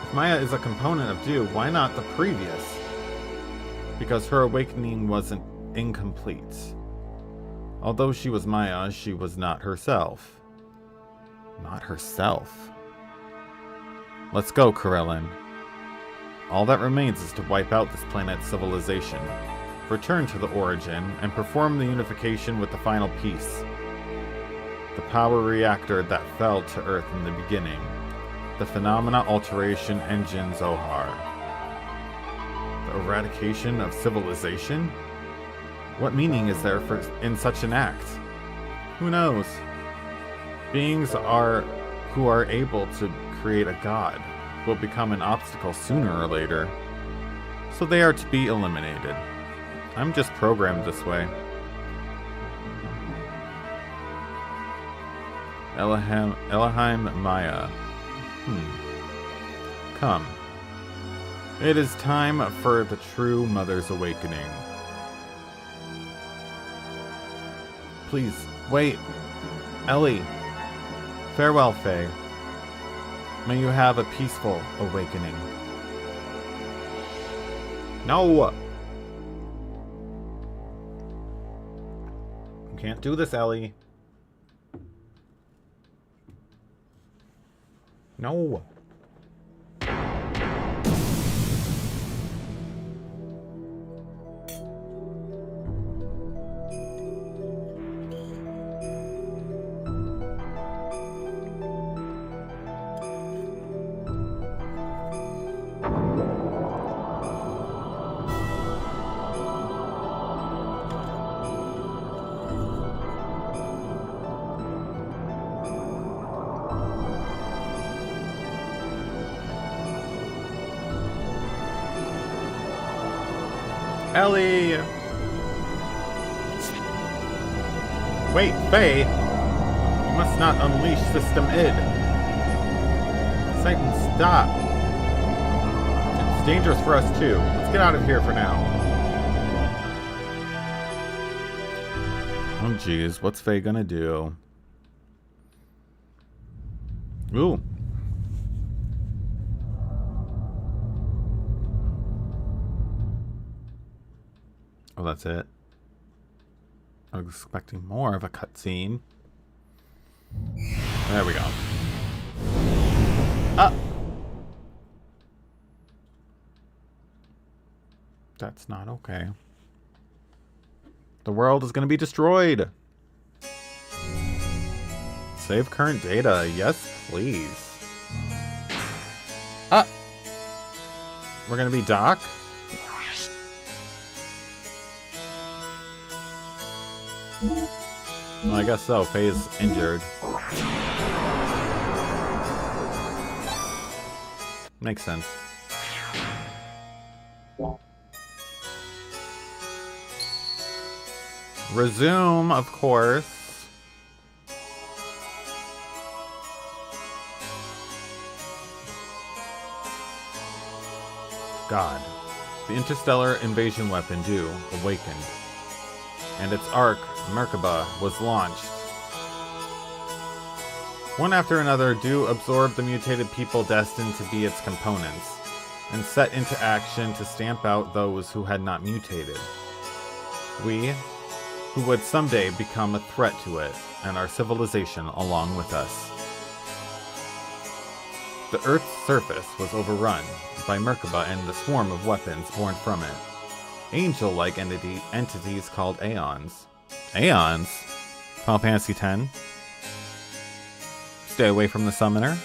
If Maya is a component of Du, why not the previous? Because her awakening wasn't incomplete. Although she was Maya, she was not herself. Not herself? Let's go, Corellin. All that remains is to wipe out this planet's civilization, return to the origin, and perform the unification with the final piece. The power reactor that fell to Earth in the beginning. The Phenomena Alteration Engine Zohar. The eradication of civilization? What meaning is there in such an act? Who knows? Beings who are able to create a god will become an obstacle sooner or later, so they are to be eliminated. I'm just programmed this way. Elohim Maya. Come. It is time for the true Mother's awakening. Please, wait. Ellie. Farewell, Faye. May you have a peaceful awakening. No! You can't do this, Ellie. No. Ellie! Wait, Faye! You must not unleash System id. Satan, stop! It's dangerous for us too. Let's get out of here for now. Oh geez, what's Faye gonna do? Ooh. Oh, that's it. I was expecting more of a cutscene. There we go. Ah! That's not okay. The world is going to be destroyed. Save current data. Yes, please. Ah! We're going to be Doc? Well, I guess so. Faye's injured. Makes sense. Resume, of course. God. The interstellar invasion weapon, Dew, awakened. And its arc, Merkaba, was launched. One after another, Dew absorbed the mutated people destined to be its components, and set into action to stamp out those who had not mutated. We, who would someday become a threat to it, and our civilization along with us. The Earth's surface was overrun by Merkaba and the swarm of weapons born from it. Angel-like entities called Aeons. Aeons? Final Fantasy X? Stay away from the summoner?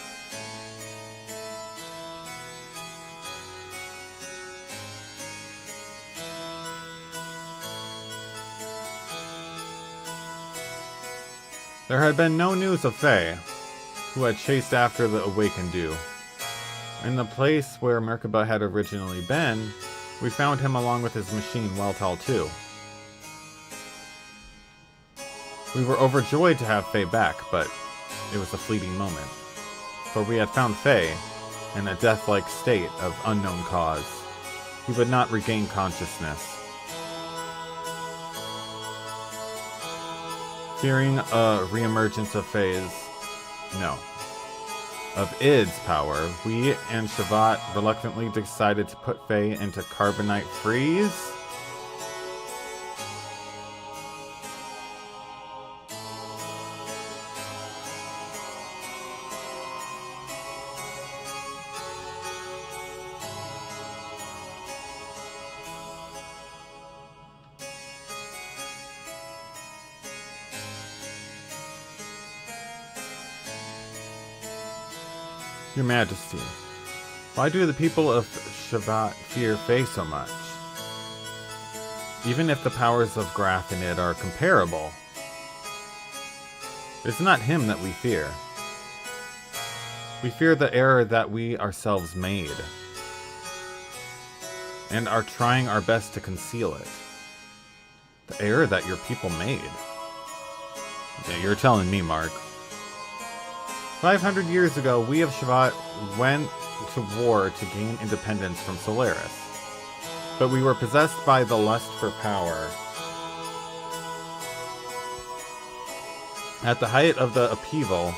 There had been no news of Faye, who had chased after the awakened Dew. In the place where Merkaba had originally been, we found him along with his machine Weltall 2. We were overjoyed to have Faye back, but it was a fleeting moment. For we had found Faye in a death-like state of unknown cause. He would not regain consciousness. Fearing a reemergence of Id's power, we and Shavat reluctantly decided to put Faye into carbonite freeze. Your Majesty, why do the people of Shavat fear Faye so much? Even if the powers of Graf and Id are comparable, it's not him that we fear. We fear the error that we ourselves made, and are trying our best to conceal it. The error that your people made? Yeah, you're telling me, Mark. 500 years ago, we of Shavat went to war to gain independence from Solaris. But we were possessed by the lust for power. At the height of the upheaval,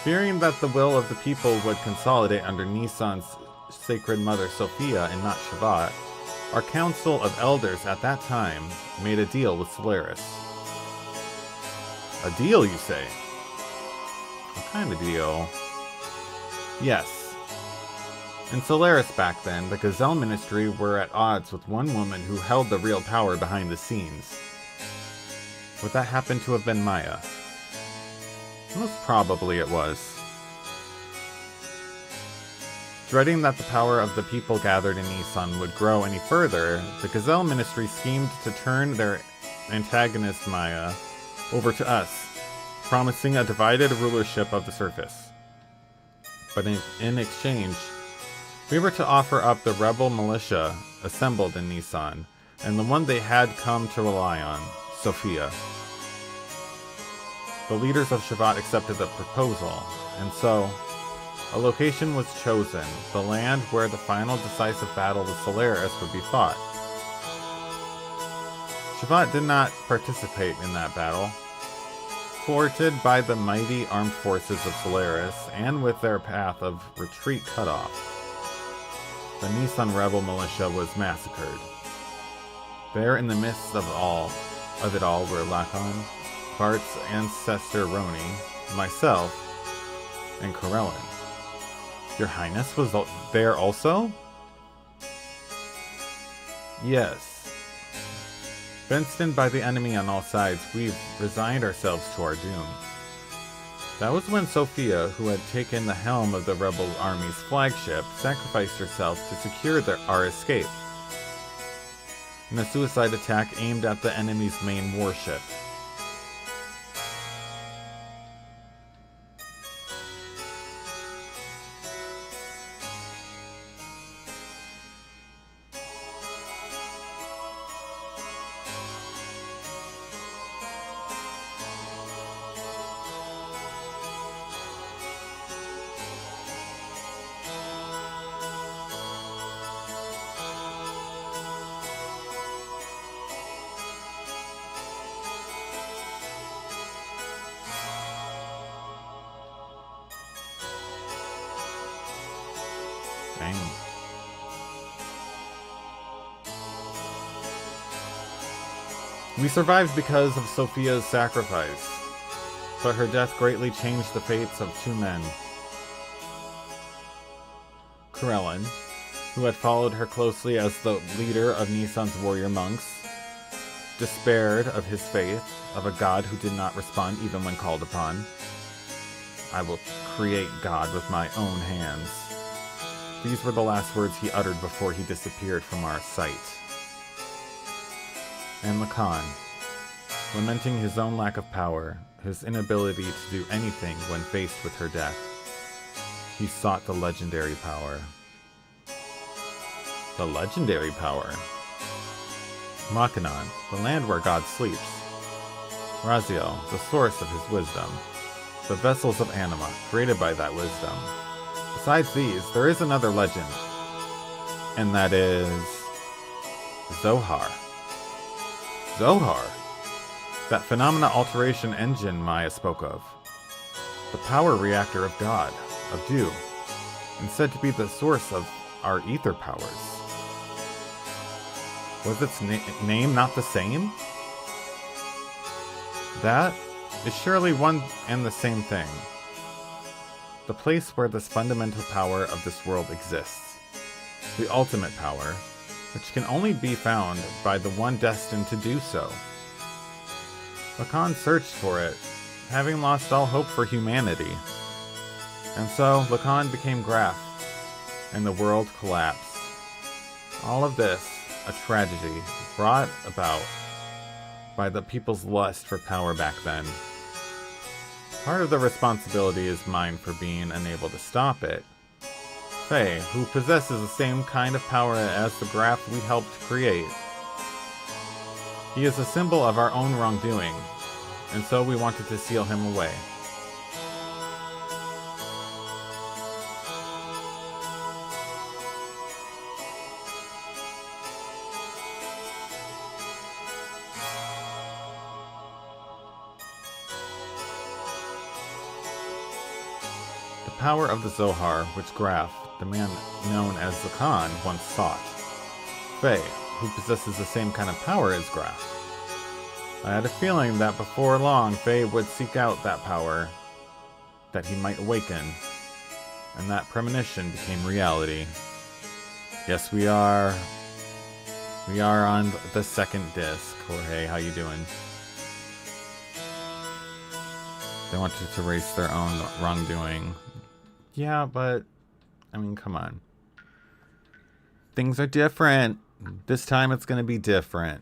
fearing that the will of the people would consolidate under Nisan's sacred mother Sophia and not Shavat, our council of elders at that time made a deal with Solaris. A deal, you say? What kind of deal? Yes. In Solaris back then, the Gazelle Ministry were at odds with one woman who held the real power behind the scenes. Would that happen to have been Maya? Most probably it was. Dreading that the power of the people gathered in Nisan would grow any further, the Gazelle Ministry schemed to turn their antagonist Maya over to us, promising a divided rulership of the surface. But in exchange, we were to offer up the rebel militia assembled in Nisan, and the one they had come to rely on, Sophia. The leaders of Shavat accepted the proposal, and so, a location was chosen, the land where the final decisive battle with Solaris would be fought. Shavat did not participate in that battle. thwarted by the mighty armed forces of Solaris, and with their path of retreat cut off, the Nissan rebel militia was massacred. There in the midst of it all were Lacan, Bart's ancestor Roni, myself, and Corellin. Your Highness was there also? Yes. Fenced in by the enemy on all sides, we've resigned ourselves to our doom. That was when Sophia, who had taken the helm of the rebel army's flagship, sacrificed herself to secure our escape in a suicide attack aimed at the enemy's main warship. Dang. We survived because of Sophia's sacrifice, but her death greatly changed the fates of two men. Corellin, who had followed her closely as the leader of Nissan's warrior monks, despaired of his faith, of a god who did not respond even when called upon. I will create God with my own hands. These were the last words he uttered before he disappeared from our sight. And Lacan, lamenting his own lack of power, his inability to do anything when faced with her death, he sought the legendary power. The legendary power? Makinon, the land where God sleeps. Raziel, the source of his wisdom. The vessels of anima, created by that wisdom. Besides these, there is another legend, and that is Zohar. Zohar! That phenomena alteration engine Maya spoke of. The power reactor of God, of dew, and said to be the source of our ether powers. Was its name not the same? That is surely one and the same thing. The place where this fundamental power of this world exists. The ultimate power, which can only be found by the one destined to do so. Lacan searched for it, having lost all hope for humanity. And so Lacan became Graf, and the world collapsed. All of this, a tragedy, brought about by the people's lust for power back then. Part of the responsibility is mine for being unable to stop it. Faye, who possesses the same kind of power as the Graf we helped create. He is a symbol of our own wrongdoing, and so we wanted to seal him away. The power of the Zohar, which Graf, the man known as Lacan, once sought. Faye, who possesses the same kind of power as Graf. I had a feeling that before long Faye would seek out that power, that he might awaken, and that premonition became reality. Yes, we are on the second disc. Jorge, how you doing? They wanted to erase their own wrongdoing. Yeah, but, I mean, come on. Things are different. This time it's going to be different.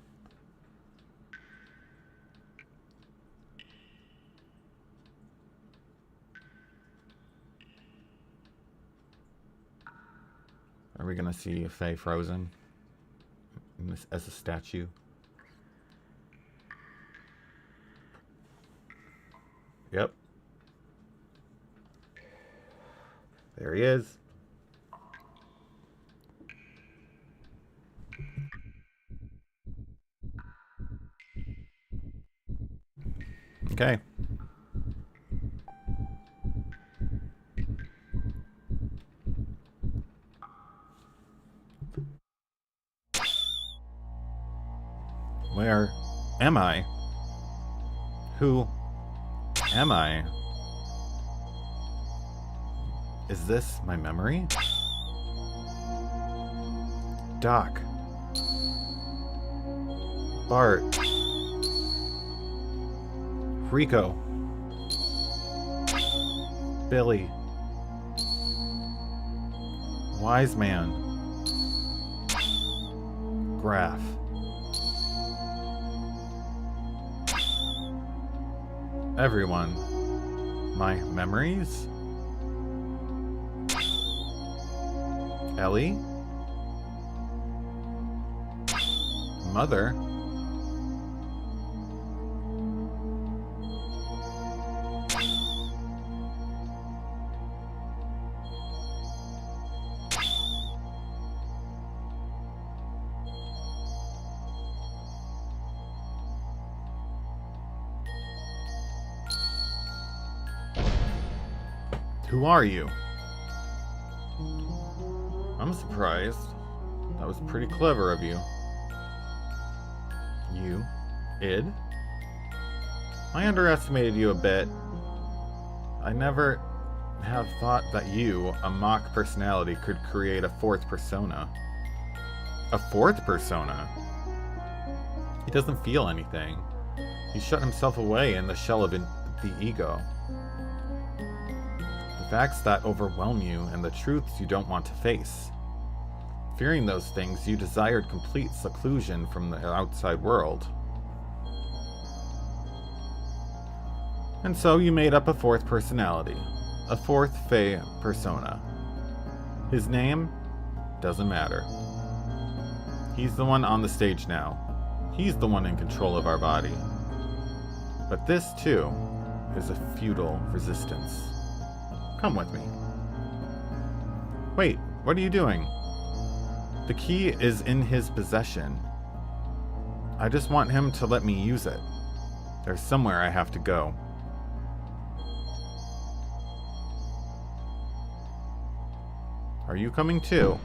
Are we going to see Faye frozen as a statue? Yep. There he is. Okay. Where am I? Who am I? Is this my memory? Doc. Bart. Rico. Billy. Wise Man. Graph. Everyone. My memories? Ellie? Mother? Who are you? I'm surprised. That was pretty clever of you. You? Id? I underestimated you a bit. I never have thought that you, a mock personality, could create a fourth persona. A fourth persona? He doesn't feel anything. He shut himself away in the shell of the ego. The facts that overwhelm you and the truths you don't want to face. Fearing those things, you desired complete seclusion from the outside world. And so you made up a fourth personality, a fourth Fey persona. His name doesn't matter. He's the one on the stage now. He's the one in control of our body. But this, too, is a futile resistance. Come with me. Wait, what are you doing? The key is in his possession. I just want him to let me use it. There's somewhere I have to go. Are you coming too?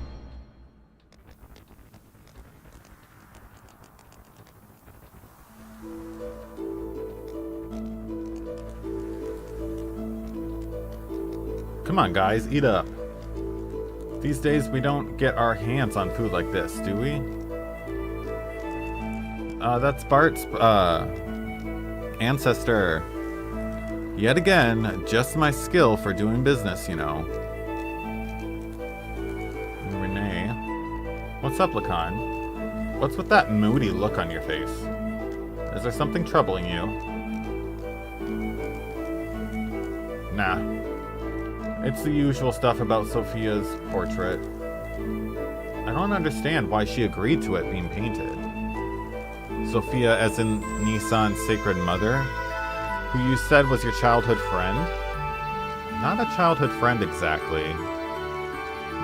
Come on, guys, eat up. These days, we don't get our hands on food like this, do we? That's Bart's, ancestor. Yet again, just my skill for doing business, you know. Renee. What's up, Lacan? What's with that moody look on your face? Is there something troubling you? Nah. It's the usual stuff about Sophia's portrait. I don't understand why she agreed to it being painted. Sophia as in Nissan's sacred mother, who you said was your childhood friend? Not a childhood friend exactly.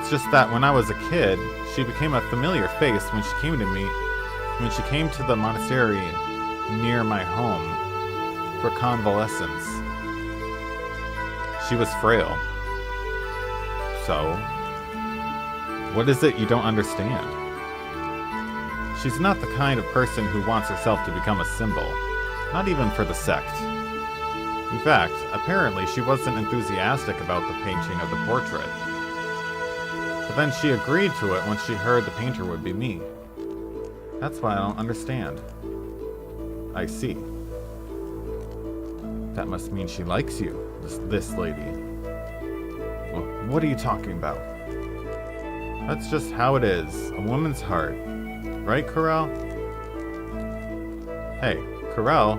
It's just that when I was a kid, she became a familiar face when she came to the monastery near my home for convalescence. She was frail. So, what is it you don't understand? She's not the kind of person who wants herself to become a symbol, not even for the sect. In fact, apparently she wasn't enthusiastic about the painting of the portrait. But then she agreed to it when she heard the painter would be me. That's why I don't understand. I see. That must mean she likes you, this lady. What are you talking about? That's just how it is. A woman's heart. Right, Corel? Hey, Corel?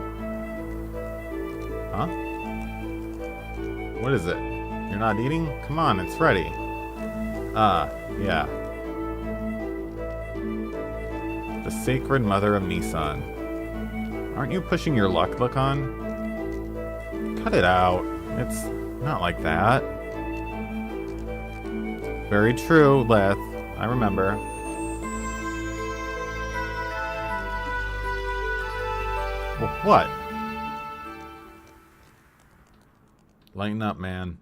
Huh? What is it? You're not eating? Come on, it's ready. Yeah. The Sacred Mother of Nissan. Aren't you pushing your luck, Lacan? Cut it out. It's not like that. Very true, Leth. I remember. Well, what? Lighten up, man.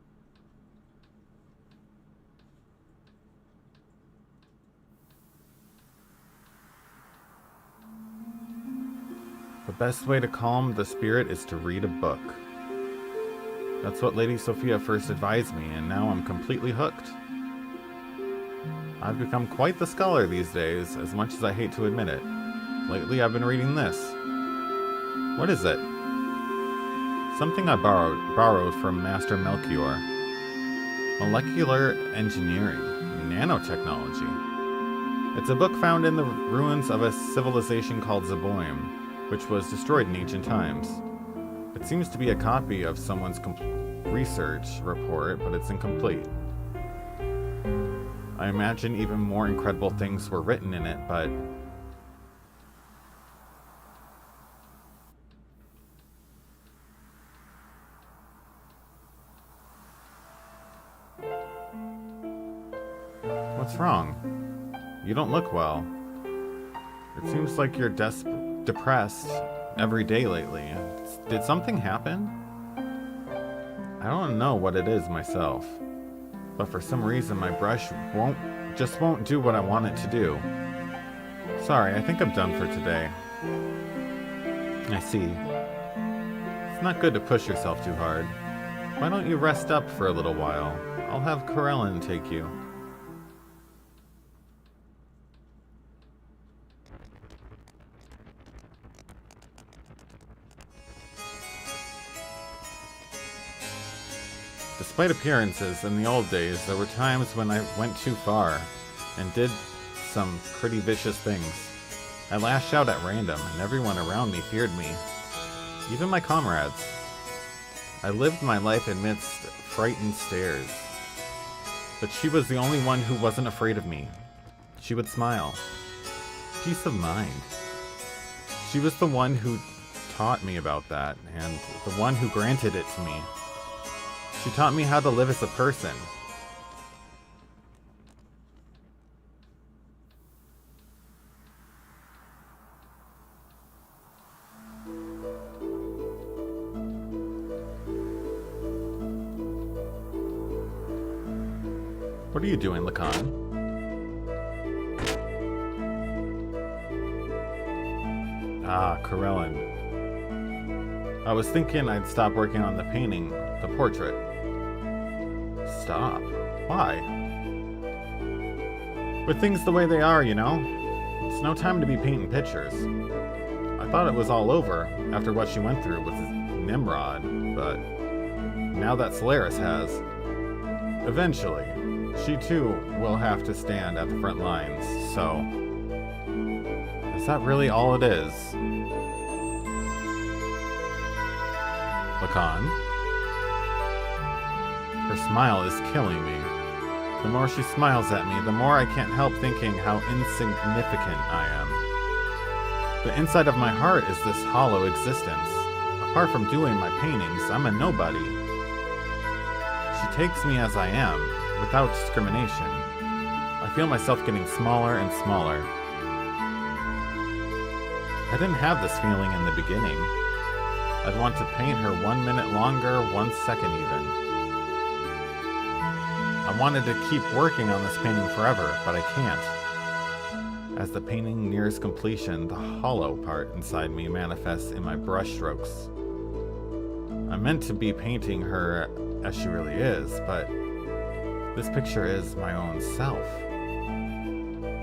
The best way to calm the spirit is to read a book. That's what Lady Sophia first advised me, and now I'm completely hooked. I've become quite the scholar these days, as much as I hate to admit it. Lately I've been reading this. What is it? Something I borrowed from Master Melchior. Molecular engineering. Nanotechnology. It's a book found in the ruins of a civilization called Zeboim, which was destroyed in ancient times. It seems to be a copy of someone's research report, but it's incomplete. I imagine even more incredible things were written in it, but... What's wrong? You don't look well. It seems like you're depressed every day lately. Did something happen? I don't know what it is myself, but for some reason my brush just won't do what I want it to do. Sorry, I think I'm done for today. I see. It's not good to push yourself too hard. Why don't you rest up for a little while? I'll have Corellin take you. Despite appearances, in the old days, there were times when I went too far and did some pretty vicious things. I lashed out at random, and everyone around me feared me. Even my comrades. I lived my life amidst frightened stares. But she was the only one who wasn't afraid of me. She would smile. Peace of mind. She was the one who taught me about that, and the one who granted it to me. She taught me how to live as a person. What are you doing, Lacan? Ah, Corellin. I was thinking I'd stop working on the painting, the portrait. Stop? Why? With things the way they are, you know? It's no time to be painting pictures. I thought it was all over after what she went through with Nimrod, but now that Solaris has, eventually, she too will have to stand at the front lines, so... Is that really all it is? Lacan? Her smile is killing me. The more she smiles at me, the more I can't help thinking how insignificant I am. The inside of my heart is this hollow existence. Apart from doing my paintings, I'm a nobody. She takes me as I am, without discrimination. I feel myself getting smaller and smaller. I didn't have this feeling in the beginning. I'd want to paint her 1 minute longer, 1 second even. I wanted to keep working on this painting forever, but I can't. As the painting nears completion, the hollow part inside me manifests in my brushstrokes. I'm meant to be painting her as she really is, but this picture is my own self.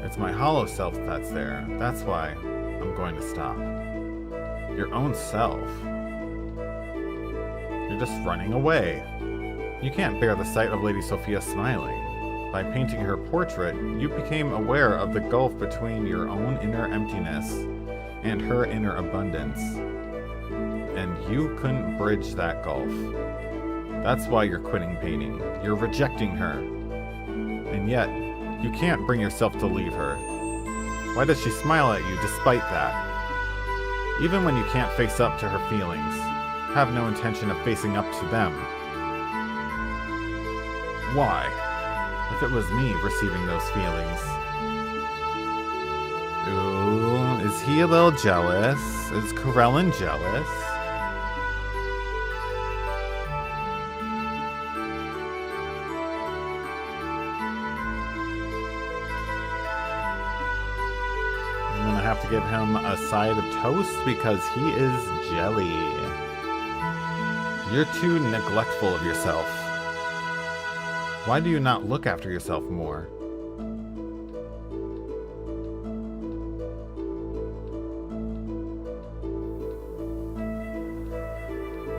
It's my hollow self that's there. That's why I'm going to stop. Your own self. You're just running away. You can't bear the sight of Lady Sophia smiling. By painting her portrait, you became aware of the gulf between your own inner emptiness and her inner abundance. And you couldn't bridge that gulf. That's why you're quitting painting. You're rejecting her. And yet, you can't bring yourself to leave her. Why does she smile at you despite that? Even when you can't face up to her feelings, have no intention of facing up to them. Why? If it was me receiving those feelings. Ooh, is he a little jealous? Is Corellin jealous? have to give him a side of toast because he is jelly. You're too neglectful of yourself. Why do you not look after yourself more?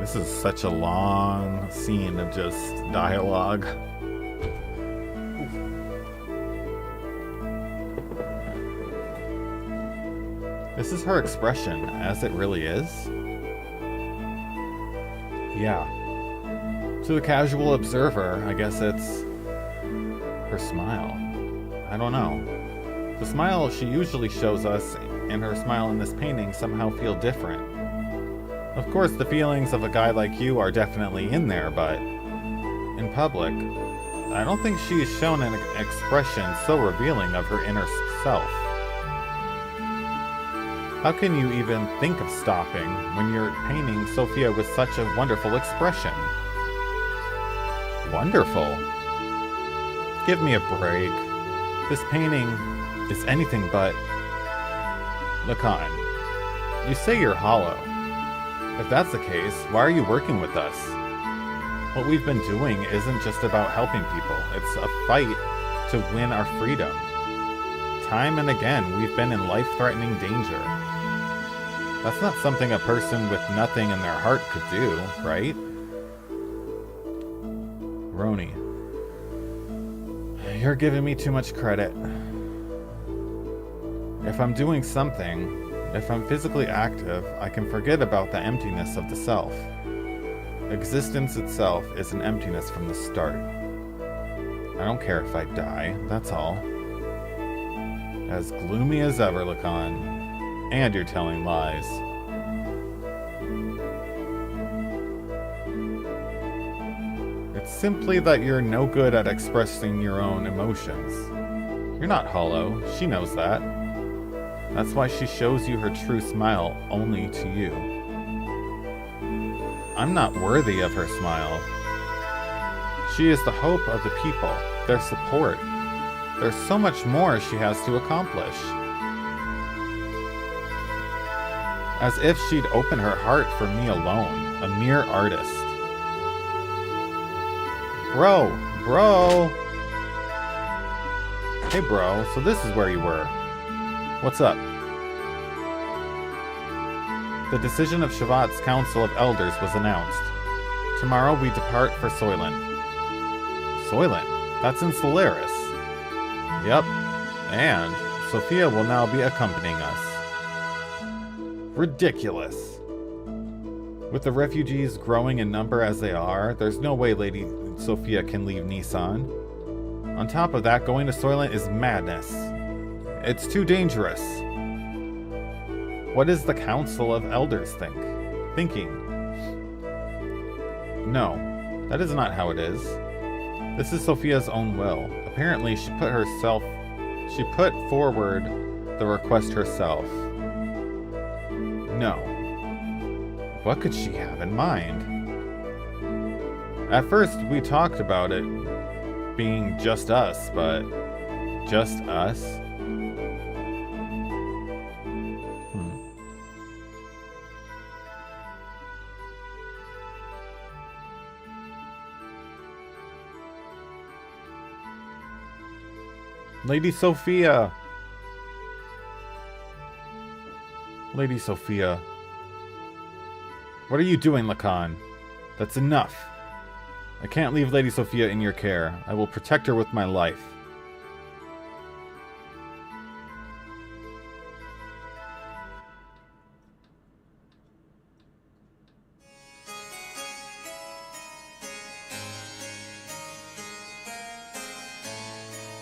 This is such a long scene of just dialogue. This is her expression, as it really is. Yeah. To the casual observer, I guess it's her smile. I don't know. The smile she usually shows us and her smile in this painting somehow feel different. Of course, the feelings of a guy like you are definitely in there, but in public, I don't think she has shown an expression so revealing of her inner self. How can you even think of stopping when you're painting Sophia with such a wonderful expression? Wonderful? Give me a break. This painting is anything but... Lacan, you say you're hollow. If that's the case, why are you working with us? What we've been doing isn't just about helping people. It's a fight to win our freedom. Time and again, we've been in life-threatening danger. That's not something a person with nothing in their heart could do, right? Roni, you're giving me too much credit. If I'm doing something, if I'm physically active, I can forget about the emptiness of the self. Existence itself is an emptiness from the start. I don't care if I die, that's all. As gloomy as ever, Lacan. And you're telling lies. It's simply that you're no good at expressing your own emotions. You're not hollow, she knows that. That's why she shows you her true smile only to you. I'm not worthy of her smile. She is the hope of the people, their support. There's so much more she has to accomplish. As if she'd open her heart for me alone, a mere artist. Bro! Hey bro, so this is where you were. What's up? The decision of Shavat's Council of Elders was announced. Tomorrow we depart for Soylent. Soylent? That's in Solaris. Yep. And Sophia will now be accompanying us. Ridiculous. With the refugees growing in number as they are, there's no way Lady Sophia can leave Nissan. On top of that, going to Soylent is madness. It's too dangerous. What does the Council of Elders thinking? No, that is not how it is. This is Sophia's own will. Apparently, she put forward the request herself. No. What could she have in mind? At first, we talked about it being just us, but just us? Lady Sophia! Lady Sophia. What are you doing, Lacan? That's enough. I can't leave Lady Sophia in your care. I will protect her with my life.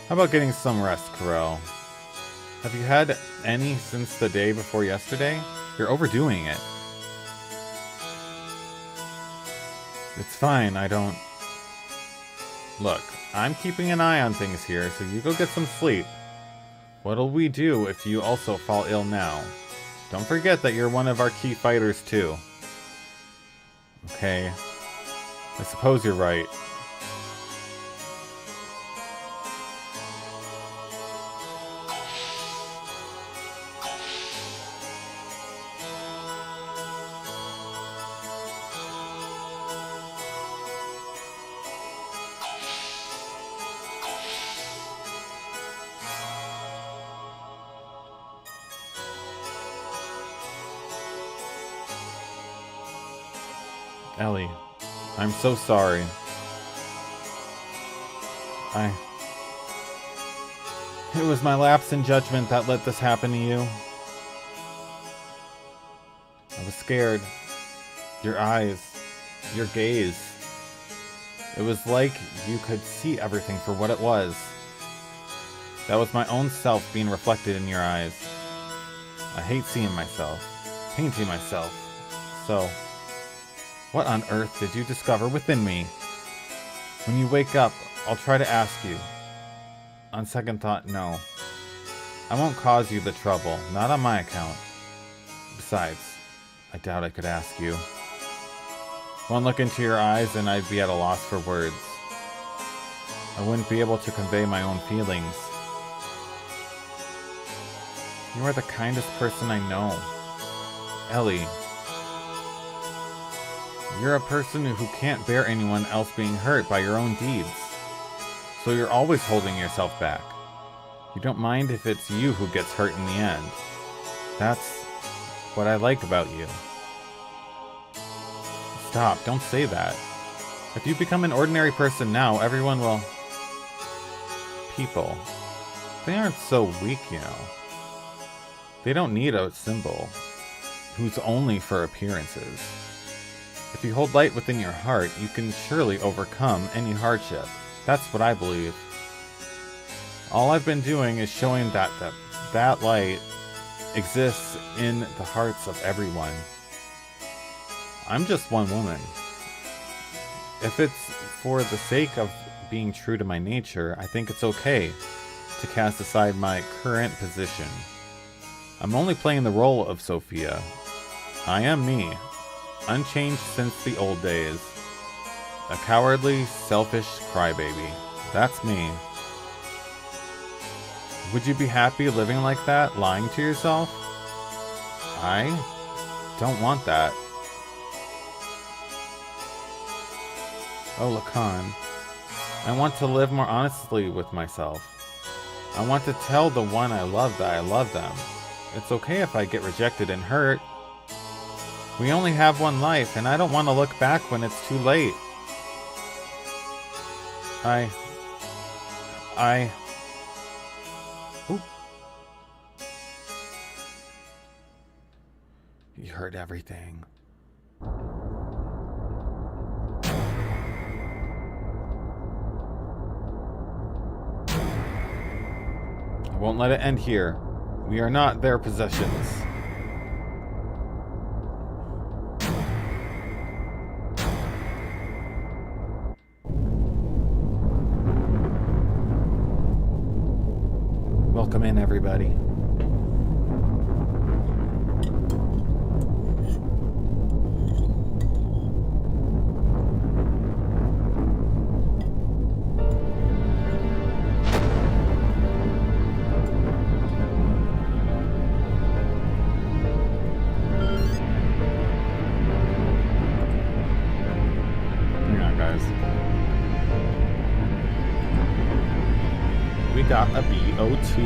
How about getting some rest, Carell? Have you had any since the day before yesterday? You're overdoing it. It's fine, I don't... Look, I'm keeping an eye on things here, so you go get some sleep. What'll we do if you also fall ill now? Don't forget that you're one of our key fighters, too. Okay. I suppose you're right. Ellie, I'm so sorry. It was my lapse in judgment that let this happen to you. I was scared. Your eyes, your gaze. It was like you could see everything for what it was. That was my own self being reflected in your eyes. I hate seeing myself, painting myself. So, what on earth did you discover within me? When you wake up, I'll try to ask you. On second thought, no. I won't cause you the trouble, not on my account. Besides, I doubt I could ask you. One look into your eyes and I'd be at a loss for words. I wouldn't be able to convey my own feelings. You are the kindest person I know. Ellie. You're a person who can't bear anyone else being hurt by your own deeds. So you're always holding yourself back. You don't mind if it's you who gets hurt in the end. That's what I like about you. Stop, don't say that. If you become an ordinary person now, everyone will... People. They aren't so weak, you know. They don't need a symbol who's only for appearances. If you hold light within your heart, you can surely overcome any hardship. That's what I believe. All I've been doing is showing that light exists in the hearts of everyone. I'm just one woman. If it's for the sake of being true to my nature, I think it's okay to cast aside my current position. I'm only playing the role of Sophia. I am me, unchanged since the old days. A cowardly, selfish crybaby. That's me. Would you be happy living like that, lying to yourself? I don't want that. Oh, Lacan, I want to live more honestly with myself. I want to tell the one I love that I love them. It's okay if I get rejected and hurt. We only have one life, and I don't want to look back when it's too late. Ooh. You heard everything. I won't let it end here. We are not their possessions. Welcome in, everybody. Hang on, guys. We got a BOT.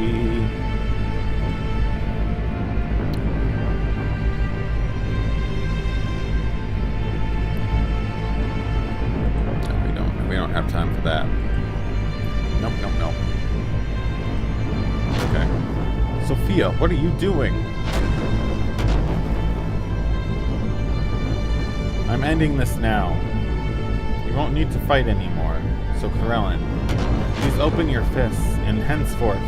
We don't have time for that. Nope. Okay. Sophia, what are you doing? I'm ending this now. You won't need to fight anymore. So, Karelin, please open your fists and henceforth,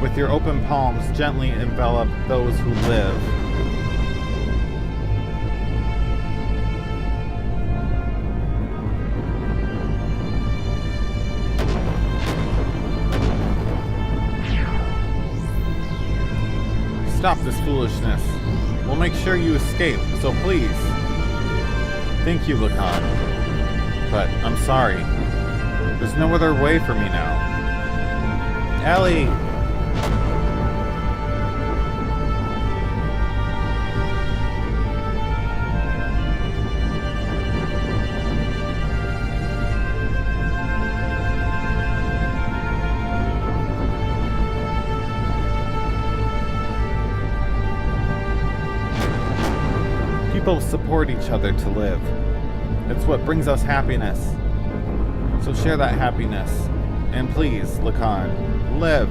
with your open palms, gently envelop those who live. Stop this foolishness. We'll make sure you escape, so please. Thank you, Lacan. But I'm sorry. There's no other way for me now. Ellie! People support each other to live. It's what brings us happiness. So share that happiness. And please, Lacan, live.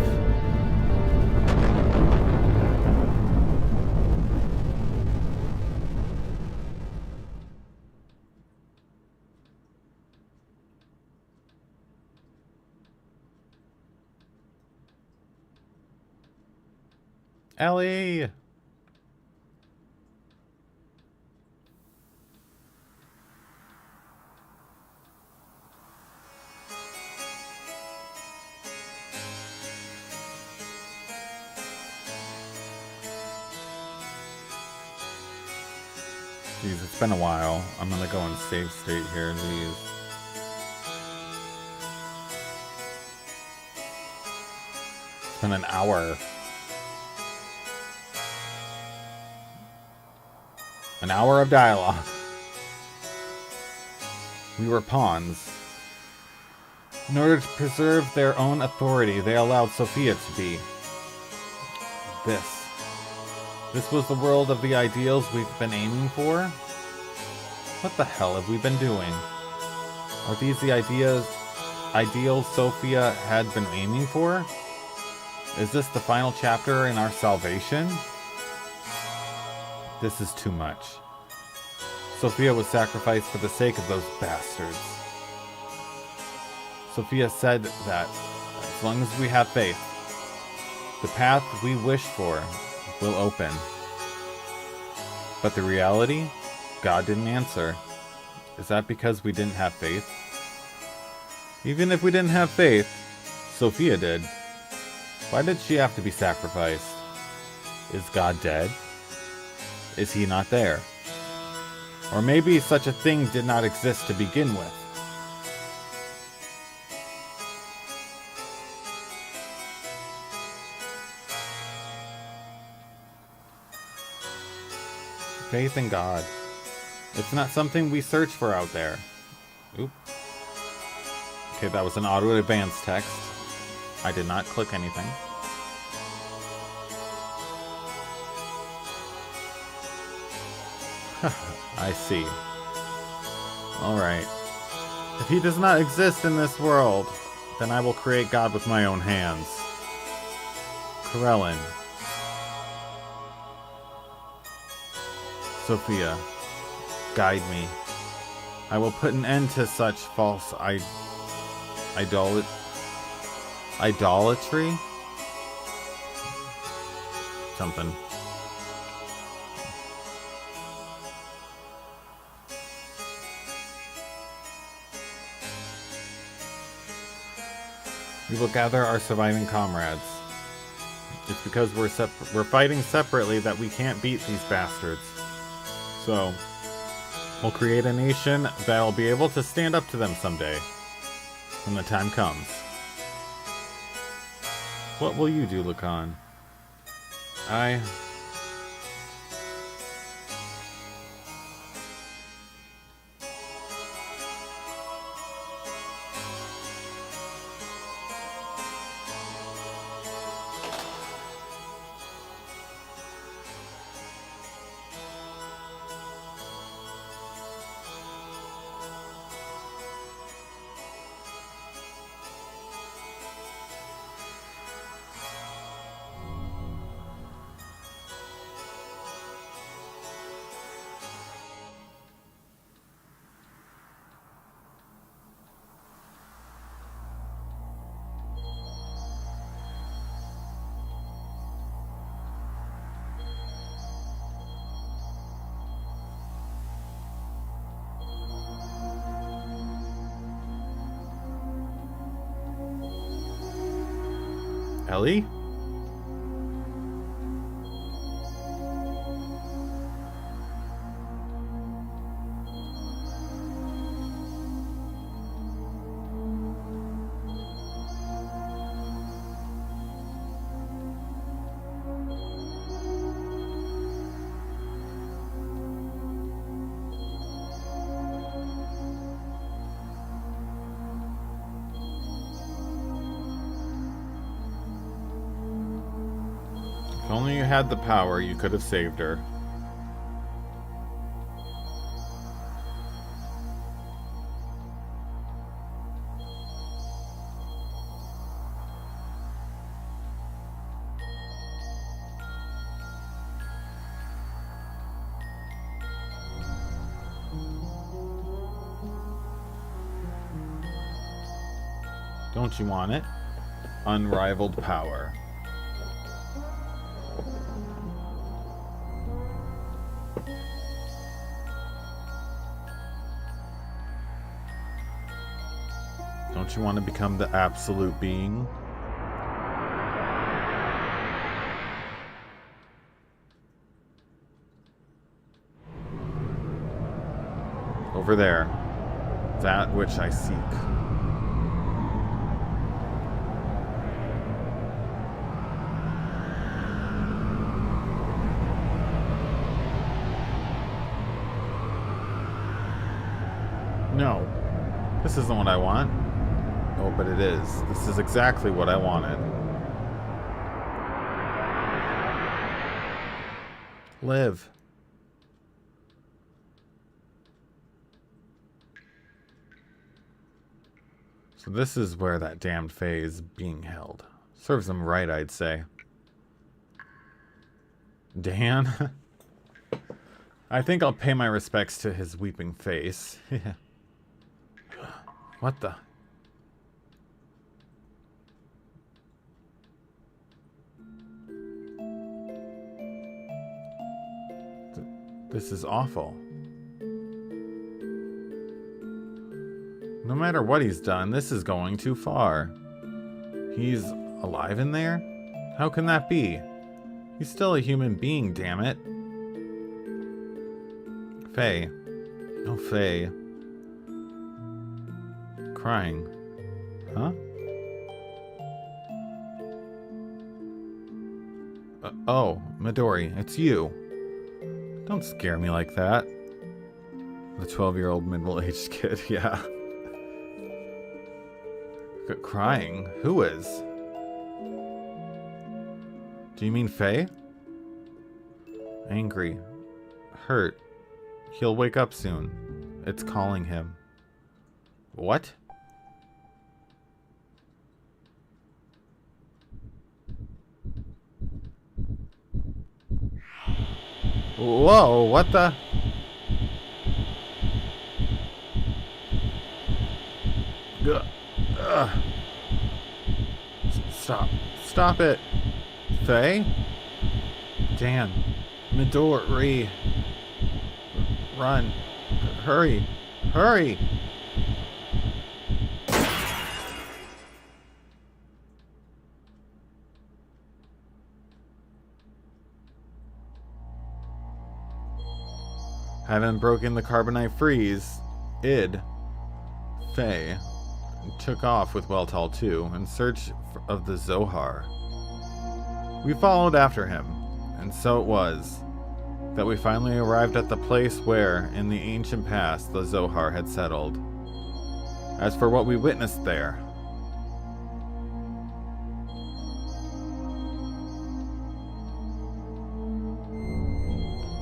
Ellie! Jeez, it's been a while. I'm gonna go in save state here, jeez. It's been an hour. An hour of dialogue. We were pawns. In order to preserve their own authority, they allowed Sophia to be. This was the world of the ideals we've been aiming for? What the hell have we been doing? Are these the ideals Sophia had been aiming for? Is this the final chapter in our salvation? This is too much. Sophia was sacrificed for the sake of those bastards. Sophia said that as long as we have faith, the path we wish for will open. But the reality? God didn't answer. Is that because we didn't have faith? Even if we didn't have faith, Sophia did. Why did she have to be sacrificed? Is God dead? Is he not there? Or maybe such a thing did not exist to begin with. Faith in God. It's not something we search for out there. Oop. Okay, that was an auto advance text. I did not click anything. I see. Alright. If he does not exist in this world, then I will create God with my own hands. Corellin. Sophia, guide me. I will put an end to such false idolatry? Something. We will gather our surviving comrades. It's because we're fighting separately that we can't beat these bastards. So, we'll create a nation that'll be able to stand up to them someday, when the time comes. What will you do, Lacan? Ellie? If only you had the power, you could have saved her. Don't you want it? Unrivaled power. Don't you want to become the absolute being? Over there. That which I seek. No. This isn't what I want. Oh, but it is. This is exactly what I wanted. Live. So this is where that damned Fae is being held. Serves him right, I'd say. Dan? I think I'll pay my respects to his weeping face. What the? This is awful. No matter what he's done, this is going too far. He's alive in there? How can that be? He's still a human being, damn it. Faye. Oh, Faye. Crying. Huh? Oh, Midori, it's you. Don't scare me like that. The 12-year-old middle-aged kid, yeah. Crying? Who is? Do you mean Faye? Angry. Hurt. He'll wake up soon. It's calling him. What? Whoa, what the? Stop. Stop it. Faye? Dan. Midori. Run. Hurry. Hurry. Haven't broken the carbonite freeze. Faye took off with Weltall 2 in search of the Zohar. We followed after him, and so it was that we finally arrived at the place where, in the ancient past, the Zohar had settled. As for what we witnessed there,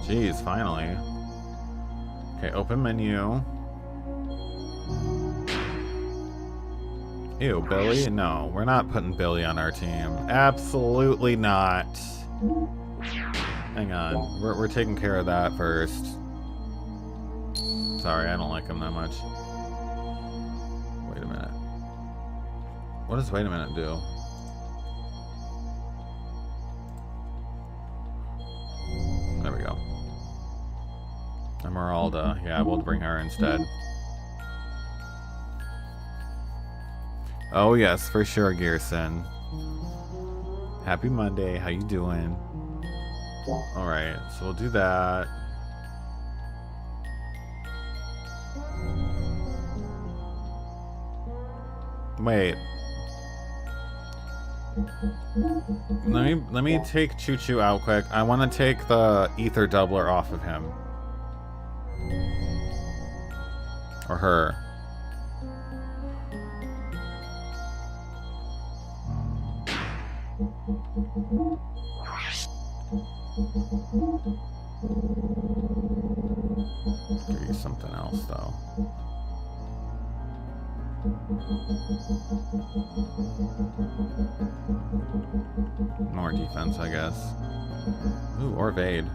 geez, finally. Okay, open menu. Ew, Billy? No, we're not putting Billy on our team. Absolutely not. Hang on, we're taking care of that first. Sorry, I don't like him that much. Wait a minute. What does wait a minute do? There we go. Emeralda. Yeah, we'll bring her instead. Oh yes, for sure, Gearson. Happy Monday. How you doing? Alright, so we'll do that. Wait. Let me take Choo Choo out quick. I want to take the ether doubler off of him. Or her. Give you something else though. More defense, I guess. Ooh, or evade.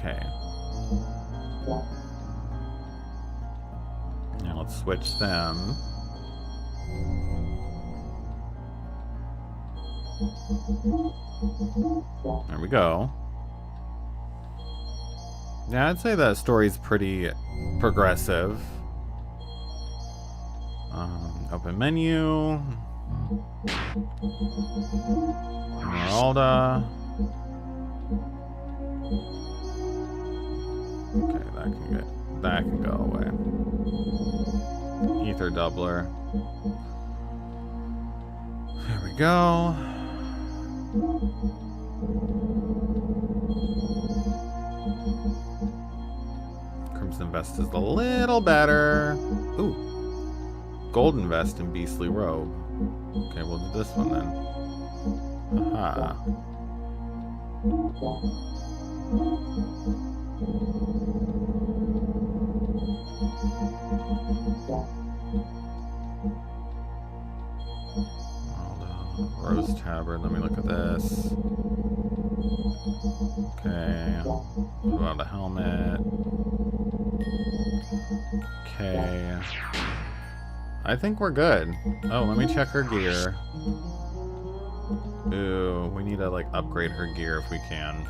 Okay. Now let's switch them. There we go. Yeah, I'd say that story's pretty progressive. Open menu. Esmeralda. Okay, that can go away. Ether doubler. There we go. Crimson Vest is a little better. Ooh. Golden Vest and Beastly Robe. Okay, we'll do this one then. Aha. Rose Tabard, let me look at this. Okay. What about a helmet? Okay. I think we're good. Oh, let me check her gear. Ooh, we need to like upgrade her gear if we can.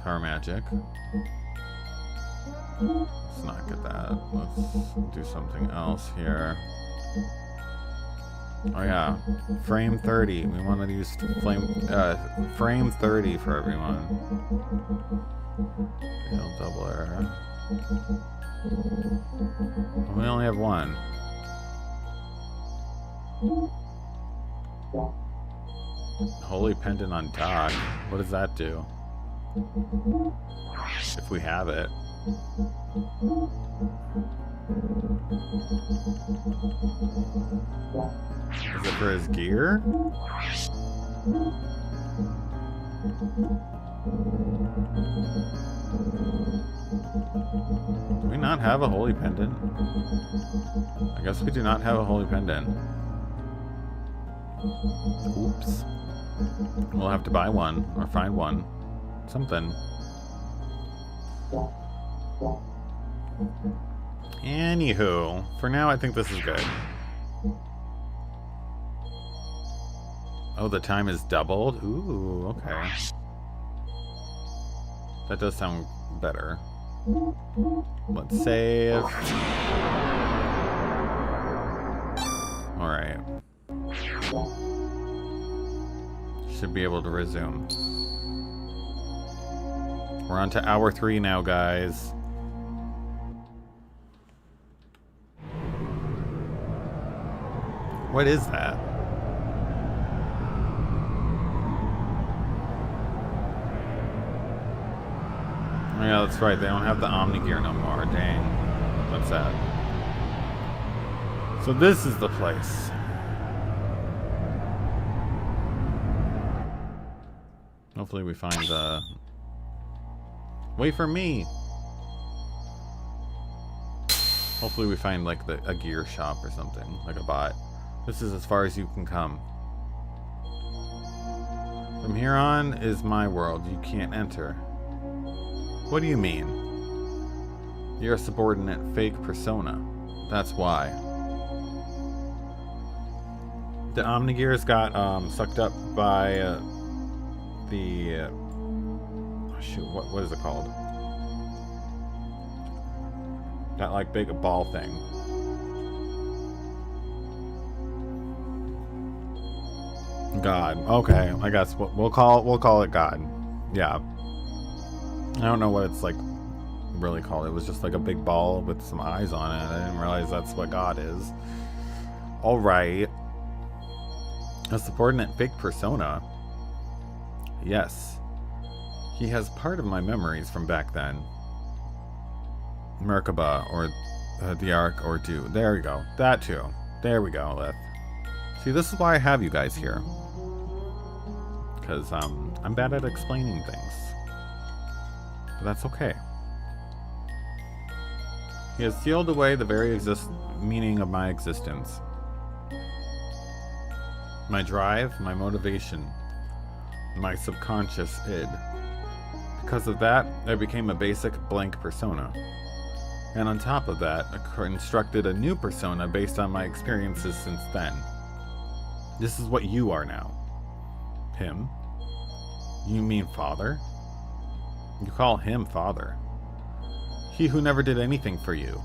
Power magic. Let's not get that. Let's do something else here. Oh yeah, frame 30. We wanted to use frame 30 for everyone. Doubler. We only have one. Holy Pendant on dock. What does that do? If we have it. Is it for his gear? Do we not have a holy pendant? I guess we do not have a holy pendant. Oops. We'll have to buy one or find one. Something. Anywho, for now I think this is good. Oh, the time is doubled? Ooh, okay. That does sound better. Let's save. Alright. Should be able to resume. We're on to hour 3 now, guys. What is that? Oh yeah, that's right. They don't have the Omni gear no more. Dang. What's that? So this is the place. Hopefully we find the... Wait for me! Hopefully we find like a gear shop or something. Like a bot. This is as far as you can come. From here on is my world. You can't enter. What do you mean? You're a subordinate fake persona. That's why. The Omnigears got sucked up by the oh shoot, what is it called? That like big ball thing. God. Okay, I guess we'll call it God. Yeah. I don't know what it's like really called. It was just like a big ball with some eyes on it. I didn't realize that's what God is. All right. A subordinate fake persona. Yes. He has part of my memories from back then. Merkaba or the Ark or Do. There you go. That too. There we go, Lith. See, this is why I have you guys here. Because I'm bad at explaining things. But that's okay. He has sealed away the very meaning of my existence. My drive, my motivation, my subconscious id. Because of that, I became a basic blank persona. And on top of that, I constructed a new persona based on my experiences since then. This is what you are now. Him? You mean father? You call him father. He who never did anything for you.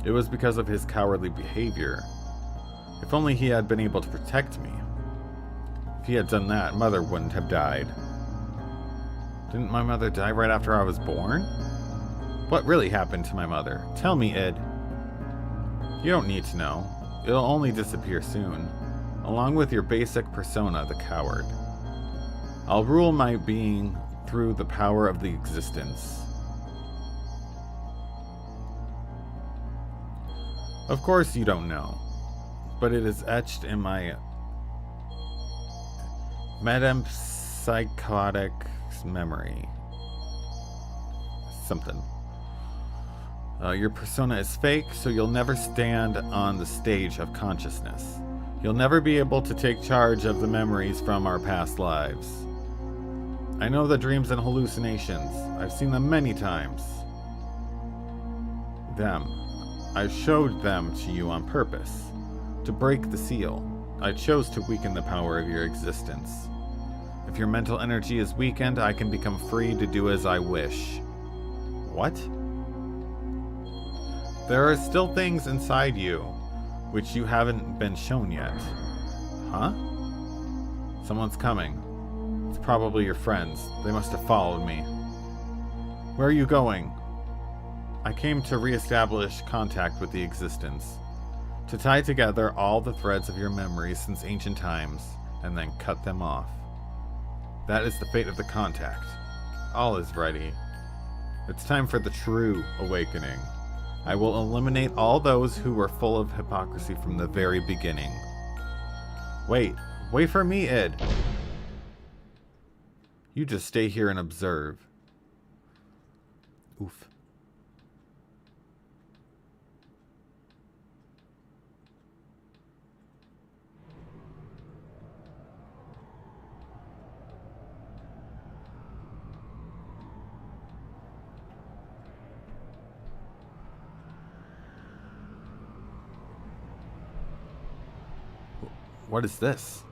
It was because of his cowardly behavior. If only he had been able to protect me. If he had done that, Mother wouldn't have died. Didn't my mother die right after I was born? What really happened to my mother? Tell me, Id. You don't need to know. It'll only disappear soon, along with your basic persona, the coward. I'll rule my being through the power of the existence. Of course you don't know, but it is etched in my metempsychotic memory. Something. Your persona is fake, so you'll never stand on the stage of consciousness. You'll never be able to take charge of the memories from our past lives. I know the dreams and hallucinations. I've seen them many times. I showed them to you on purpose. To break the seal. I chose to weaken the power of your existence. If your mental energy is weakened, I can become free to do as I wish. What? There are still things inside you, which you haven't been shown yet. Huh? Someone's coming. It's probably your friends. They must have followed me. Where are you going? I came to re-establish contact with the existence. To tie together all the threads of your memories since ancient times, and then cut them off. That is the fate of the contact. All is ready. It's time for the true awakening. I will eliminate all those who were full of hypocrisy from the very beginning. Wait for me, Id. You just stay here and observe. Oof. What is this?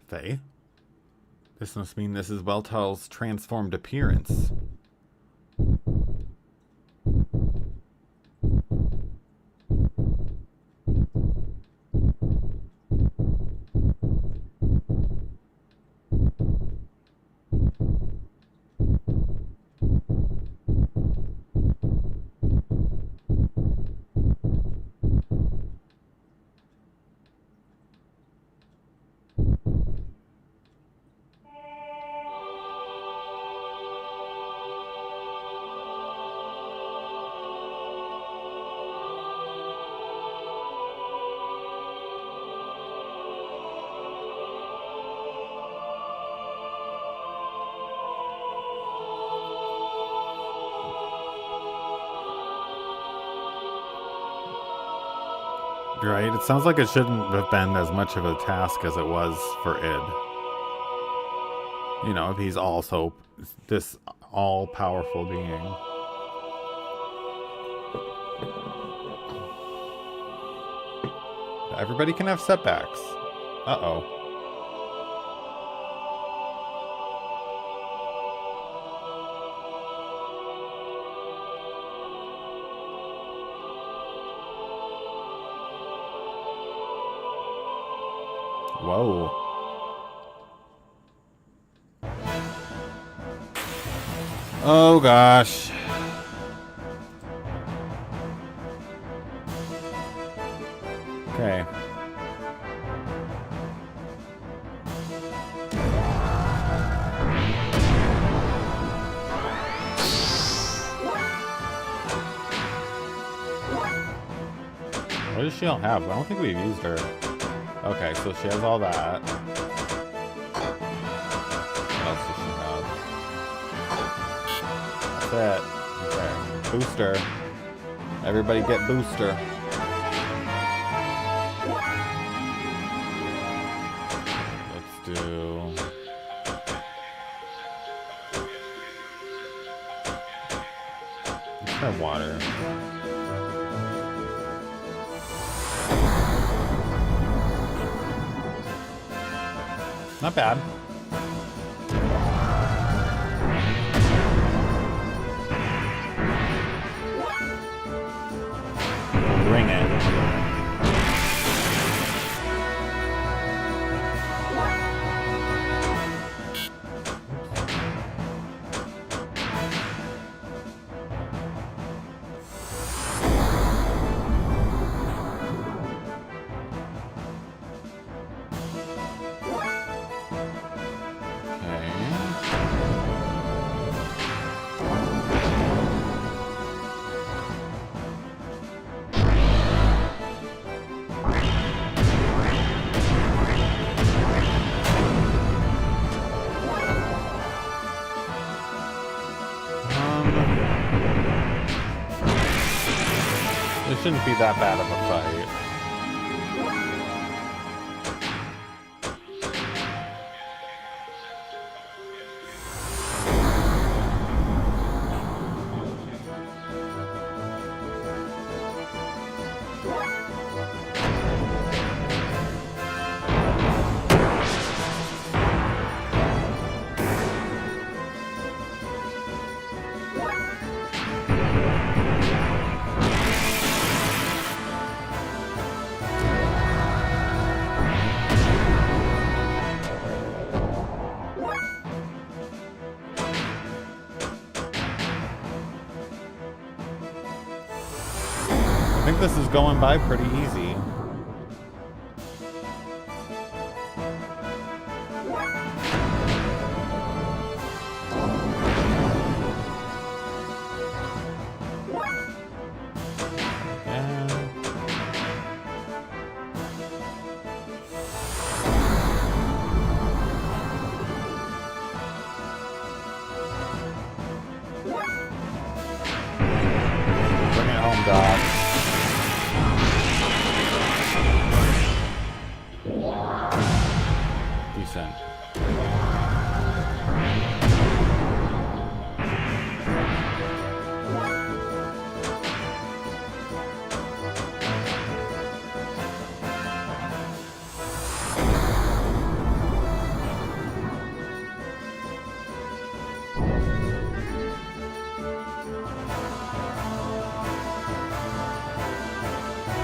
Faye? This must mean this is Weltall's transformed appearance. Right? It sounds like it shouldn't have been as much of a task as it was for Id. You know, if he's also this all-powerful being. Everybody can have setbacks. Uh-oh. Whoa. Oh gosh. Okay. What does she all have? I don't think we've used her. Okay, so she has all that. What else does she have? That's it. Okay. Booster. Everybody get booster. Let's do... let's try water. Not bad. Bring it. It shouldn't be that bad of a fight. I think this is going by pretty easy. Bring it home, Doc. Decent.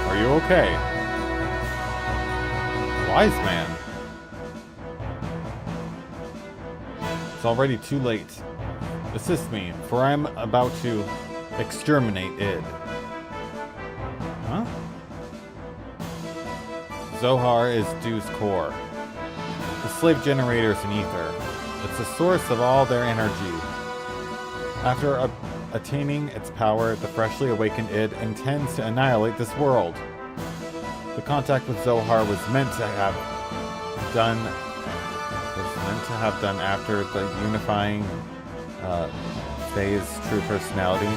Are you okay? Wise man. It's already too late. Assist me, for I am about to exterminate id. Huh? Zohar is Dew's core. The slave generator is an ether. It's the source of all their energy. After attaining its power, the freshly awakened id intends to annihilate this world. The contact with Zohar was meant to have done after the unifying phase true personality.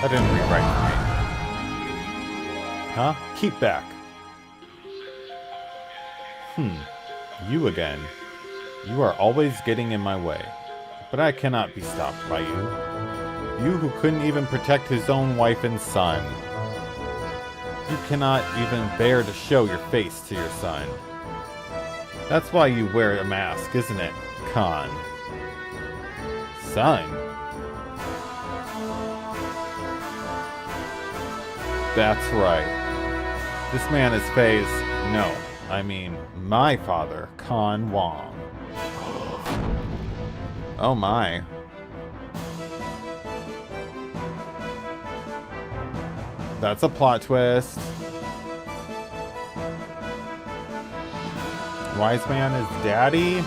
That didn't read right for me. Huh? Keep back. You again. You are always getting in my way. But I cannot be stopped by you. You who couldn't even protect his own wife and son. You cannot even bear to show your face to your son. That's why you wear a mask, isn't it, Khan? Son? That's right. This man is Faye's... no, I mean, my father, Khan Wong. Oh my. That's a plot twist. Wise man is daddy?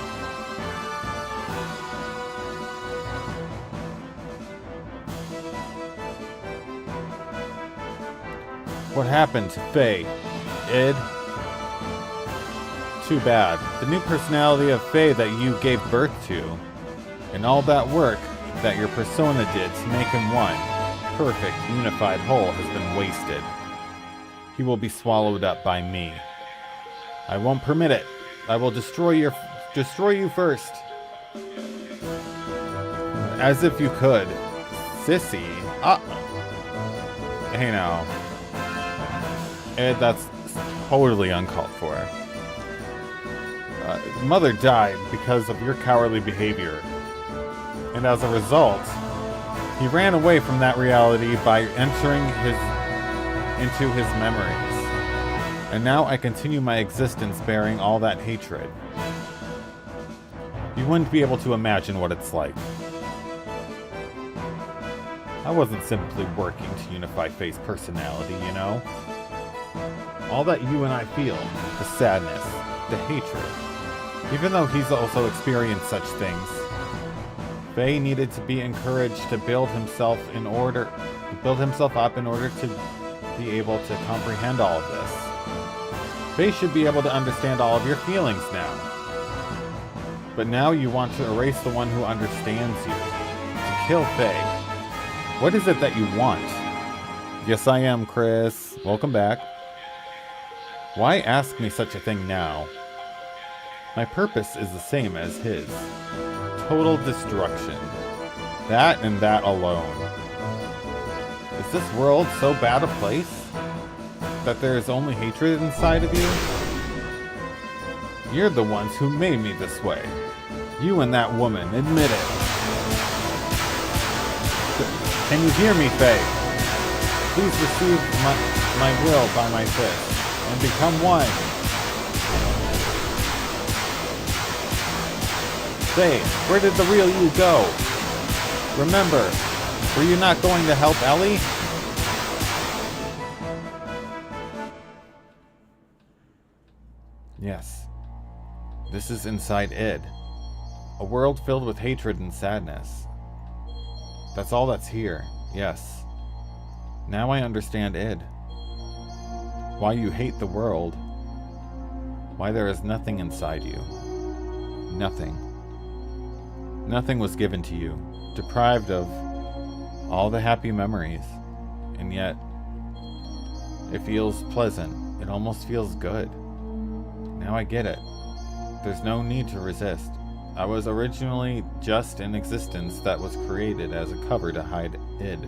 What happened to Faye? Id? Too bad. The new personality of Faye that you gave birth to, and all that work that your persona did to make him one perfect, unified whole has been wasted. He will be swallowed up by me. I won't permit it. I will destroy you first. As if you could. Sissy. Hey now. Ed, that's totally uncalled for. Mother died because of your cowardly behavior. And as a result, he ran away from that reality by entering into his memories. And now I continue my existence bearing all that hatred. You wouldn't be able to imagine what it's like. I wasn't simply working to unify Faye's personality, you know? All that you and I feel, the sadness, the hatred, even though he's also experienced such things, Faye needed to be encouraged to build himself up in order to be able to comprehend all of this. Faye should be able to understand all of your feelings now. But now you want to erase the one who understands you, to kill Faye. What is it that you want? Yes, I am, Chris. Welcome back. Why ask me such a thing now? My purpose is the same as his. Total destruction. That and that alone. Is this world so bad a place that there is only hatred inside of you? You're the ones who made me this way. You and that woman, admit it. Can you hear me, Faye? Please receive my will by my fist and become one. Faye, where did the real you go? Remember, were you not going to help Ellie? Yes. This is inside Id. A world filled with hatred and sadness. That's all that's here, yes. Now I understand Id. Why you hate the world. Why there is nothing inside you. Nothing. Nothing was given to you, deprived of all the happy memories, and yet it feels pleasant. It almost feels good. Now I get it. There's no need to resist. I was originally just an existence that was created as a cover to hide Id.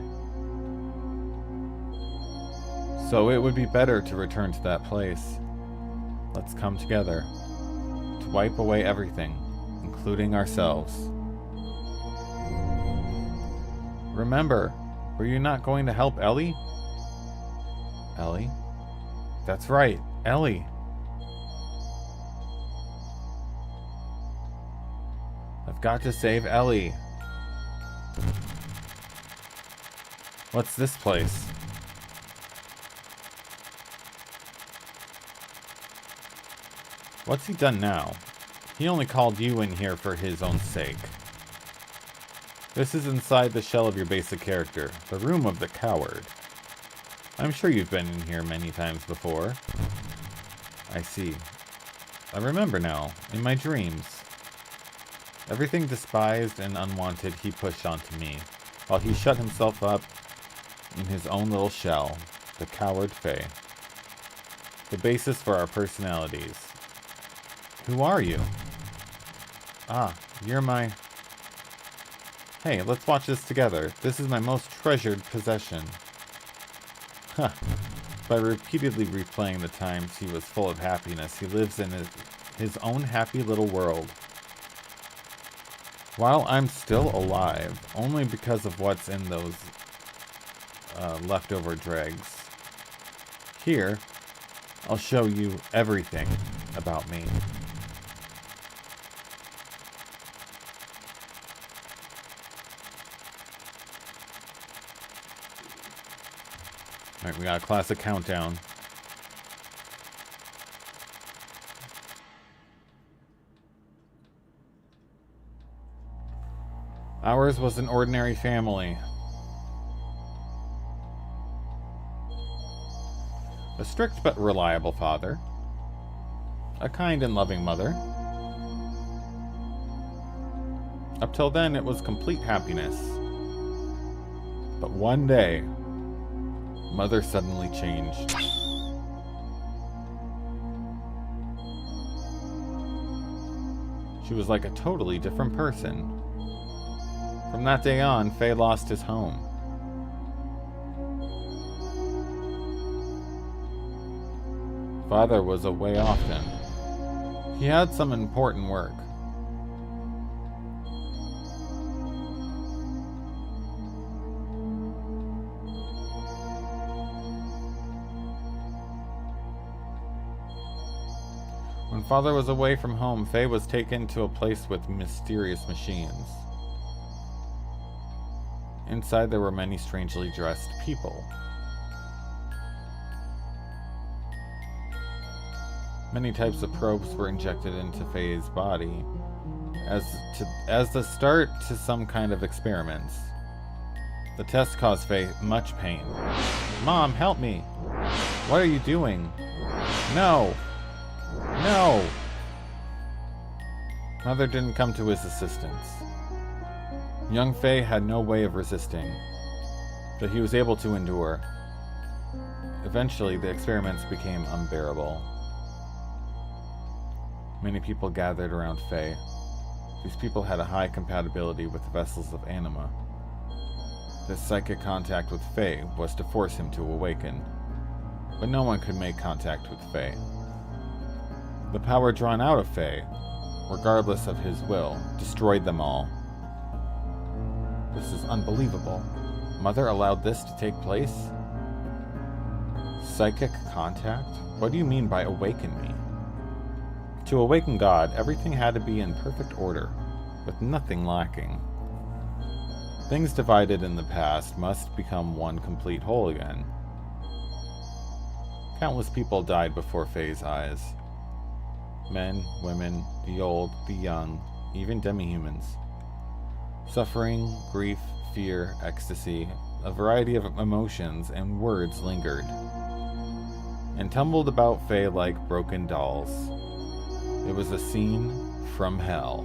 So it would be better to return to that place. Let's come together to wipe away everything, including ourselves. Remember, were you not going to help Ellie? Ellie? That's right, Ellie. I've got to save Ellie. What's this place? What's he done now? He only called you in here for his own sake. This is inside the shell of your basic character, the room of the coward. I'm sure you've been in here many times before. I see. I remember now, in my dreams. Everything despised and unwanted he pushed onto me, while he shut himself up in his own little shell, the coward Faye. The basis for our personalities. Who are you? Ah, you're my... Hey, let's watch this together. This is my most treasured possession. Huh. By repeatedly replaying the times he was full of happiness, he lives in his own happy little world. While I'm still alive, only because of what's in those leftover dregs. Here, I'll show you everything about me. Alright, we got a classic countdown. Ours was an ordinary family. A strict but reliable father. A kind and loving mother. Up till then, it was complete happiness. But one day, Mother suddenly changed. She was like a totally different person. From that day on, Faye lost his home. Father was away often. He had some important work. When Father was away from home, Faye was taken to a place with mysterious machines. Inside there were many strangely dressed people. Many types of probes were injected into Faye's body as the start to some kind of experiments. The tests caused Faye much pain. Mom, help me! What are you doing? No! No! Mother didn't come to his assistance. Young Faye had no way of resisting, but he was able to endure. Eventually, the experiments became unbearable. Many people gathered around Faye. These people had a high compatibility with the vessels of anima. This psychic contact with Faye was to force him to awaken, but no one could make contact with Faye. The power drawn out of Faye, regardless of his will, destroyed them all. This is unbelievable. Mother allowed this to take place? Psychic contact? What do you mean by awaken me? To awaken God, everything had to be in perfect order, with nothing lacking. Things divided in the past must become one complete whole again. Countless people died before Faye's eyes. Men, women, the old, the young, even demi-humans. Suffering, grief, fear, ecstasy, a variety of emotions and words lingered, and tumbled about Faye like broken dolls. It was a scene from hell.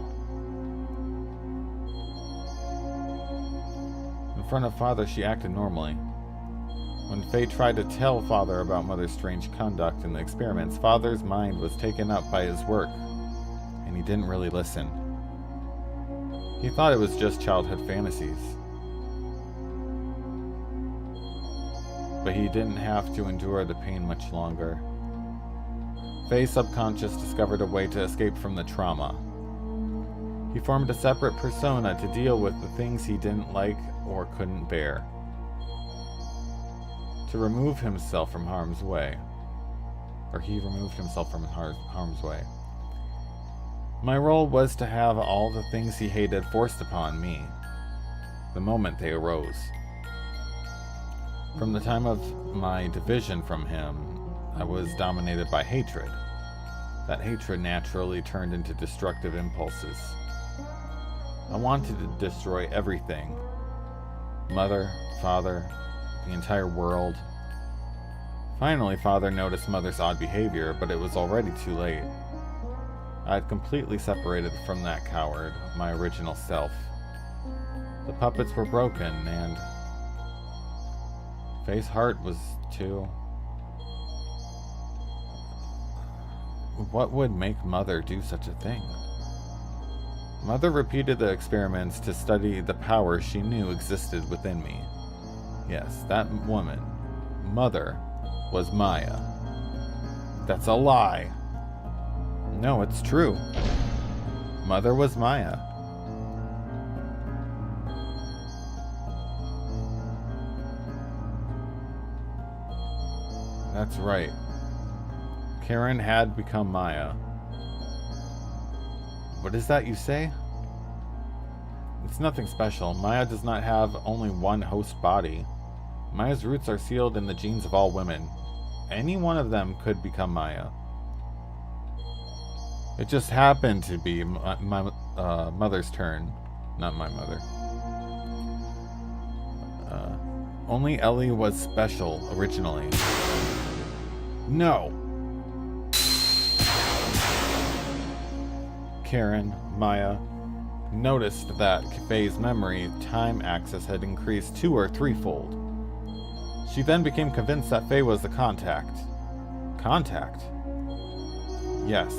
In front of Father, she acted normally. When Faye tried to tell Father about Mother's strange conduct in the experiments, Father's mind was taken up by his work, and he didn't really listen. He thought it was just childhood fantasies. But he didn't have to endure the pain much longer. Faye's subconscious discovered a way to escape from the trauma. He formed a separate persona to deal with the things he didn't like or couldn't bear. To remove himself from harm's way. Or he removed himself from harm's way. My role was to have all the things he hated forced upon me, the moment they arose. From the time of my division from him, I was dominated by hatred. That hatred naturally turned into destructive impulses. I wanted to destroy everything. Mother, Father, the entire world. Finally, Father noticed Mother's odd behavior, but it was already too late. I had completely separated from that coward, my original self. The puppets were broken, and Faye's heart was too. What would make Mother do such a thing? Mother repeated the experiments to study the power she knew existed within me. Yes, that woman, Mother, was Maya. That's a lie. No, it's true. Mother was Maya. That's right. Karen had become Maya. What is that you say? It's nothing special. Maya does not have only one host body. Maya's roots are sealed in the genes of all women. Any one of them could become Maya. It just happened to be my mother's turn. Not my mother. Only Ellie was special originally. No! Karen, Maya, noticed that Faye's memory time access had increased 2- or 3-fold. She then became convinced that Faye was the contact. Contact? Yes.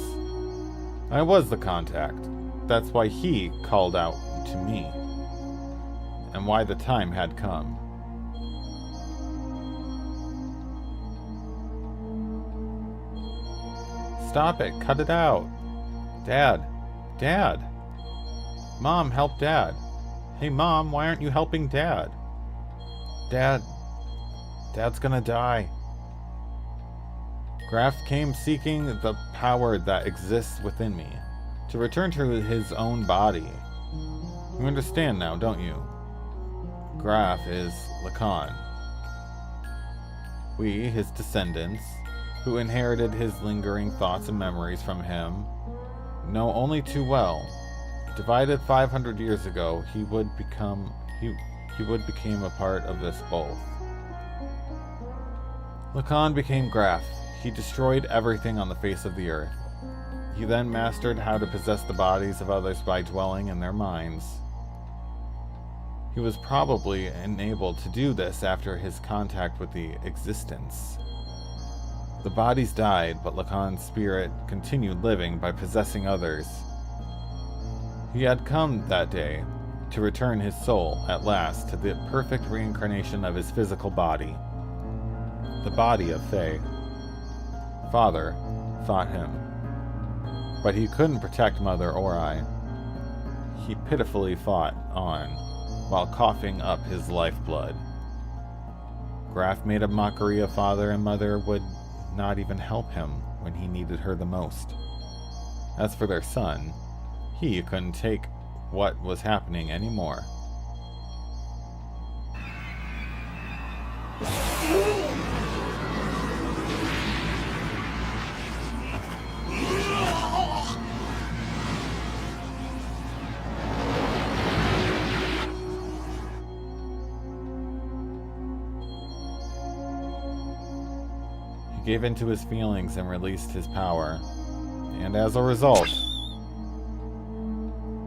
I was the contact. That's why he called out to me. And why the time had come. Stop it. Cut it out. Dad. Dad. Mom, help Dad. Hey, Mom, why aren't you helping Dad? Dad's gonna die. Graf came seeking the power that exists within me, to return to his own body. You understand now, don't you? Graf is Lacan. We, his descendants, who inherited his lingering thoughts and memories from him, know only too well. Divided 500 years ago, he would become a part of this both. Lacan became Graf. He destroyed everything on the face of the earth. He then mastered how to possess the bodies of others by dwelling in their minds. He was probably enabled to do this after his contact with the existence. The bodies died, but Lacan's spirit continued living by possessing others. He had come that day to return his soul, at last, to the perfect reincarnation of his physical body. The body of Faye. Father fought him, but he couldn't protect Mother or I. He pitifully fought on, while coughing up his lifeblood. Graf made a mockery of Father, and Mother would not even help him when he needed her the most. As for their son, he couldn't take what was happening anymore. He gave in to his feelings and released his power, and as a result,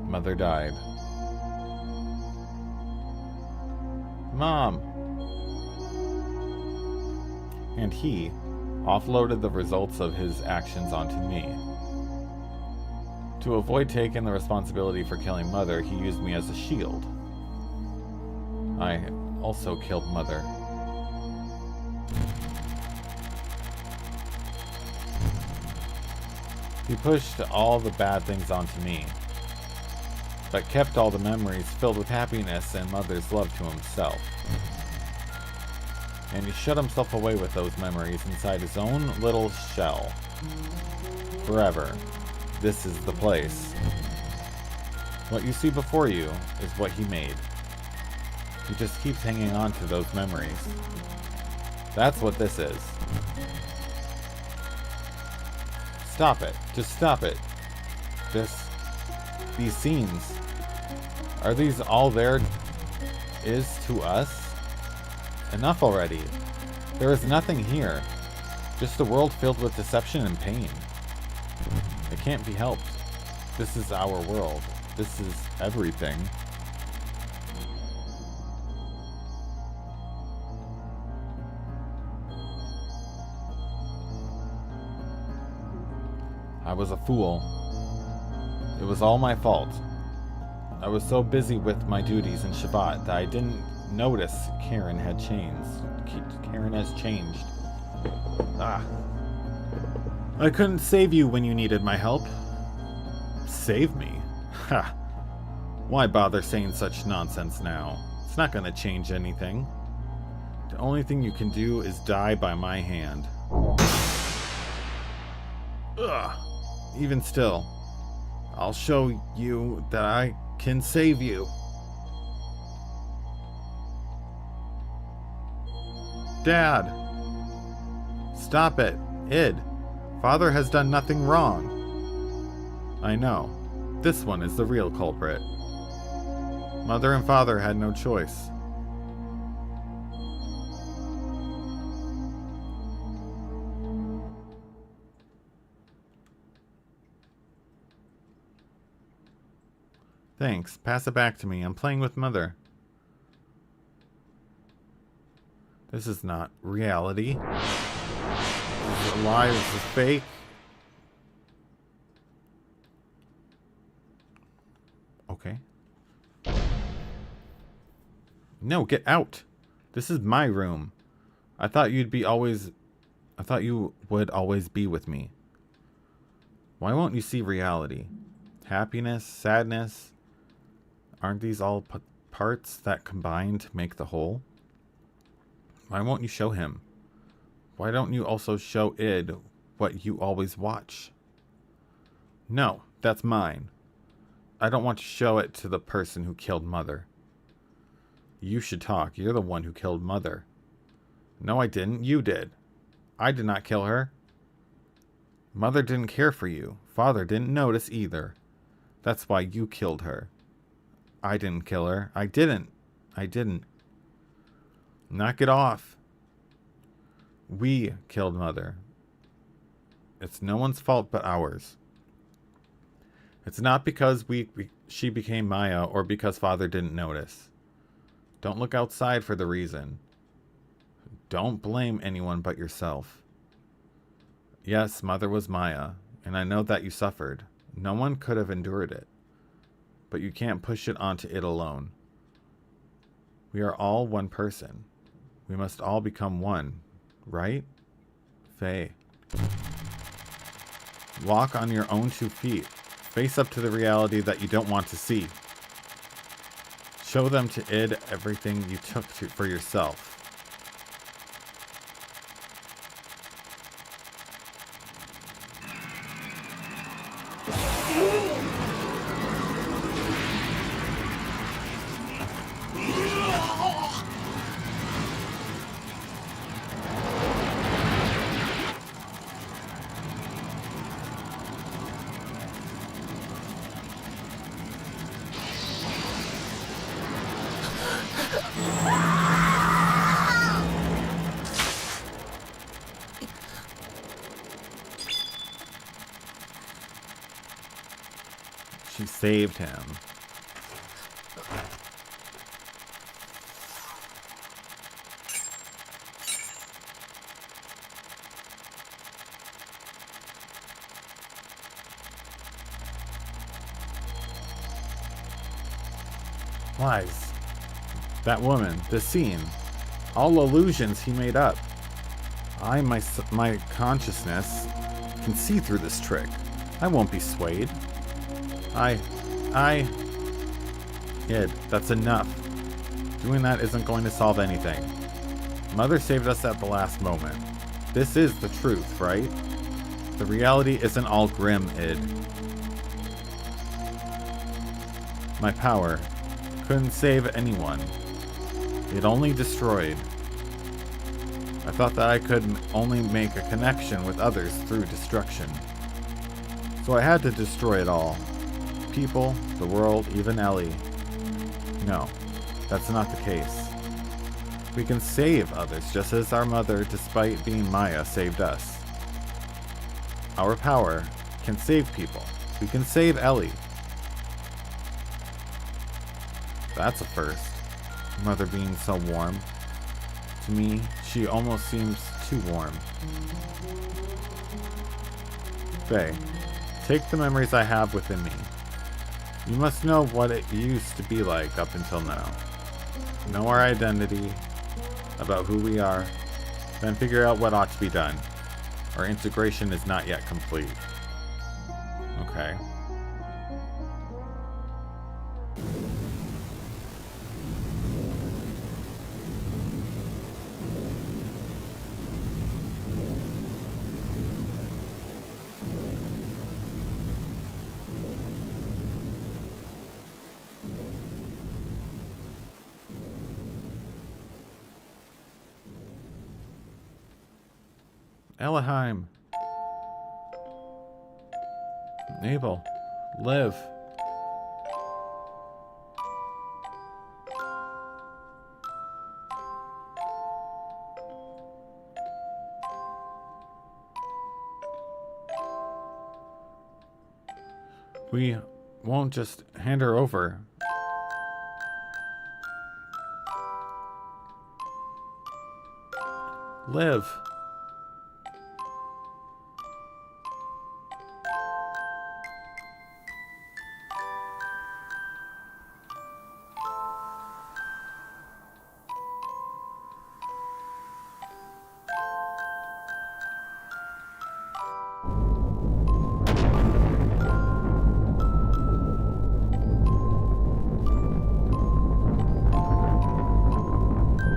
Mother died. Mom! And he offloaded the results of his actions onto me. To avoid taking the responsibility for killing Mother, he used me as a shield. I also killed Mother. He pushed all the bad things onto me, but kept all the memories filled with happiness and Mother's love to himself. And he shut himself away with those memories inside his own little shell. Forever. This is the place. What you see before you is what he made. He just keeps hanging on to those memories. That's what this is. Stop it. Just stop it. These scenes, are these all there is to us? Enough already. There is nothing here. Just a world filled with deception and pain. It can't be helped. This is our world. This is everything. I was a fool. It was all my fault. I was so busy with my duties in Shabbat that I didn't notice Karen had changed. Karen has changed. I couldn't save you when you needed my help. Save me? Ha! Why bother saying such nonsense now? It's not gonna change anything. The only thing you can do is die by my hand. Ugh! Even still, I'll show you that I can save you. Dad! Stop it, Id. Father has done nothing wrong. I know. This one is the real culprit. Mother and Father had no choice. Thanks. Pass it back to me. I'm playing with Mother. This is not reality. This is a lie. This is fake. Okay. No, get out. This is my room. I thought you would always be with me. Why won't you see reality? Happiness, sadness, aren't these all parts that combine to make the whole? Why won't you show him? Why don't you also show id what you always watch? No, that's mine. I don't want to show it to the person who killed Mother. You should talk. You're the one who killed Mother. No, I didn't. You did. I did not kill her. Mother didn't care for you. Father didn't notice either. That's why you killed her. I didn't kill her. I didn't. Knock it off. We killed Mother. It's no one's fault but ours. It's not because she became Maya or because Father didn't notice. Don't look outside for the reason. Don't blame anyone but yourself. Yes, Mother was Maya, and I know that you suffered. No one could have endured it. But you can't push it onto it alone. We are all one person. We must all become one, right? Faye. Walk on your own 2 feet. Face up to the reality that you don't want to see. Show them to id everything you took for yourself. She saved him. Lies. That woman, the scene, all illusions he made up. My consciousness can see through this trick. I won't be swayed. Id, that's enough. Doing that isn't going to solve anything. Mother saved us at the last moment. This is the truth, right? The reality isn't all grim, Id. My power couldn't save anyone. It only destroyed. I thought that I could only make a connection with others through destruction. So I had to destroy it all. People, the world, even Ellie. No, that's not the case. We can save others just as our mother, despite being Maya, saved us. Our power can save people. We can save Ellie. That's a first. Mother being so warm. To me, she almost seems too warm. Faye, take the memories I have within me. You must know what it used to be like up until now. Know our identity, about who we are, then figure out what ought to be done. Our integration is not yet complete. Okay. Elahheim. Abel. Live. won't just hand her over. Live.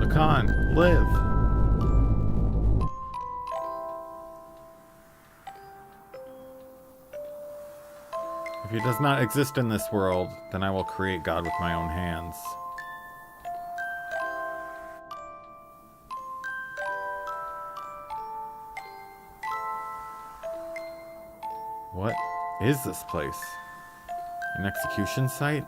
Lacan, live. If he does not exist in this world, then I will create God with my own hands. What is this place? An execution site?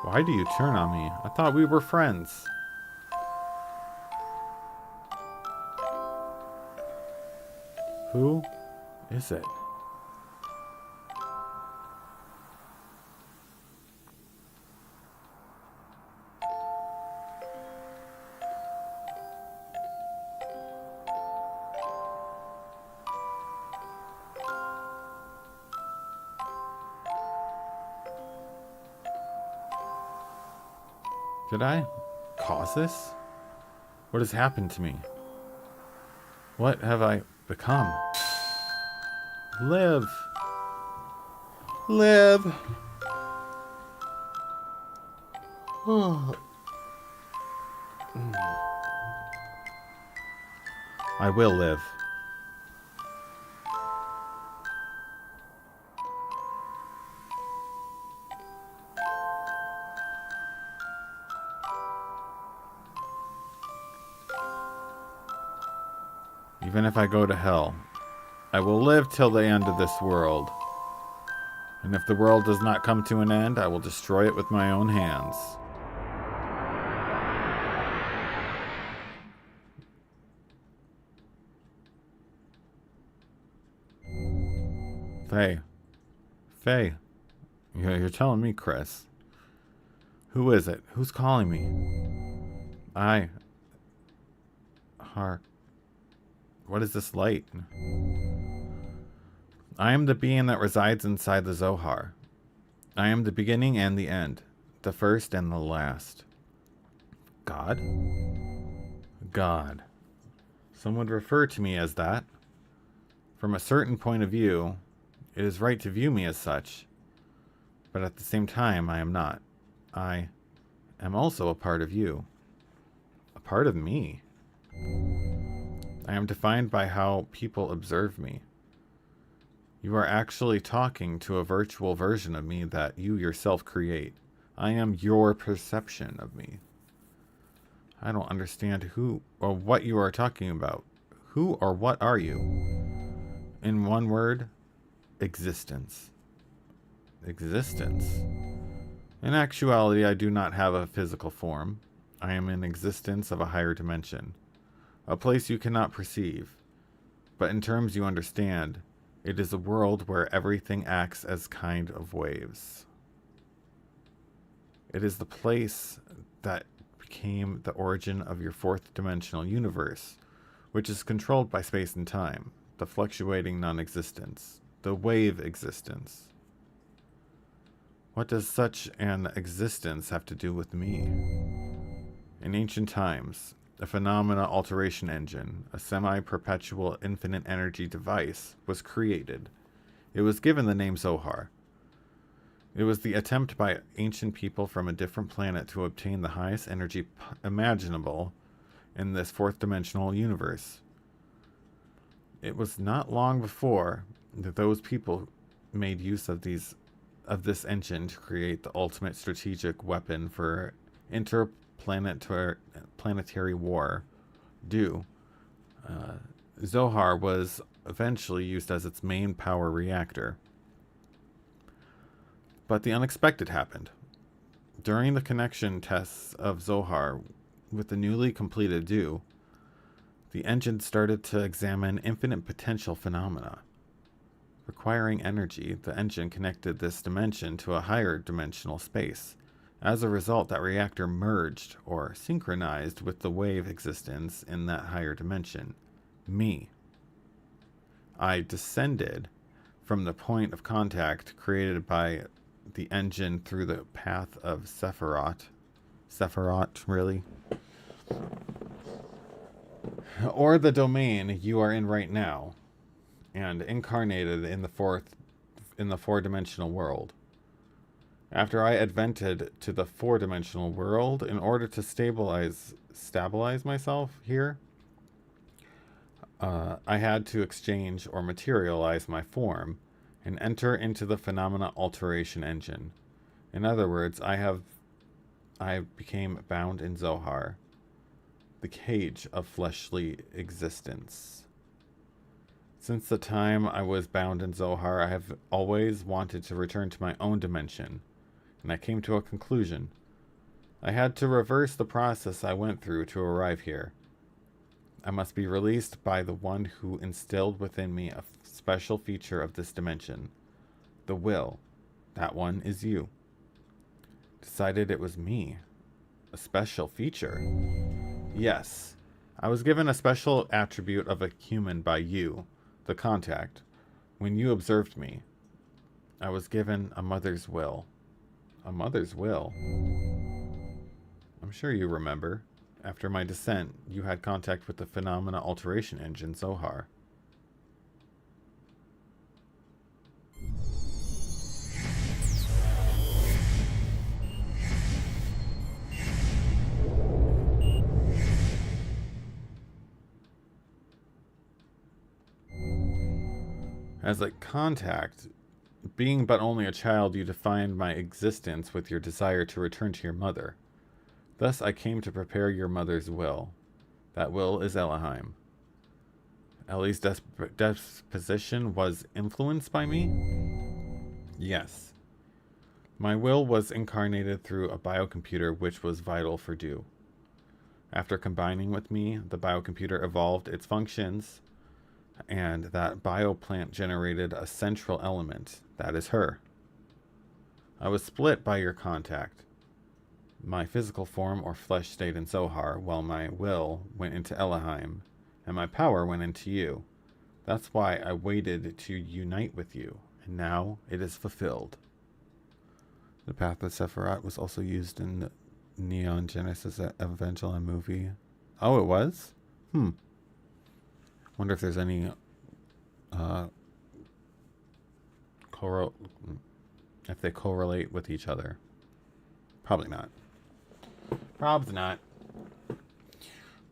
Why do you turn on me? I thought we were friends. Who is it? Did I cause this? What has happened to me? What have I become? Live. Live. Oh. I will live. Even if I go to hell, I will live till the end of this world. And if the world does not come to an end, I will destroy it with my own hands. Faye. Faye. You're telling me, Chris. Who is it? Who's calling me? What is this light? I am the being that resides inside the Zohar. I am the beginning and the end, the first and the last. God? God. Some would refer to me as that. From a certain point of view, it is right to view me as such. But at the same time, I am not. I am also a part of you. A part of me. I am defined by how people observe me. You are actually talking to a virtual version of me that you yourself create. I am your perception of me. I don't understand who or what you are talking about. Who or what are you? In one word, existence. Existence. In actuality, I do not have a physical form. I am in existence of a higher dimension. A place you cannot perceive, but in terms you understand, it is a world where everything acts as kind of waves. It is the place that became the origin of your fourth dimensional universe, which is controlled by space and time, the fluctuating non-existence, the wave existence. What does such an existence have to do with me? In ancient times, a phenomena alteration engine, a semi-perpetual infinite energy device, was created. It was given the name Zohar. It was the attempt by ancient people from a different planet to obtain the highest energy imaginable in this fourth dimensional universe. It was not long before that those people made use of this engine to create the ultimate strategic weapon for interplanetary war. Zohar was eventually used as its main power reactor. But the unexpected happened. During the connection tests of Zohar with the newly completed Do, the engine started to examine infinite potential phenomena. Requiring energy, the engine connected this dimension to a higher dimensional space. As a result, that reactor merged or synchronized with the wave existence in that higher dimension. Me. I descended from the point of contact created by the engine through the path of Sephiroth. Sephiroth, really? Or the domain you are in right now, and incarnated in the four-dimensional world. After I advented to the four-dimensional world, in order to stabilize myself here, I had to exchange or materialize my form and enter into the phenomena alteration engine. In other words, I became bound in Zohar, the cage of fleshly existence. Since the time I was bound in Zohar, I have always wanted to return to my own dimension, and I came to a conclusion. I had to reverse the process I went through to arrive here. I must be released by the one who instilled within me a special feature of this dimension. The will. That one is you. Decided it was me. A special feature. Yes. I was given a special attribute of a human by you, the contact, when you observed me. I was given a mother's will. A mother's will? I'm sure you remember. After my descent, you had contact with the phenomena alteration engine, Zohar. As a contact, being but only a child, you defined my existence with your desire to return to your mother. Thus I came to prepare your mother's will. That will is Elohim. Ellie's disposition was influenced by me? Yes. My will was incarnated through a biocomputer which was vital for Do. After combining with me, the biocomputer evolved its functions, and that bioplant generated a central element. That is her. I was split by your contact. My physical form or flesh stayed in Zohar, while my will went into Elohim, and my power went into you. That's why I waited to unite with you, and now it is fulfilled. The Path of Sephiroth was also used in the Neon Genesis Evangelion movie. Oh, it was? Wonder if there's any if they correlate with each other. Probably not. Probs not.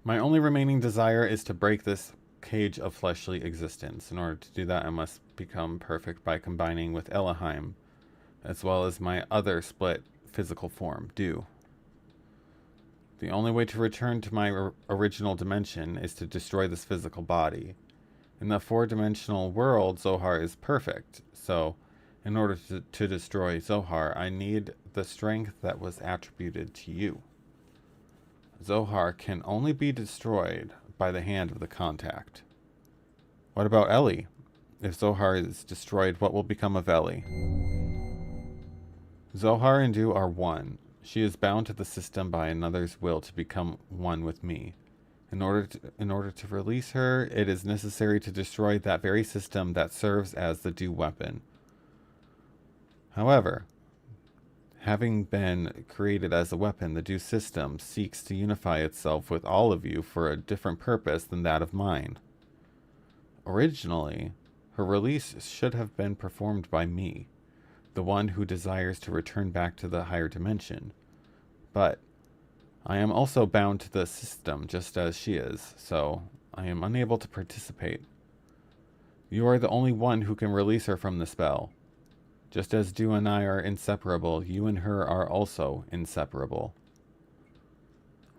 My only remaining desire is to break this cage of fleshly existence. In order to do that, I must become perfect by combining with Elohim, as well as my other split physical form, Do. The only way to return to my original dimension is to destroy this physical body. In the four-dimensional world, Zohar is perfect, so in order to destroy Zohar, I need the strength that was attributed to you. Zohar can only be destroyed by the hand of the contact. What about Ellie? If Zohar is destroyed, what will become of Ellie? Zohar and Do are one. She is bound to the system by another's will to become one with me. In order to release her, it is necessary to destroy that very system that serves as the Do weapon. However, having been created as a weapon, the Do system seeks to unify itself with all of you for a different purpose than that of mine. Originally, her release should have been performed by me, the one who desires to return back to the higher dimension. But I am also bound to the system just as she is, so I am unable to participate. You are the only one who can release her from the spell. Just as Do and I are inseparable, you and her are also inseparable.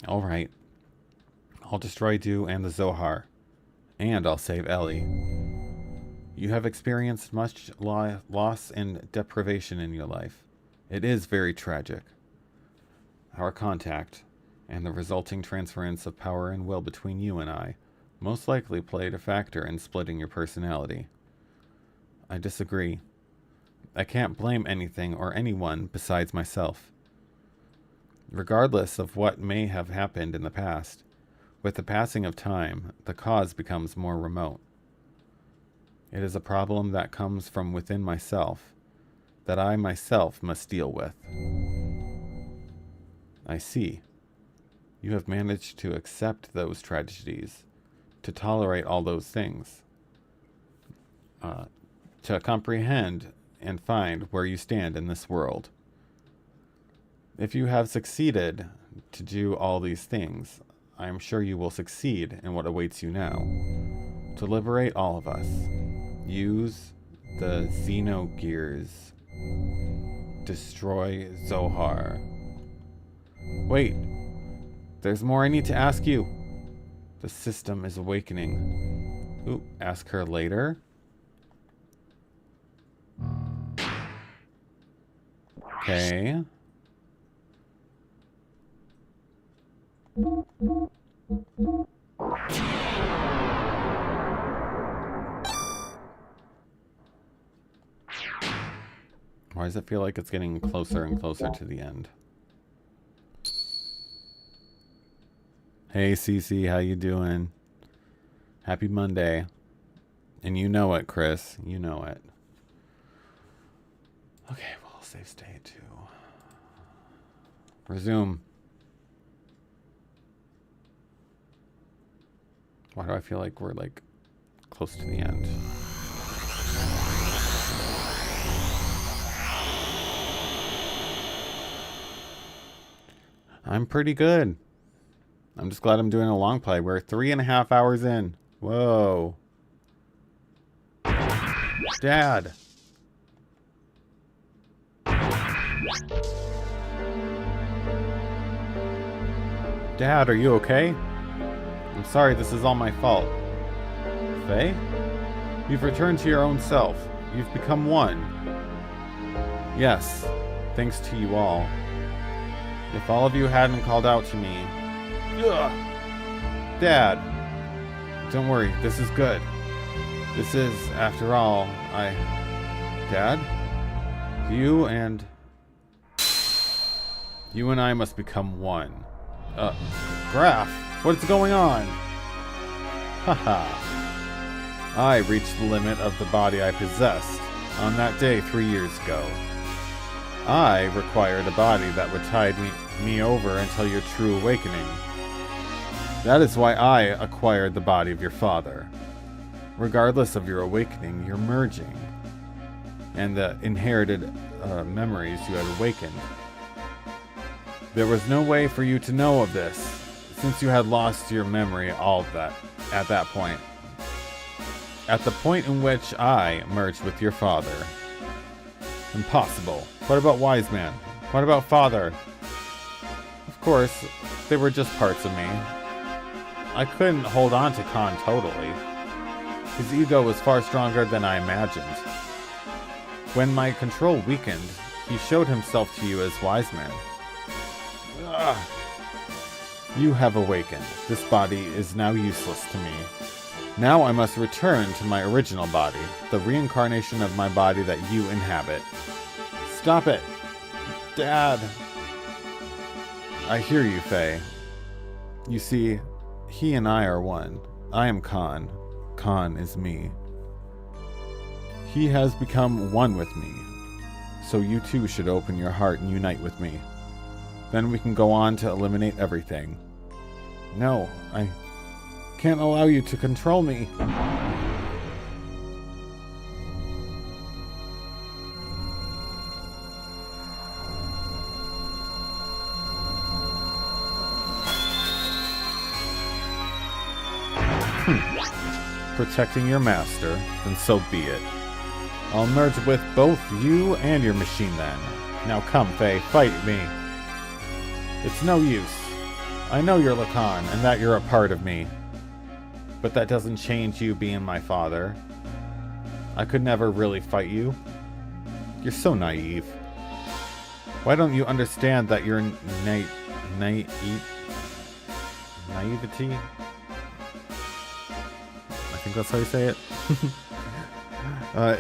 Alright. I'll destroy Do and the Zohar. And I'll save Ellie. You have experienced much loss and deprivation in your life. It is very tragic. Our contact, and the resulting transference of power and will between you and I, most likely played a factor in splitting your personality. I disagree. I can't blame anything or anyone besides myself. Regardless of what may have happened in the past, with the passing of time, the cause becomes more remote. It is a problem that comes from within myself, that I myself must deal with. I see. You have managed to accept those tragedies, to tolerate all those things, to comprehend and find where you stand in this world. If you have succeeded to do all these things, I am sure you will succeed in what awaits you now. To liberate all of us, use the Xenogears. Destroy Zohar. Wait, there's more I need to ask you. The system is awakening. Ooh, ask her later. Okay. Why does it feel like it's getting closer and closer to the end? Hey Cece, how you doing? Happy Monday. And you know it, Chris. You know it. Okay, well, save state to resume. Why do I feel like we're like close to the end? I'm pretty good. I'm just glad I'm doing a long play. We're 3.5 hours in. Whoa. Dad. Dad, are you okay? I'm sorry, this is all my fault. Faye? You've returned to your own self. You've become one. Yes, thanks to you all. If all of you hadn't called out to me... Ugh. Dad! Don't worry, this is good. This is, after all, Dad? You and I must become one. Graph, what's going on? Haha. I reached the limit of the body I possessed on that day 3 years ago. I required a body that would tide me over until your true awakening. That is why I acquired the body of your father. Regardless of your awakening, you're merging. And the inherited memories you had awakened. There was no way for you to know of this, since you had lost your memory all of that at that point. At the point in which I merged with your father. Impossible. What about Wise Man? What about Father? Of course, they were just parts of me. I couldn't hold on to Khan totally. His ego was far stronger than I imagined. When my control weakened, he showed himself to you as Wise Man. Ugh. You have awakened. This body is now useless to me. Now I must return to my original body, the reincarnation of my body that you inhabit. Stop it! Dad! I hear you, Faye. You see, he and I are one. I am Khan. Khan is me. He has become one with me. So you too should open your heart and unite with me. Then we can go on to eliminate everything. No, I can't allow you to control me. Protecting your master, then so be it. I'll merge with both you and your machine then. Now come, Faye, fight me. It's no use. I know you're Lacan, and that you're a part of me. But that doesn't change you being my father. I could never really fight you. You're so naive. Why don't you understand that your naivety. I think that's how you say it.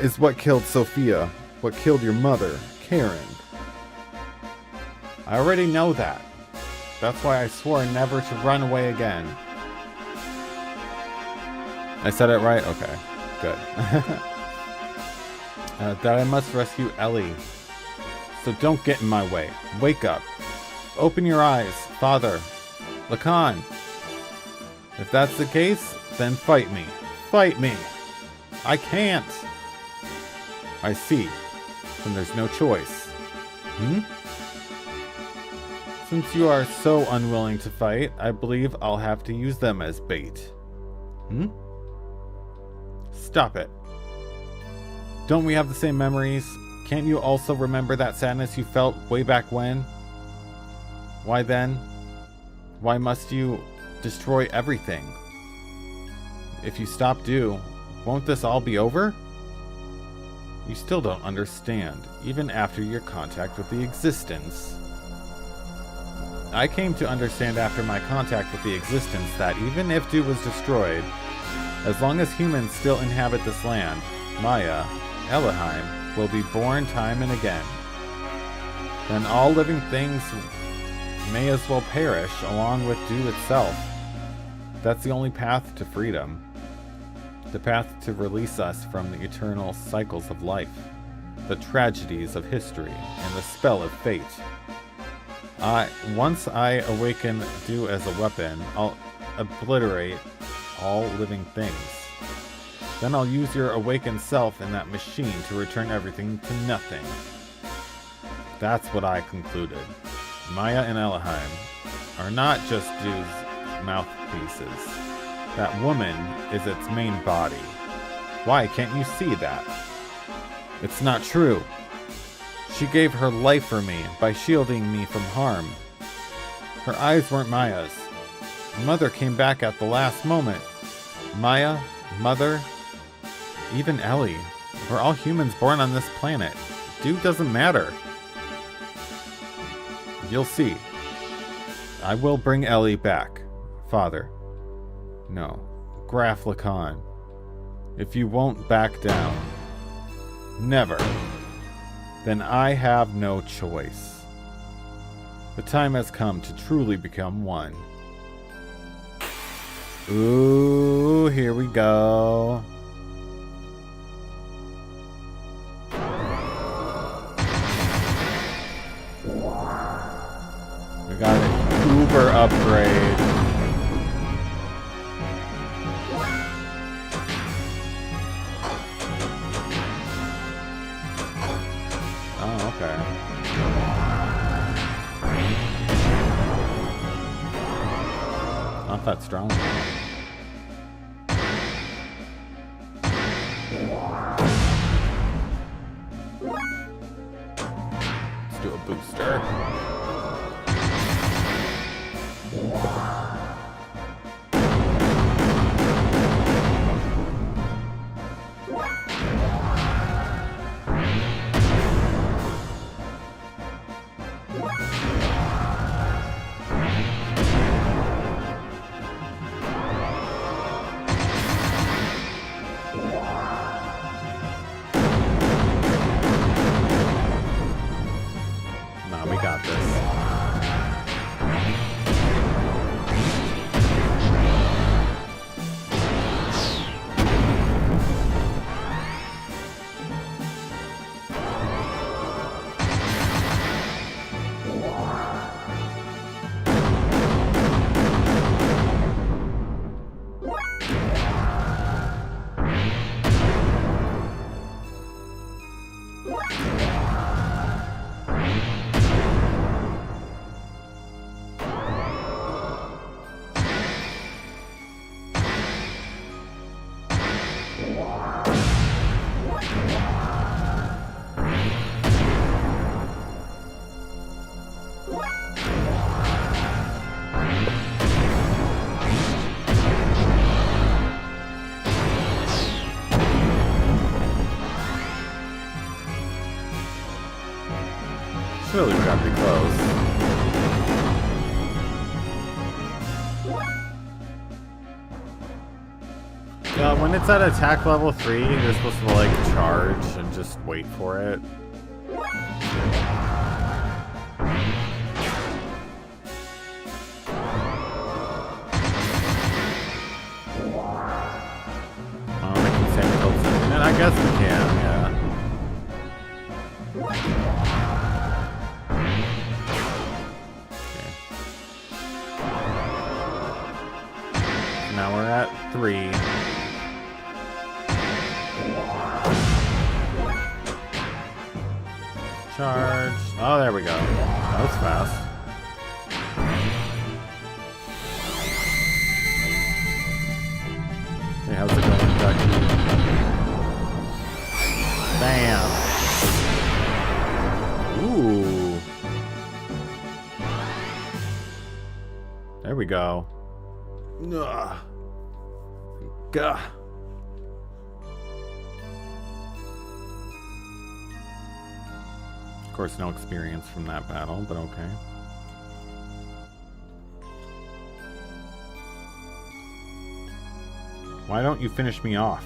Is what killed Sophia. What killed your mother, Karen. I already know that. That's why I swore never to run away again. I said it right? Okay, good. That I must rescue Ellie. So don't get in my way. Wake up. Open your eyes, Father. Lacan. If that's the case, then fight me. Fight me. I can't. I see. Then there's no choice. Since you are so unwilling to fight, I believe I'll have to use them as bait. Stop it. Don't we have the same memories? Can't you also remember that sadness you felt way back when? Why then? Why must you destroy everything? If you stop due, won't this all be over? You still don't understand, even after your contact with the existence. I came to understand after my contact with the existence that even if Dew was destroyed, as long as humans still inhabit this land, Maya, Elohim, will be born time and again. Then all living things may as well perish along with Dew itself. That's the only path to freedom. The path to release us from the eternal cycles of life, the tragedies of history, and the spell of fate. Once I awaken Dew as a weapon, I'll obliterate all living things. Then I'll use your awakened self in that machine to return everything to nothing. That's what I concluded. Maya and Elohim are not just Dew's mouthpieces. That woman is its main body. Why can't you see that? It's not true. She gave her life for me by shielding me from harm. Her eyes weren't Maya's. Mother came back at the last moment. Maya, Mother, even Ellie. We're all humans born on this planet. Dew doesn't matter. You'll see. I will bring Ellie back, Father. No, Graf Lacan. If you won't back down. Never. Then I have no choice. The time has come to truly become one. Ooh, here we go. We got an Uber upgrade. Oh, okay. Not that strong. Let's do a booster. Nah, we got this. Surely we gotta be close. when it's at attack level 3, you're supposed to like charge and just wait for it. Oh, they can say it. And I guess we can, yeah. Now we're at 3. Charge. Oh, there we go. That was fast. Hey, how's it going, Ducky? Bam. Ooh. There we go. Ugh. Gah. Of course, no experience from that battle, but okay. Why don't you finish me off?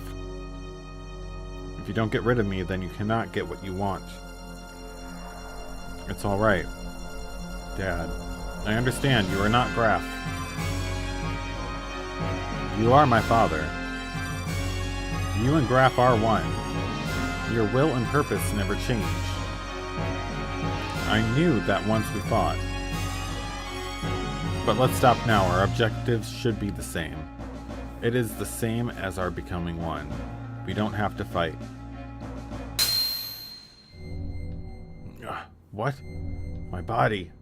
If you don't get rid of me, then you cannot get what you want. It's alright, Dad. I understand you are not Graf. You are my father. You and Graf are one. Your will and purpose never change. I knew that once we fought. But let's stop now. Our objectives should be the same. It is the same as our becoming one. We don't have to fight. What? My body.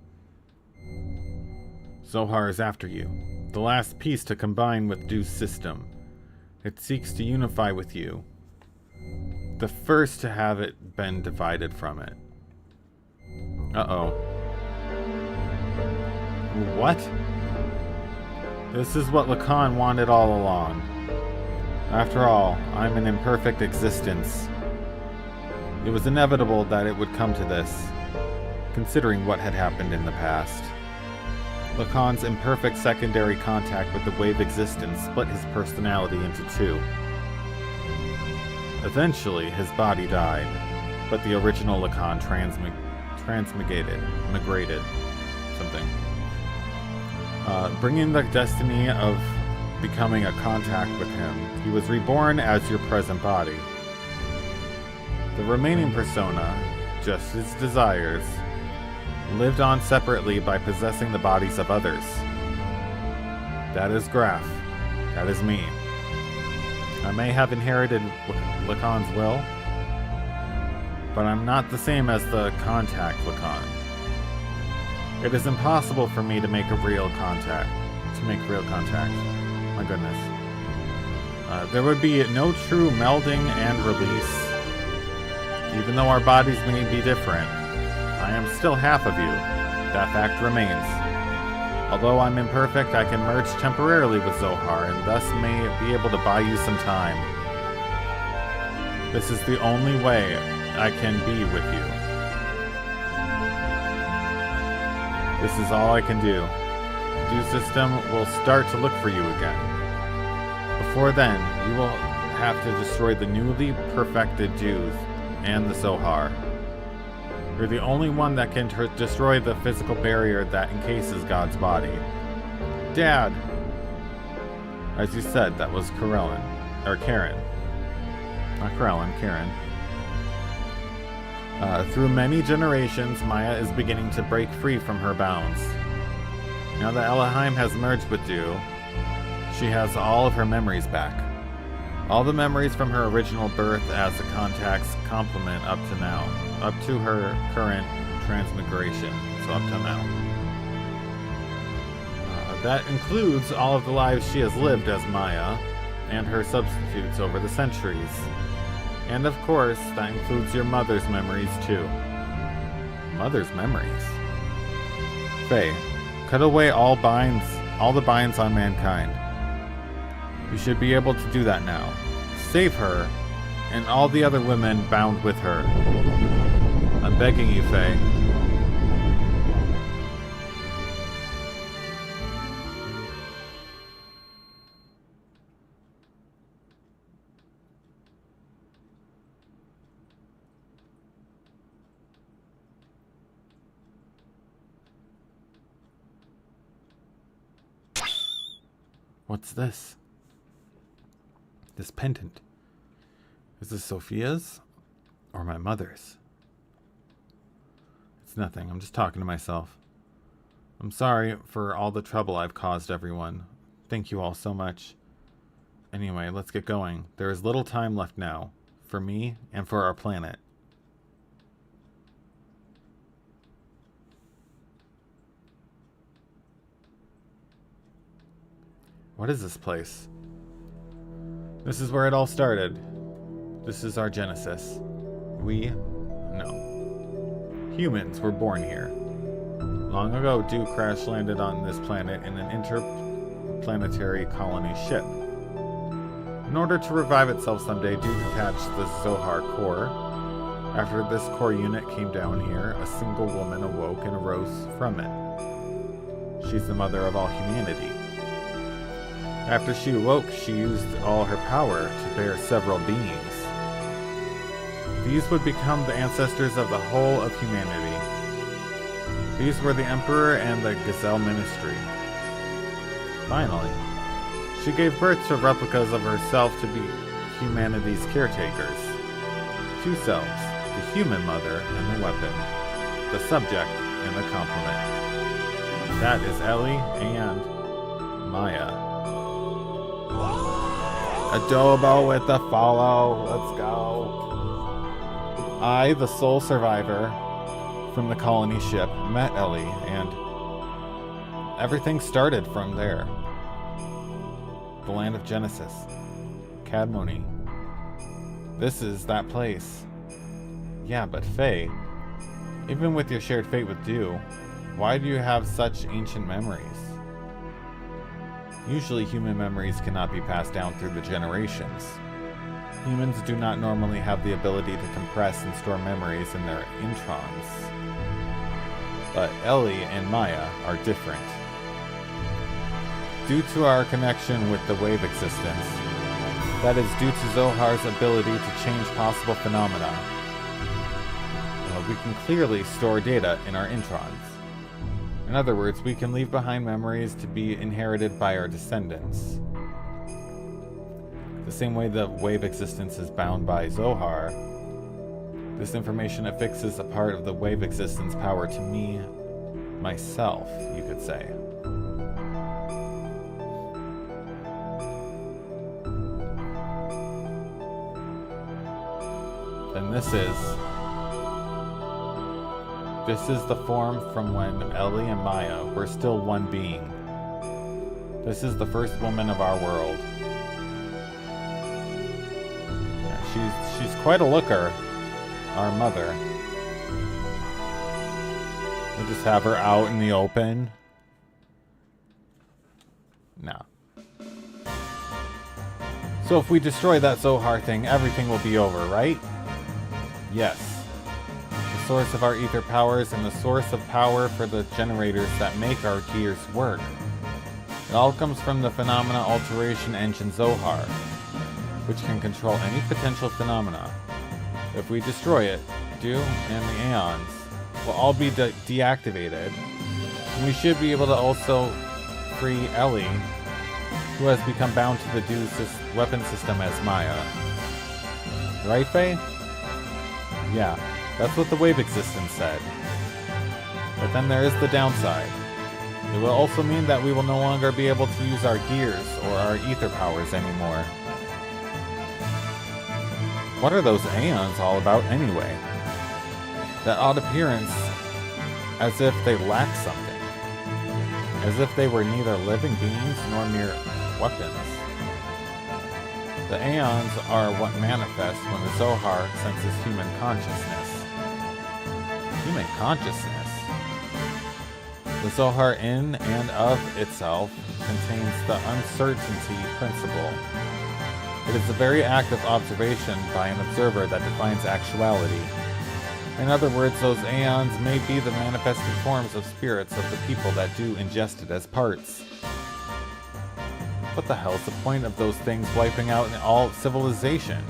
Zohar is after you. The last piece to combine with Du's system. It seeks to unify with you. The first to have it been divided from it. Uh-oh. What? This is what Lacan wanted all along. After all, I'm an imperfect existence. It was inevitable that it would come to this, considering what had happened in the past. Lacan's imperfect secondary contact with the wave existence split his personality into two. Eventually, his body died, but the original Lacan migrated, something. Bringing the destiny of becoming a contact with him, he was reborn as your present body. The remaining persona, just his desires, lived on separately by possessing the bodies of others. That is Graf. That is me. I may have inherited Lacan's will, but I'm not the same as the contact Lacan. It is impossible for me to make real contact. My goodness. There would be no true melding and release. Even though our bodies may be different, I am still half of you. That fact remains. Although I'm imperfect, I can merge temporarily with Zohar, and thus may be able to buy you some time. This is the only way I can be with you. This is all I can do. Du's system will start to look for you again. Before then, you will have to destroy the newly perfected Dus and the Zohar. You're the only one that can destroy the physical barrier that encases God's body. Dad! As you said, that was Karen. Not Corellin, Karen. Through many generations, Maya is beginning to break free from her bounds. Now that Elohim has merged with Du, she has all of her memories back. All the memories from her original birth as the contact's complement up to now. Up to her current transmigration, so up to now. That includes all of the lives she has lived as Maya, and her substitutes over the centuries. And of course, that includes your mother's memories too. Mother's memories? Faye, cut away all the binds on mankind. You should be able to do that now. Save her, and all the other women bound with her. I'm begging you, Faye. What's this? This pendant. Is this Sophia's? Or my mother's? It's nothing. I'm just talking to myself. I'm sorry for all the trouble I've caused everyone. Thank you all so much. Anyway, let's get going. There is little time left now. For me and for our planet. What is this place? This is where it all started. This is our genesis. Humans were born here. Long ago, Dew crash landed on this planet in an interplanetary colony ship. In order to revive itself someday, Dew detached the Zohar core. After this core unit came down here, a single woman awoke and arose from it. She's the mother of all humanity. After she awoke, she used all her power to bear several beings. These would become the ancestors of the whole of humanity. These were the Emperor and the Gazelle Ministry. Finally, she gave birth to replicas of herself to be humanity's caretakers. Two selves, the human mother and the weapon, the subject and the complement. That is Ellie and Maya. Adobo with the follow. Let's go. I, the sole survivor from the colony ship, met Ellie, and everything started from there. The land of Genesis. Cadmony. This is that place. Yeah, but Faye, even with your shared fate with Dew, why do you have such ancient memories? Usually human memories cannot be passed down through the generations. Humans do not normally have the ability to compress and store memories in their introns. But Ellie and Maya are different. Due to our connection with the wave existence, that is due to Zohar's ability to change possible phenomena, we can clearly store data in our introns. In other words, we can leave behind memories to be inherited by our descendants. The same way the wave existence is bound by Zohar, this information affixes a part of the wave existence power to me, myself, you could say. And this is the form from when Ellie and Maya were still one being. This is the first woman of our world. Yeah, she's quite a looker, our mother. We'll just have her out in the open. No. So if we destroy that Zohar thing, everything will be over, right? Yes. The source of our ether powers and the source of power for the generators that make our gears work. It all comes from the phenomena alteration engine Zohar, which can control any potential phenomena. If we destroy it, Dew and the Aeons will all be deactivated, and we should be able to also free Ellie, who has become bound to the Dew weapon system as Maya. Right, Faye? Yeah, that's what the wave existence said. But then there is the downside. It will also mean that we will no longer be able to use our gears or our ether powers anymore. What are those Aeons all about anyway? That odd appearance, as if they lack something. As if they were neither living beings nor mere weapons. The Aeons are what manifest when the Zohar senses human consciousness. Human consciousness? The Zohar in and of itself contains the uncertainty principle. It is the very act of observation by an observer that defines actuality. In other words, those Aeons may be the manifested forms of spirits of the people that do ingest it as parts. What the hell is the point of those things wiping out all civilization?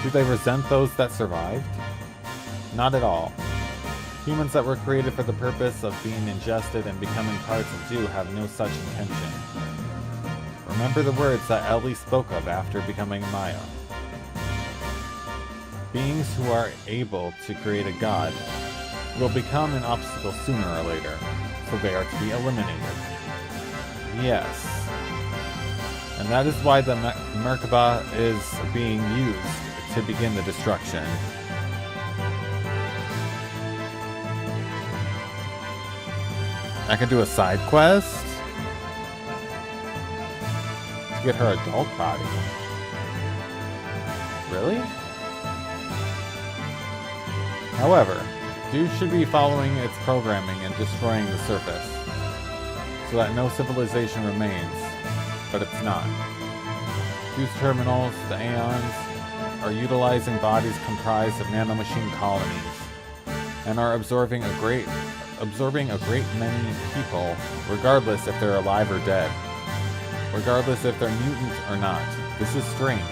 Do they resent those that survived? Not at all. Humans that were created for the purpose of being ingested and becoming parts of do have no such intention. Remember the words that Ellie spoke of after becoming Maya. Beings who are able to create a god will become an obstacle sooner or later, so they are to be eliminated. Yes. And that is why the Merkaba is being used to begin the destruction. I could do a side quest to get her adult body. Really? However, Dew should be following its programming and destroying the surface, so that no civilization remains, but it's not. Dew's terminals, the Aeons, are utilizing bodies comprised of nanomachine colonies, and are absorbing a great many people, regardless if they're alive or dead, regardless if they're mutant or not. This is strange.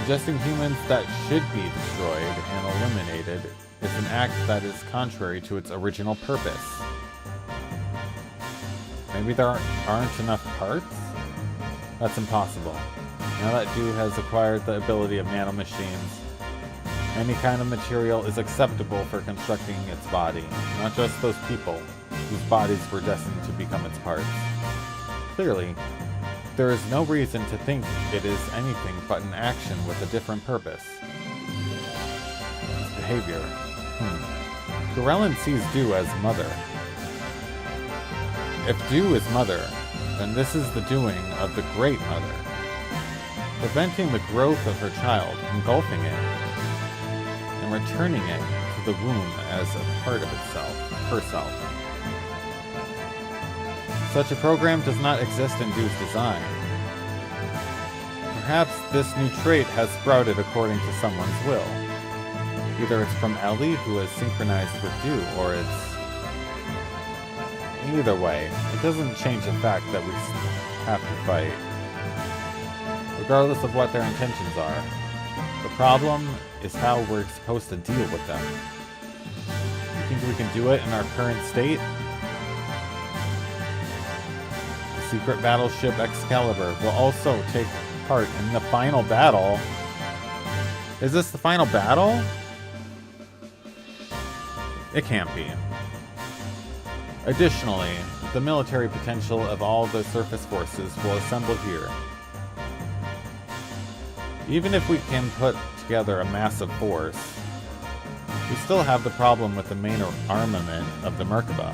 Ingesting humans that should be destroyed and eliminated is an act that is contrary to its original purpose. Maybe there aren't enough parts? That's impossible. Now that Dew has acquired the ability of nanomachines, any kind of material is acceptable for constructing its body, not just those people whose bodies were destined to become its parts. Clearly, there is no reason to think it is anything but an action with a different purpose. Its behavior. Corellin sees Dew as mother. If Dew is mother, then this is the doing of the Great Mother, preventing the growth of her child, engulfing it, and returning it to the womb as a part of herself. Such a program does not exist in Dew's design. Perhaps this new trait has sprouted according to someone's will. Either it's from Ellie, who has synchronized with Dew, or it's... Either way, it doesn't change the fact that we have to fight, regardless of what their intentions are. The problem is how we're supposed to deal with them. You think we can do it in our current state? The secret battleship Excalibur will also take part in the final battle. Is this the final battle? It can't be. Additionally, the military potential of all the surface forces will assemble here. Even if we can put together a massive force, we still have the problem with the main armament of the Merkaba.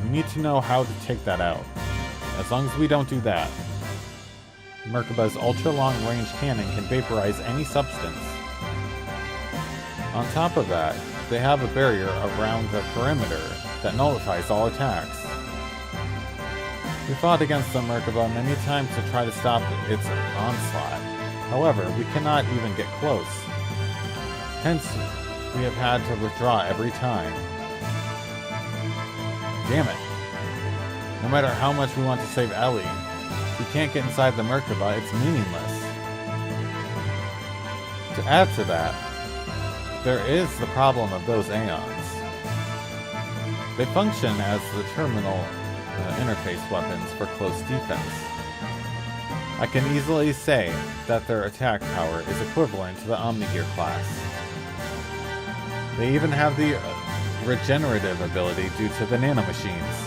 We need to know how to take that out. As long as we don't do that, Merkaba's ultra-long-range cannon can vaporize any substance. On top of that, they have a barrier around the perimeter that nullifies all attacks. We fought against the Merkaba many times to try to stop its onslaught. However, we cannot even get close. Hence, we have had to withdraw every time. Damn it. No matter how much we want to save Ellie, we can't get inside the Merkaba, it's meaningless. To add to that, there is the problem of those Aeons. They function as the terminal interface weapons for close defense. I can easily say that their attack power is equivalent to the Omnigear class. They even have the regenerative ability due to the nanomachines.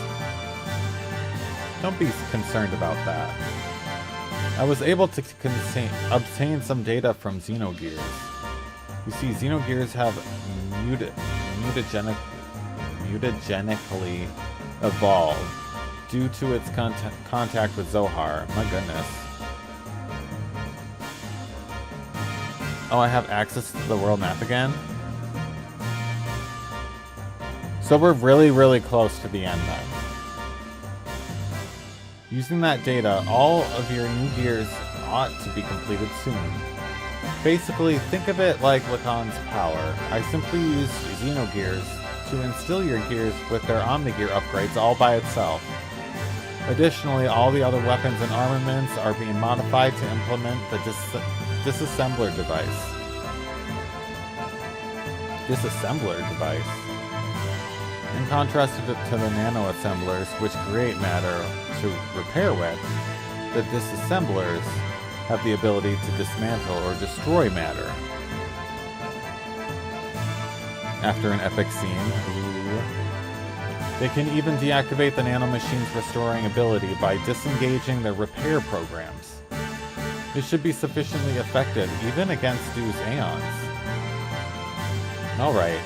Don't be concerned about that. I was able to obtain some data from Xenogears. You see, Xenogears have mutagenically evolved due to its contact with Zohar. My goodness. Oh, I have access to the world map again? So we're really, really close to the end then. Using that data, all of your new gears ought to be completed soon. Basically, think of it like Lacan's power. I simply used Xenogears to instill your gears with their Omnigear upgrades all by itself. Additionally, all the other weapons and armaments are being modified to implement the disassembler device. disassembler device. In contrast to the nano-assemblers, which create matter to repair with, the disassemblers have the ability to dismantle or destroy matter. After an epic scene, they can even deactivate the nanomachine's restoring ability by disengaging their repair programs. This should be sufficiently effective even against Stu's Aeons. Alright,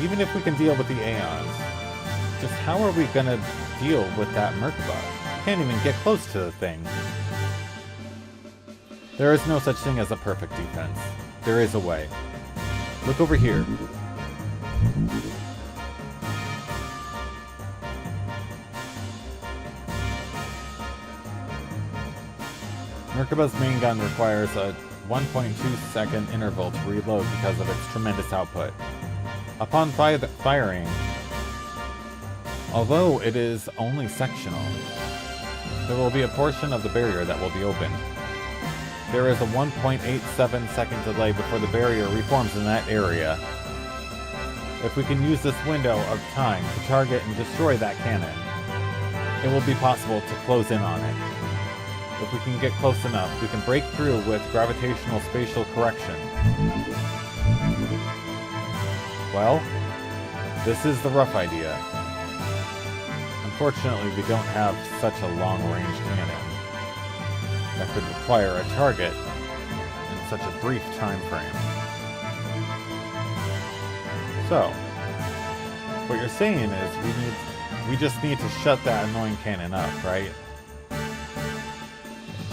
even if we can deal with the Aeons, just how are we gonna deal with that Merkaba? Can't even get close to the thing. There is no such thing as a perfect defense. There is a way. Look over here. Merkaba's main gun requires a 1.2 second interval to reload because of its tremendous output. Upon firing, although it is only sectional, there will be a portion of the barrier that will be opened. There is a 1.87 second delay before the barrier reforms in that area. If we can use this window of time to target and destroy that cannon, it will be possible to close in on it. If we can get close enough, we can break through with gravitational spatial correction. Well, this is the rough idea. Unfortunately, we don't have such a long-range cannon that could require a target in such a brief time frame. So, what you're saying is we just need to shut that annoying cannon up, right?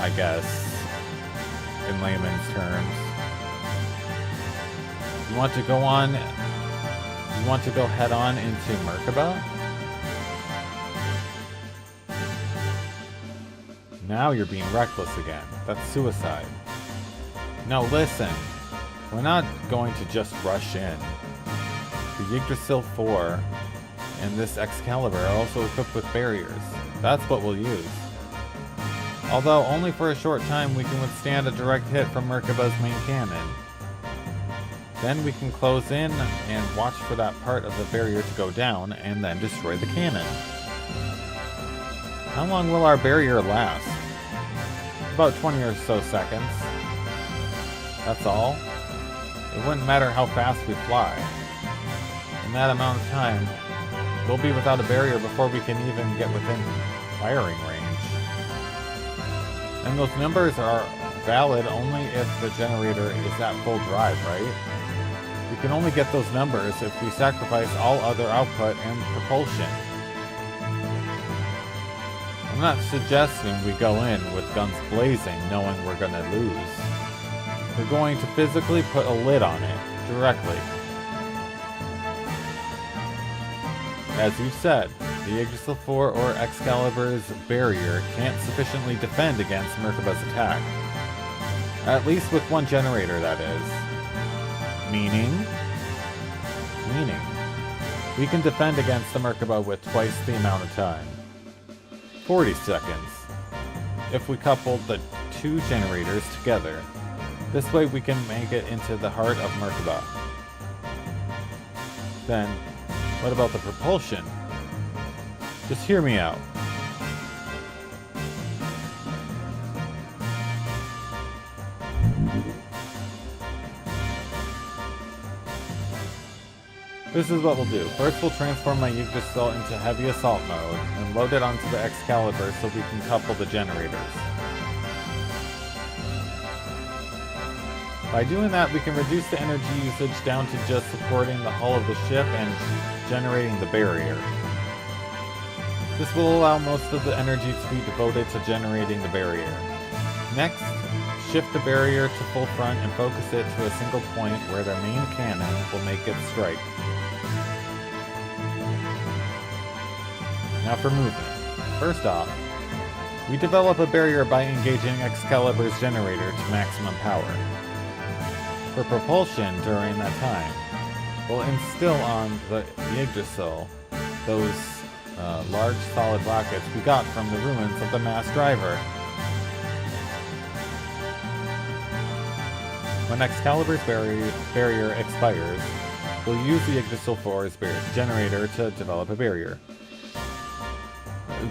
I guess, in layman's terms. You want to go head on into Merkaba? Now you're being reckless again. That's suicide. Now listen, we're not going to just rush in. The Yggdrasil 4 and this Excalibur are also equipped with barriers. That's what we'll use. Although only for a short time we can withstand a direct hit from Merkaba's main cannon. Then we can close in and watch for that part of the barrier to go down and then destroy the cannon. How long will our barrier last? About 20 or so seconds. That's all. It wouldn't matter how fast we fly. In that amount of time, we'll be without a barrier before we can even get within firing range. And those numbers are valid only if the generator is at full drive, right? We can only get those numbers if we sacrifice all other output and propulsion. I'm not suggesting we go in with guns blazing knowing we're gonna lose. We're going to physically put a lid on it, directly. As you said, the Yggdrasil 4 or Excalibur's barrier can't sufficiently defend against Merkaba's attack. At least with one generator, that is. Meaning, we can defend against the Merkaba with twice the amount of time. 40 seconds. If we couple the two generators together. This way we can make it into the heart of Merkaba. Then, what about the propulsion? Just hear me out. This is what we'll do. First we'll transform my Yggdrasil into heavy assault mode and load it onto the Excalibur so we can couple the generators. By doing that, we can reduce the energy usage down to just supporting the hull of the ship and generating the barrier. This will allow most of the energy to be devoted to generating the barrier. Next, shift the barrier to full front and focus it to a single point where their main cannon will make its strike. Now for movement. First off, we develop a barrier by engaging Excalibur's generator to maximum power. For propulsion during that time, we'll instill on the Yggdrasil those large solid rockets we got from the ruins of the mass driver. When Excalibur's barrier expires, We'll use the Yggdrasil generator to develop a barrier.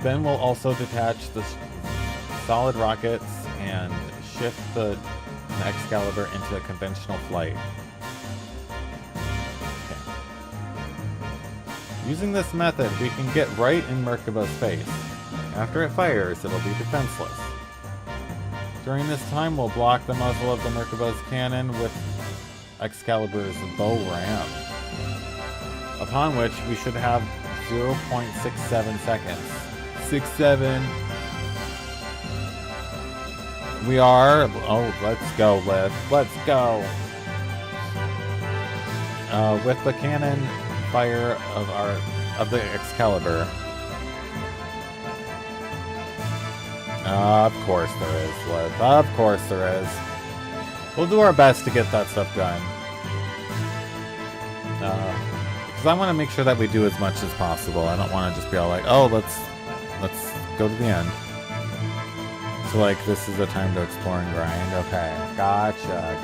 Then we'll also detach the solid rockets and shift the Excalibur into a conventional flight. Okay. Using this method, we can get right in Merkaba's face. After it fires, it'll be defenseless. During this time, we'll block the muzzle of the Merkaba's cannon with Excalibur's bow ram, upon which we should have 0.67 seconds. 67. We are. Oh, let's go, Liv. Let's go. With the cannon fire of the Excalibur. Of course there is, Liv. Of course there is. We'll do our best to get that stuff done. Because I want to make sure that we do as much as possible. I don't want to just be all like, oh, let's go to the end. So like, this is the time to explore and grind. Okay, gotcha.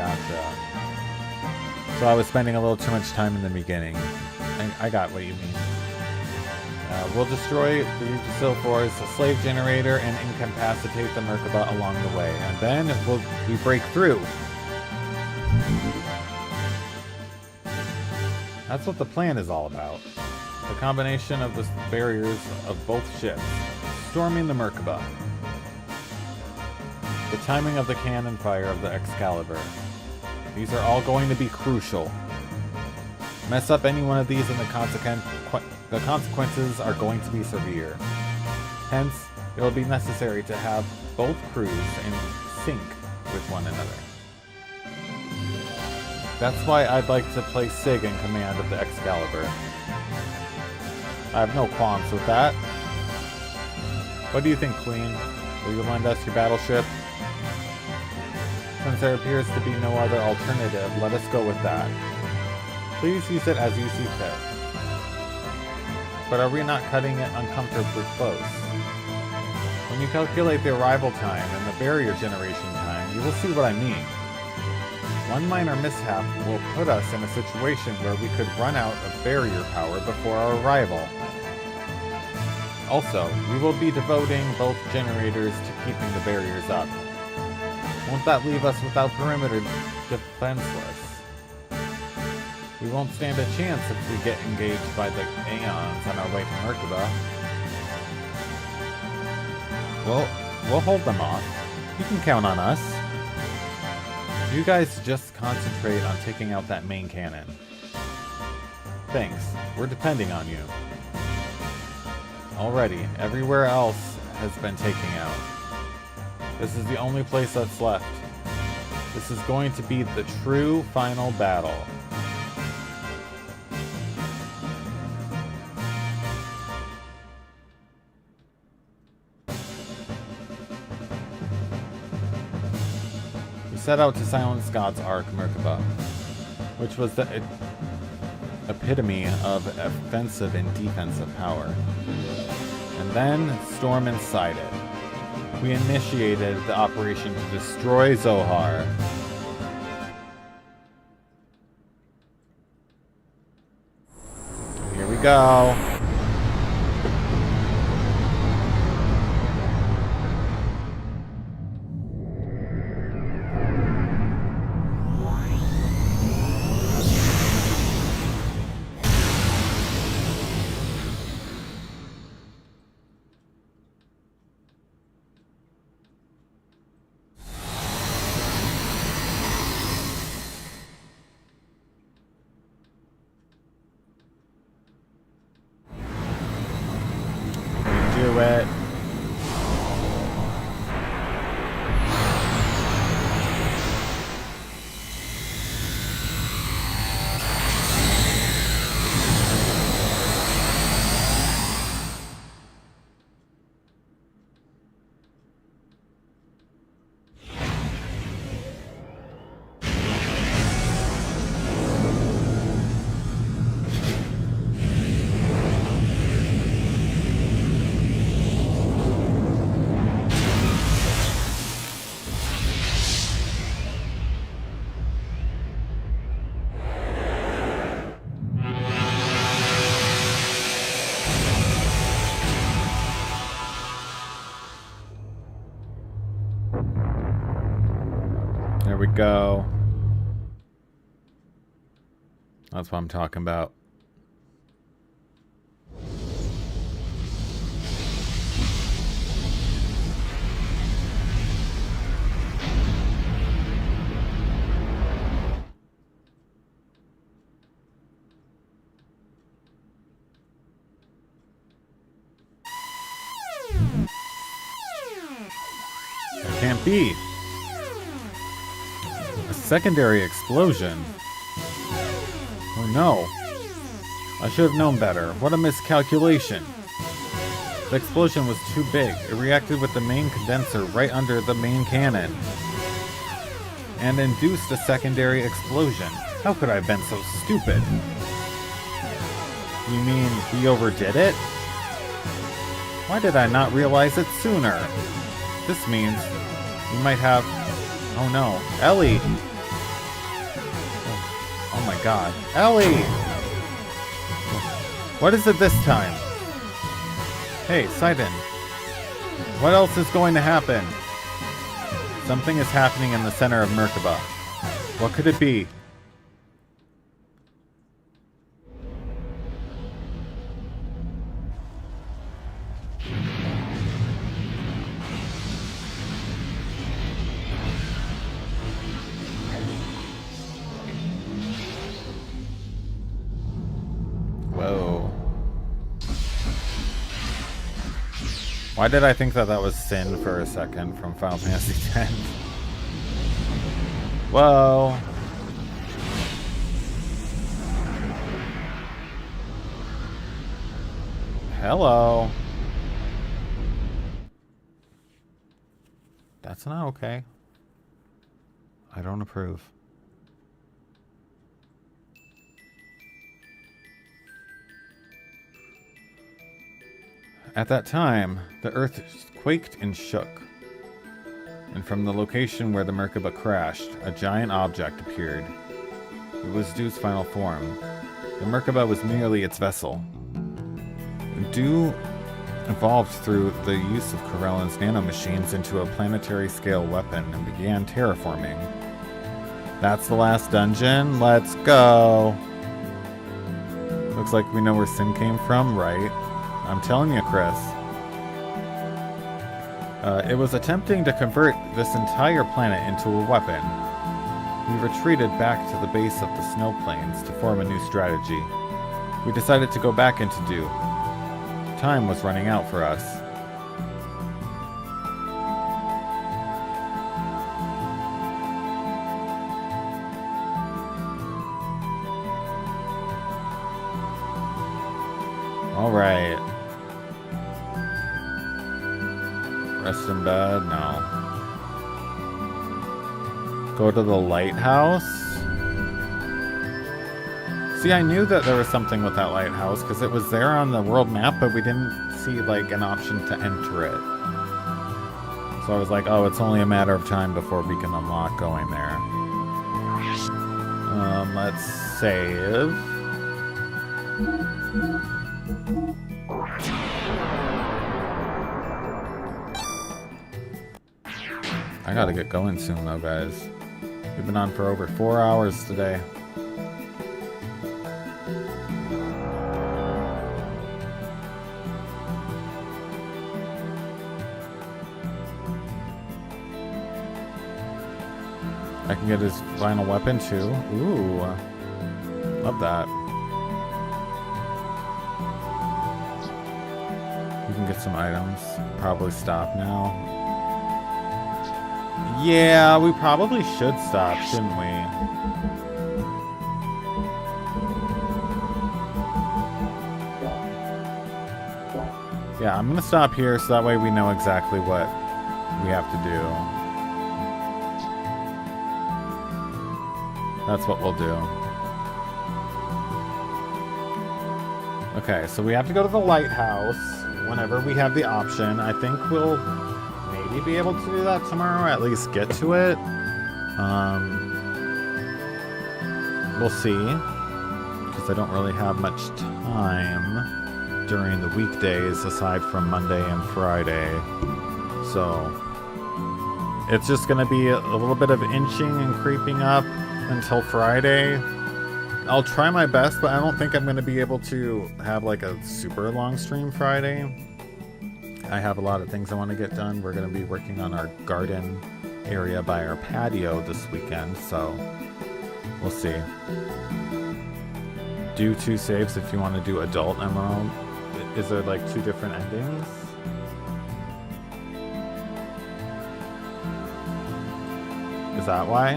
So I was spending a little too much time in the beginning. I got what you mean. We'll destroy the Yggdrasil Force, a slave generator, and incapacitate the Merkaba along the way. And then we break through. That's what the plan is all about. The combination of the barriers of both ships. Storming the Merkaba. The timing of the cannon fire of the Excalibur. These are all going to be crucial. Mess up any one of these and the consequences are going to be severe. Hence, it will be necessary to have both crews in sync with one another. That's why I'd like to place Sig in command of the Excalibur. I have no qualms with that. What do you think, Queen? Will you lend us your battleship? Since there appears to be no other alternative, let us go with that. Please use it as you see fit. But are we not cutting it uncomfortably close? When you calculate the arrival time and the barrier generation time, you will see what I mean. One minor mishap will put us in a situation where we could run out of barrier power before our arrival. Also, we will be devoting both generators to keeping the barriers up. Won't that leave us without perimeter defenseless? We won't stand a chance if we get engaged by the Aeons on our way to Merkaba. Well, we'll hold them off. You can count on us. You guys just concentrate on taking out that main cannon. Thanks. We're depending on you. Already, everywhere else has been taken out. This is the only place that's left. This is going to be the true final battle. We set out to silence God's Ark, Merkaba, which was the epitome of offensive and defensive power. And then storm inside it. We initiated the operation to destroy Zohar. Here we go. There we go. That's what I'm talking about. That can't be. A secondary explosion. Oh no. I should have known better. What a miscalculation. The explosion was too big. It reacted with the main condenser right under the main cannon and induced a secondary explosion. How could I have been so stupid? You mean he overdid it? Why did I not realize it sooner? This means we might have... Oh no, Ellie! Oh my god. Ellie! What is it this time? Hey, Sidon. What else is going to happen? Something is happening in the center of Merkaba. What could it be? Whoa. Why did I think that that was Sin for a second from Final Fantasy X? Whoa. Hello. That's not okay. I don't approve. At that time, the earth quaked and shook. And from the location where the Merkaba crashed, a giant object appeared. It was Dew's final form. The Merkaba was merely its vessel. Dew evolved through the use of Corellan's nanomachines into a planetary-scale weapon and began terraforming. That's the last dungeon? Let's go! Looks like we know where Sin came from, right? I'm telling you, Chris. It was attempting to convert this entire planet into a weapon. We retreated back to the base of the snow plains to form a new strategy. We decided to go back into Dew. Time was running out for us. All right. Rest in bed? No. Go to the lighthouse? See, I knew that there was something with that lighthouse because it was there on the world map, but we didn't see, like, an option to enter it. So I was like, oh, it's only a matter of time before we can unlock going there. Let's save. I gotta get going soon though, guys. We've been on for over 4 hours today. I can get his final weapon too. Ooh. Love that. We can get some items. Probably stop now. Yeah, we probably should stop, shouldn't we? Yeah, I'm gonna stop here so that way we know exactly what we have to do. That's what we'll do. Okay, so we have to go to the lighthouse whenever we have the option. I think we'll maybe be able to do that tomorrow, or at least get to it. We'll see, because I don't really have much time during the weekdays aside from Monday and Friday. So It's just going to be a little bit of inching and creeping up until Friday. I'll try my best, but I don't think I'm going to be able to have like a super long stream Friday. I have a lot of things I want to get done. We're going to be working on our garden area by our patio this weekend, so we'll see. Do 2 saves if you want to do adult MMO. Is there like 2 different endings? Is that why?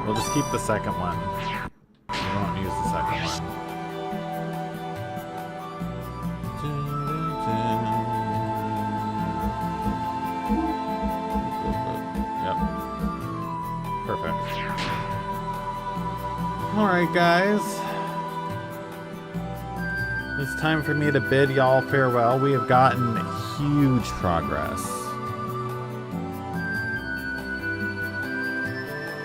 We'll just keep the second one. We won't use the second one. Alright guys, it's time for me to bid y'all farewell. We have gotten huge progress.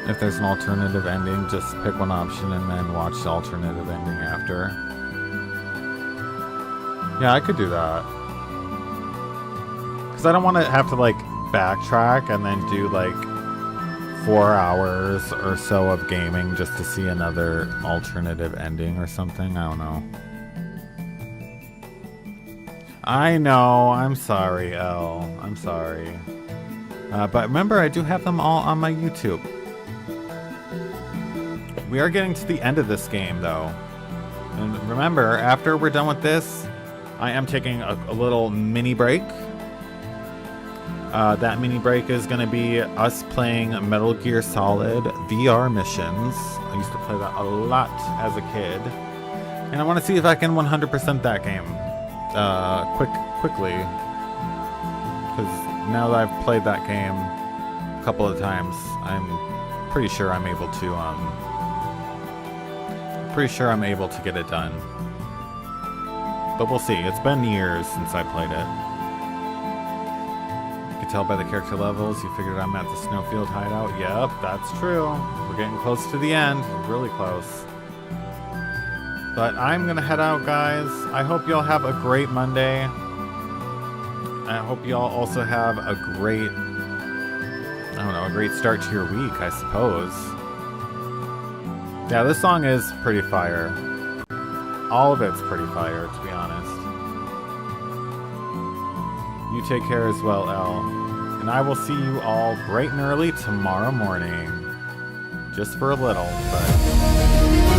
If there's an alternative ending, just pick one option and then watch the alternative ending after. Yeah, I could do that. Because I don't want to have to like backtrack and then do like 4 hours or so of gaming just to see another alternative ending or something. I don't know. I know. I'm sorry, Elle. I'm sorry. But remember, I do have them all on my YouTube. We are getting to the end of this game, though. And remember, after we're done with this, I am taking a little mini break. That mini break is going to be us playing Metal Gear Solid VR missions. I used to play that a lot as a kid. And I want to see if I can 100% that game quickly. Because now that I've played that game a couple of times, I'm pretty sure I'm able to get it done. But we'll see. It's been years since I played it. Tell by the character levels, you figured I'm at the Snowfield hideout. Yep, that's true. We're getting close to the end. Really close. But I'm gonna head out, guys. I hope y'all have a great Monday. I hope y'all also have a great, a great start to your week, I suppose. Yeah, this song is pretty fire. All of it's pretty fire, to be honest. You take care as well, Elle. And I will see you all bright and early tomorrow morning. Just for a little, but...